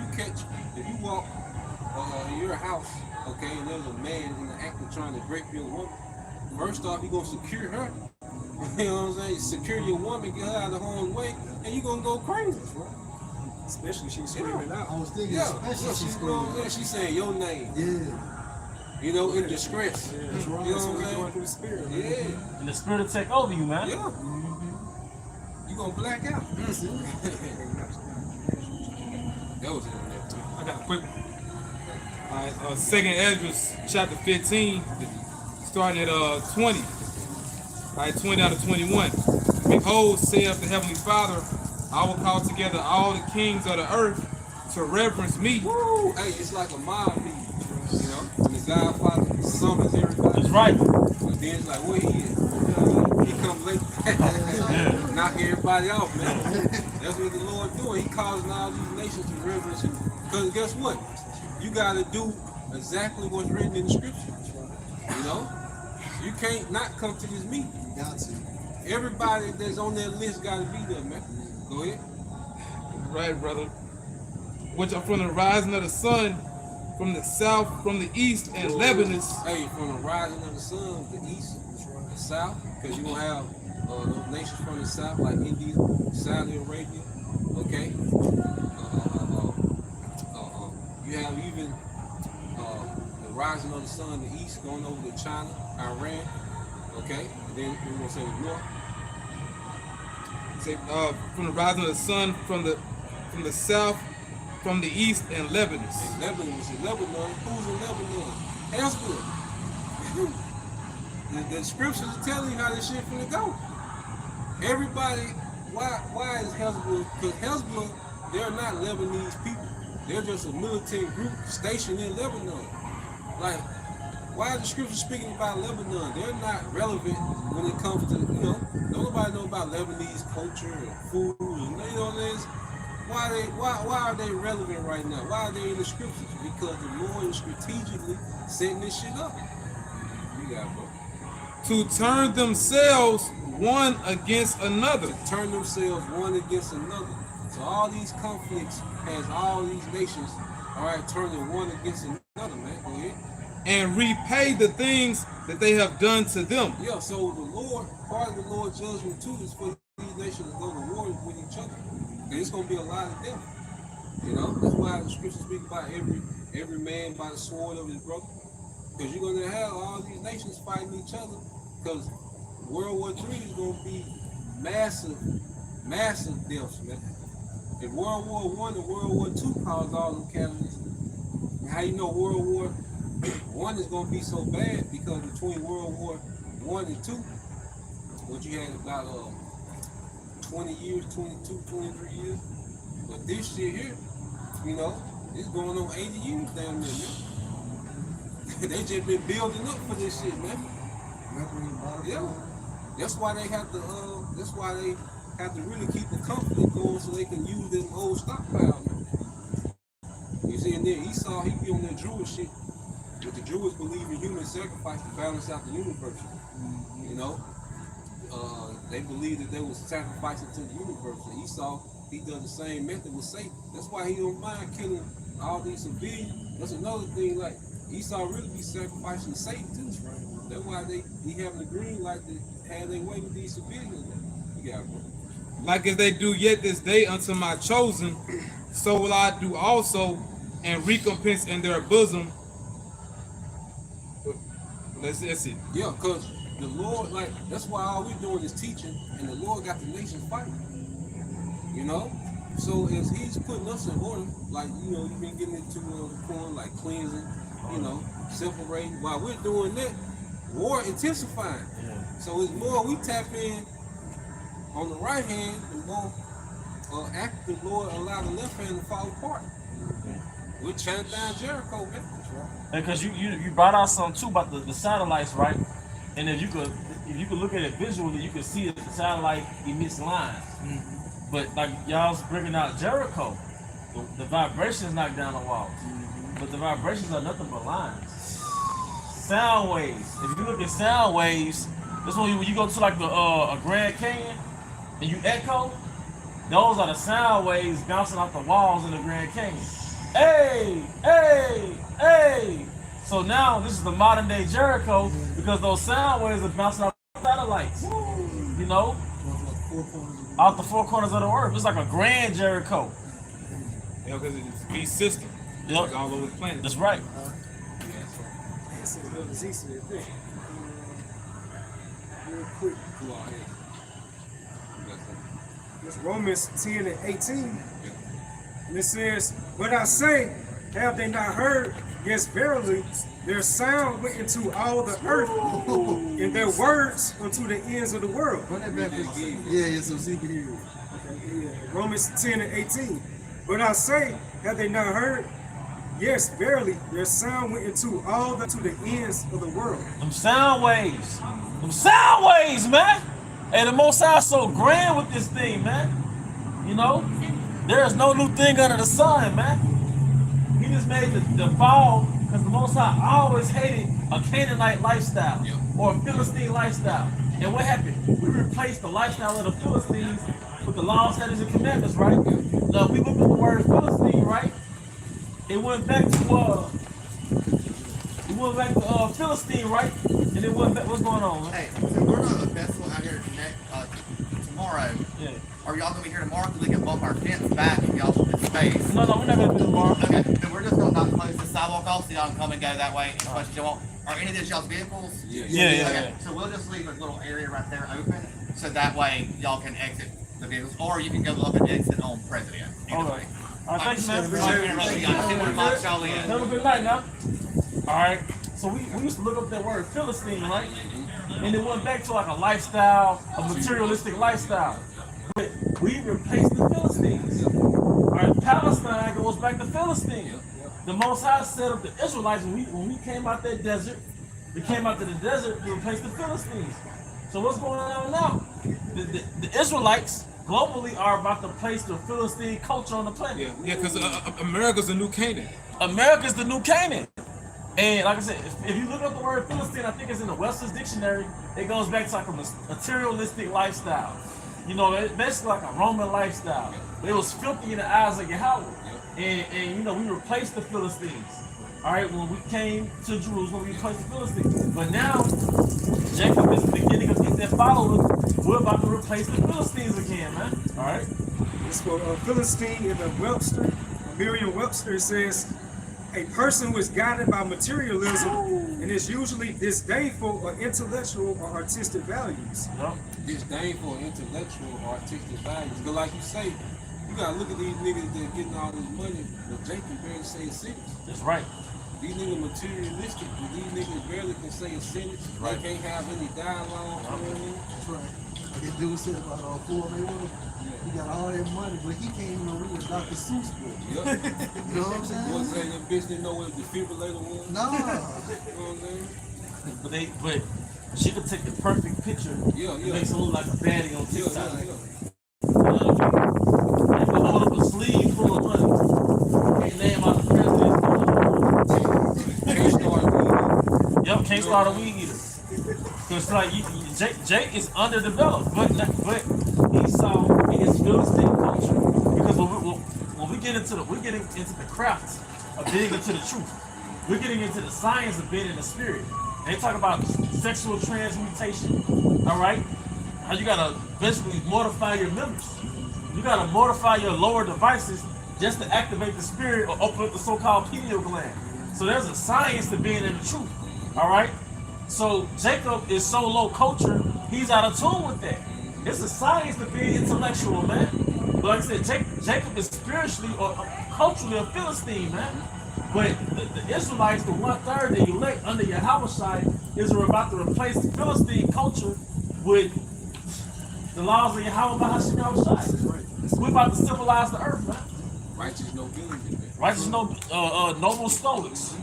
If you walk in your house, okay, and there's a man in the act of trying to rape your woman, first off, you're going to secure her. You know what I'm saying? Secure your woman, get her out of the harm's way, and you're going to go crazy. Especially she's screaming out. I was thinking, Yeah, she's saying your name. Yeah. You know, in distress. Yeah, that's right. You know That's what what I'm going through the spirit. Man. Yeah. And the spirit will take over you, man. Yeah. You gonna black out. That was it on there. I got a quick one. All right, 2nd Ezra chapter 15, starting at 20. All right, 20 down to 21. Behold, saith the Heavenly Father, I will call together all the kings of the earth to reverence me. Woo! Hey, it's like a mob meeting. You know, when the Godfather summons everybody. That's right. But then it's like, where he is? He come late, knock everybody off, man. That's what the Lord doing. He causing all these nations to reverence him. Because guess what? You got to do exactly what's written in the scripture. You know? You can't not come to this meeting. You got to. Everybody that's on that list got to be there, man. Go ahead. Right, brother. Which are from the rising of the sun, from the south, from the east, and Lebanon. Hey, from the rising of the sun, the east, the south, because you're going to have those nations from the south, like India, Saudi Arabia, okay? You have even the rising of the sun, the east, going over to China, Iran, okay? And then we're going to say the north. Say, from the rising of the sun, from the south, from the east, and Lebanon. And Lebanon, who's in Lebanon? Hezbollah. The scriptures are telling you how this shit finna go. Everybody, why is Hezbollah? Because Hezbollah, they're not Lebanese people. They're just a militant group stationed in Lebanon. Like, why is the scripture speaking about Lebanon? They're not relevant when it comes to, nobody know about Lebanese culture and food and this. Why are they relevant right now? Why are they in the scriptures? Because the Lord is strategically setting this shit up. You got it, bro. To turn themselves one against another. To turn themselves one against another. So all these conflicts has all these nations, all right, turning one against another, man. Go ahead. And repay the things that they have done to them. Yeah, so the Lord, part of the Lord's judgment too is for these nations to go to war with each other. And it's gonna be a lot of them. That's why the scriptures speak about every man by the sword of his brother. Because you're gonna have all these nations fighting each other. Because World War III is gonna be massive deaths, man. If World War I and World War II caused all them casualties, how you know World War I is gonna be so bad? Because between World War I and II, what you had about 20 years, 22, 23 years. But this shit here, it's going on 80 years down there, man. They just been building up for this shit, man. Yeah. That's why they have to really keep the conflict going so they can use them old stockpile, man. You see, and then Esau, he be on that Jewish shit. But the Jews believe in human sacrifice to balance out the universe. They believe that they was sacrificing to the universe. And Esau, he does the same method with Satan. That's why he don't mind killing all these civilians. That's another thing, like Esau really be sacrificing Satan too. That's why he having the green light to have their way with these civilians. You got it, bro. Like as they do yet this day unto my chosen, so will I do also, and recompense in their bosom. Let's see. Yeah, because the Lord, that's why all we doing is teaching, and the Lord got the nation fighting. So as he's putting us in order, you've been getting into the point like cleansing, separating. While we're doing that, war intensifying. So it's more we tap in on the right hand, the more active the Lord allow the left hand to fall apart. We're chanting down Jericho, man. Because you brought out something too about the satellites, right? And if you could look at it visually, you could see that the satellite emits lines. But like y'all's bringing out Jericho, the vibrations knock down the walls. But the vibrations are nothing but lines. Sound waves. If you look at sound waves, that's when you go to like a Grand Canyon and you echo, those are the sound waves bouncing off the walls in the Grand Canyon. Hey, hey, hey. So now this is the modern day Jericho because those sound waves are bouncing off satellites. Out the four corners of the earth. It's like a grand Jericho. Because it's a beast system. Yep. Like all over the planet. That's right. Real quick. It's Romans 10 and 18. And it says, "But I say, have they not heard? Yes, verily, their sound went into all the earth, and their words unto the ends of the world." Run that back again. Yeah, so see you can hear it. Okay, yeah. Romans 10 and 18. "But I say, have they not heard? Yes, verily, their sound went into all to the ends of the world. Them sound waves. Them sound waves, man. And the Most High is so grand with this thing, man. You know, there is no new thing under the sun, man. He just made the fall because the Most High always hated a Canaanite lifestyle or a Philistine lifestyle. And what happened? We replaced the lifestyle of the Philistines with the laws, statutes, and commandments, right? Now, if we look at the word Philistine, right? It went back to Philistine, right? And it went back. What's going on? Man? Hey, so we're on a festival out here tomorrow. Yeah. Are y'all gonna be here tomorrow? Because we can bump our tents back if y'all in space. No, we're not gonna be tomorrow. Okay, then we're just gonna not close the sidewalk off so y'all can come and go that way as much as you want. Are any of these y'all's vehicles? Yeah. Okay, so we'll just leave a little area right there open so that way y'all can exit the vehicles, or you can go up and exit on President. Either way. All right, thanks, man. Have a good night now. All right. So we used to look up that word Philistine, right? And it went back to like a lifestyle, a materialistic lifestyle. But we replaced the Philistines. All right, Palestine goes back to Philistine. The Most High set up the Israelites when we came out that desert. We came out to the desert to replace the Philistines. So what's going on now? The Israelites globally are about to place the Philistine culture on the planet. Yeah, because America's the new Canaan. America's the new Canaan. And like I said, if you look up the word Philistine, I think it's in the Webster's dictionary, it goes back to like a materialistic lifestyle. You know, it's basically like a Roman lifestyle. It was filthy in the eyes of Yahweh. And you know, we replaced the Philistines. All right, when we came to Jerusalem, we replaced the Philistines. But now, Jacob is the beginning of things that follow. We're about to replace the Philistines again, man. All right. It's for Philistine in the Webster. Merriam-Webster says, a person who is guided by materialism and is usually disdainful of intellectual or artistic values. Disdainful of intellectual or artistic values. But like you say, you gotta look at these niggas that getting all this money, but they can barely say a sentence. That's right. These niggas materialistic, but these niggas barely can say a sentence. Right. They can't have any dialogue. That's right. Like this dude said about Floyd Mayweather. He got all that money, but he can't even read a Dr. Seuss book. Yep. You know what I'm saying? You want to say that bitch didn't know what a defibrillator was? No. You know what I'm saying? But she could take the perfect picture. It makes her look like a baddie on TikTok. If you hold up a sleeve full of money, can't name out the president. Can't start a weed eater. Yep, can't start a weed eater. Cause like Jake is underdeveloped, but Esau in his Philistine culture. Because when we get into we're getting into the craft of being into the truth. We're getting into the science of being in the spirit. And they talk about sexual transmutation. All right, how you gotta basically mortify your members. You gotta mortify your lower devices just to activate the spirit or open up the so-called pineal gland. So there's a science to being in the truth. All right. So Jacob is so low culture, he's out of tune with that. It's a science to be intellectual, man. But like I said, Jacob is spiritually or culturally a Philistine, man. But the Israelites, the 1/3, the elect under Yahweh, is about to replace the Philistine culture with the laws of Yahweh Bahashim Yahushai. We're about to civilize the earth, man. Righteous nobility. Righteous noble stoics.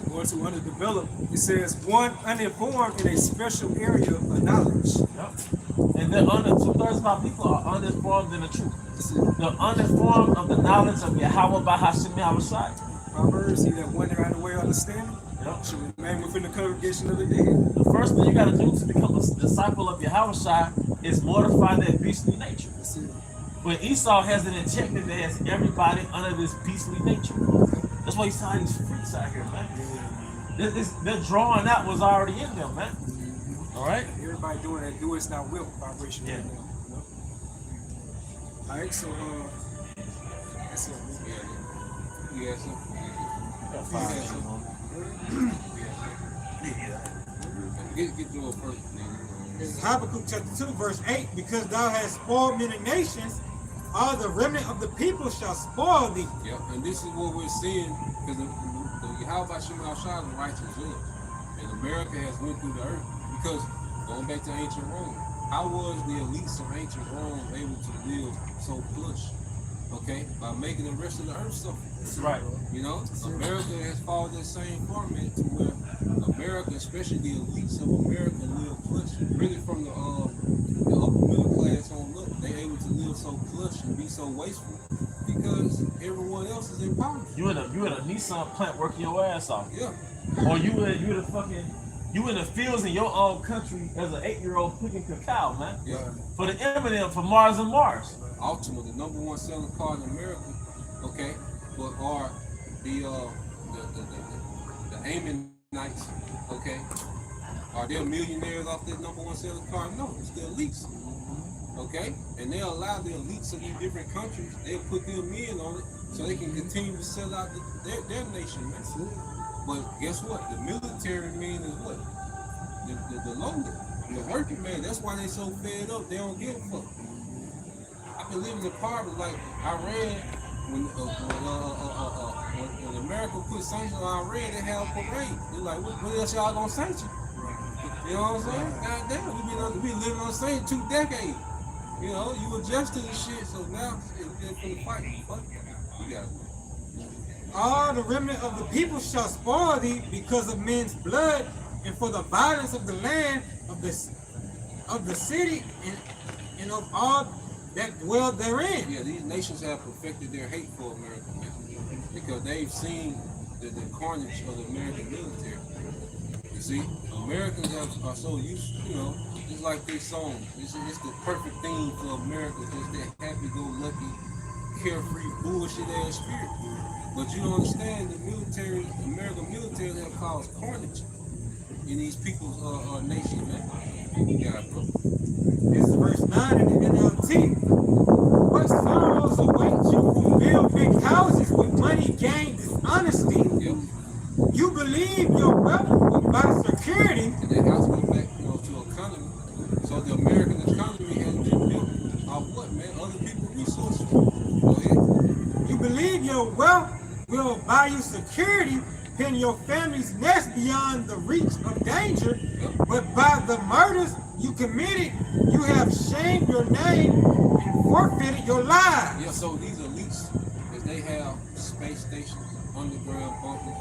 Going to underdeveloped, it says one uninformed in a special area of knowledge. Yep. And then 2/3 of our people are uninformed in the truth. They're uninformed of the knowledge of Yahweh Bahashim Yahushai. Proverbs, he that wander out of the way of understanding should remain within the congregation of the dead. The first thing you got to do to become a disciple of Yahushai is mortify that beastly nature. But Esau has an injected that has everybody under this beastly nature. That's why you saw these freaks out here, man. Their drawing out was already in them, man. All right? Everybody doing that do it's not will vibration right now. You know? All right, so that's it. Yes, sir. Get your first, nigga. Habakkuk chapter 2, verse 8, because thou hast spoiled many nations, all the remnant of the people shall spoil thee. Yeah, and this is what we're seeing, because the Yahweh Hashem Al-Shai is a righteous judge. And America has went through the earth. Because, going back to ancient Rome, how was the elites of ancient Rome able to live so plush? okay, by making the rest of the earth suffer. That's right. You know, America has followed that same format to where America, especially the elites of America, live plush. Really, from the upper middle class on up, they able to live so plush and be so wasteful because everyone else is in power. You in a Nissan plant working your ass off. Yeah. Or you in the fields in your own country as an 8-year-old picking cacao, man. Yeah. For the Eminem, for Mars and Mars. Altima, the #1 selling car in America, okay, but are the Ammonites, okay? Are they millionaires off that #1 selling car? No, it's the elites. Okay? And they allow the elites of these different countries, they'll put them in on it so they can continue to sell out their nation, man. But guess what? The military man is what? The loner, the working man. That's why they so fed up, they don't give a fuck. I've been living in poverty like Iran. When America put sanctions on Iran, they have a parade. They're like, what else y'all gonna sanction? You know what I'm saying? God damn, we been living on sanctions 2 decades. You know, you adjust to this shit, so now it's for the fight. Fuck it. We got it. All the remnant of the people shall spoil thee because of men's blood, and for the violence of the land of the city, and of all that dwell therein. Yeah, these nations have perfected their hate for America, man, because they've seen the carnage of the American military. You see, Americans are so used, you know, it's like this song. It's the perfect thing for America, just that happy-go-lucky, carefree, bullshit ass spirit. But you don't understand, the military, American military, have caused carnage in these people's nation, man. Yeah, bro. This is verse 9 in the NLT. What sorrows await you who build big houses with money gained dishonestly? Yep. You believe your wealth will buy security. And that house goes back, you know, to economy. So the American economy has been built off what, man? Other people's resources. Go ahead. You believe your wealth will buy you security, pin your family's nest beyond the reach of danger, but by the murders you committed, you have shamed your name and forfeited your lives. Yeah, so these elites, if they have space stations, underground bunkers,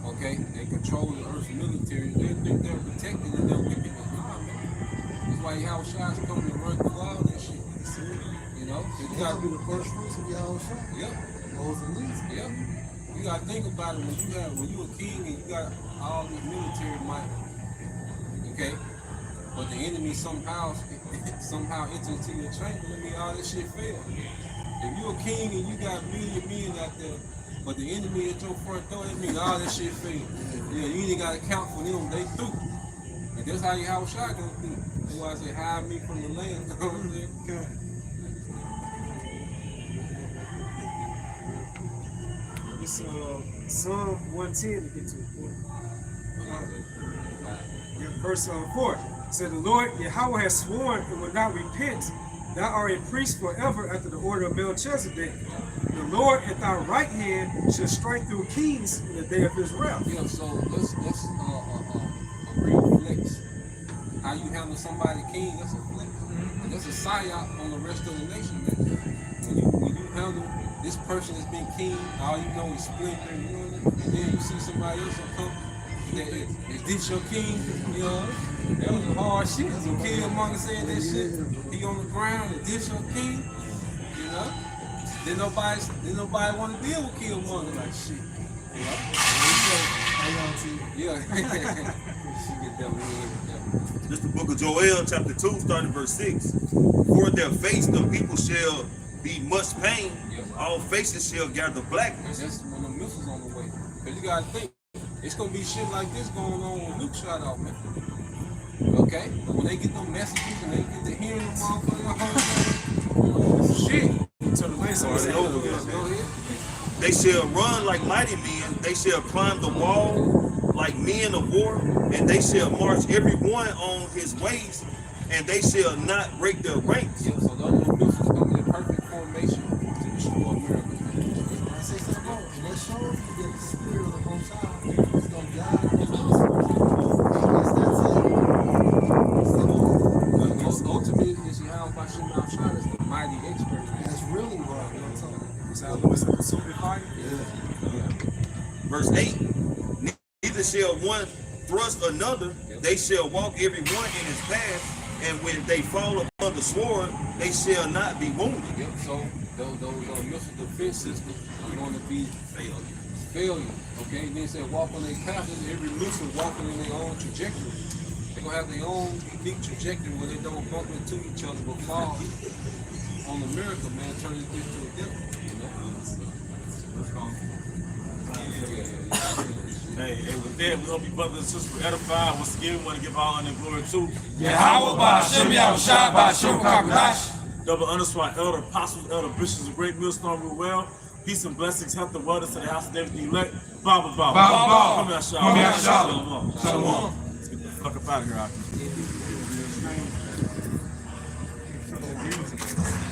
okay, they control the Earth's military, they think they're protected and they're wicked. That's why y'all shots coming to run through all that shit. You know? You That'll be the first fruits of y'all shot. Yep. Those elites. Yep. You gotta think about it when you a king and you got all this military might, okay? But the enemy somehow enters into your chamber, I mean all this shit fail. If you a king and you got men out there, but the enemy at your front door, that means all that shit fail. Yeah, you ain't gotta count for them, they through. And that's how your house shot gonna be. That's why I say hide me from the land. You know what I'm saying? Okay. It's Psalm 110 to get to. Verse 4 said, the Lord Yahweh has sworn and will not repent. Thou art a priest forever after the order of Melchizedek. The Lord at thy right hand shall strike through kings in the day of his wrath. Yeah, so that's a real flex. How you handle somebody king, that's a flex. And that's a psyop on the rest of the nation, man. When you handle this person that's been king, all you know is splendor, you know, and then you see somebody else come, is this your king? You know, that was a hard shit. Some Killmonger said that shit. He on the ground, is this your king? You know? Then nobody want to deal with Killmonger like shit. You know? Yeah. This is the book of Joel, chapter 2, starting verse 6. For their face the people shall be much pain. All faces shall gather blackness. That's when the missiles on the way. Because you got to think, it's going to be shit like this going on when Luke shot off, man. Okay? But when they get them messages and they get to hearing them motherfuckers, shit. So the place Go ahead. They shall run like mighty men. They shall climb the wall like men of war. And they shall march every one on his ways. And they shall not break their ranks. Yeah, so those missiles come in perfect formation to destroy America. I say something wrong. And that shows you that the spirit of the Most High is going to guide us. Ultimately, is Yahweh Bashim Al-Shah is the mighty expert. That's really right. You know what I'm talking about? What's the consuming fire? Verse 8, neither shall one thrust another, they shall walk every one in his path, and when they fall upon the sword, they shall not be wounded. Yep, so those missile defense systems are going to be failure. Okay, then it said walk on their path, every missile walking in their own trajectory. They're going to have their own unique trajectory where they don't bump into each other but fall on America, man, turning this to a devil. You know? Hey, with that, we hope you brothers and sisters were edified. Once again, we want to give all honor and glory to double underscore elder, apostles, elder, bishops, and great millstone rule well. Peace and blessings, health and wellness to the house of David the elect. Baba. Come here, Shalom. Let's get the fuck up out of here,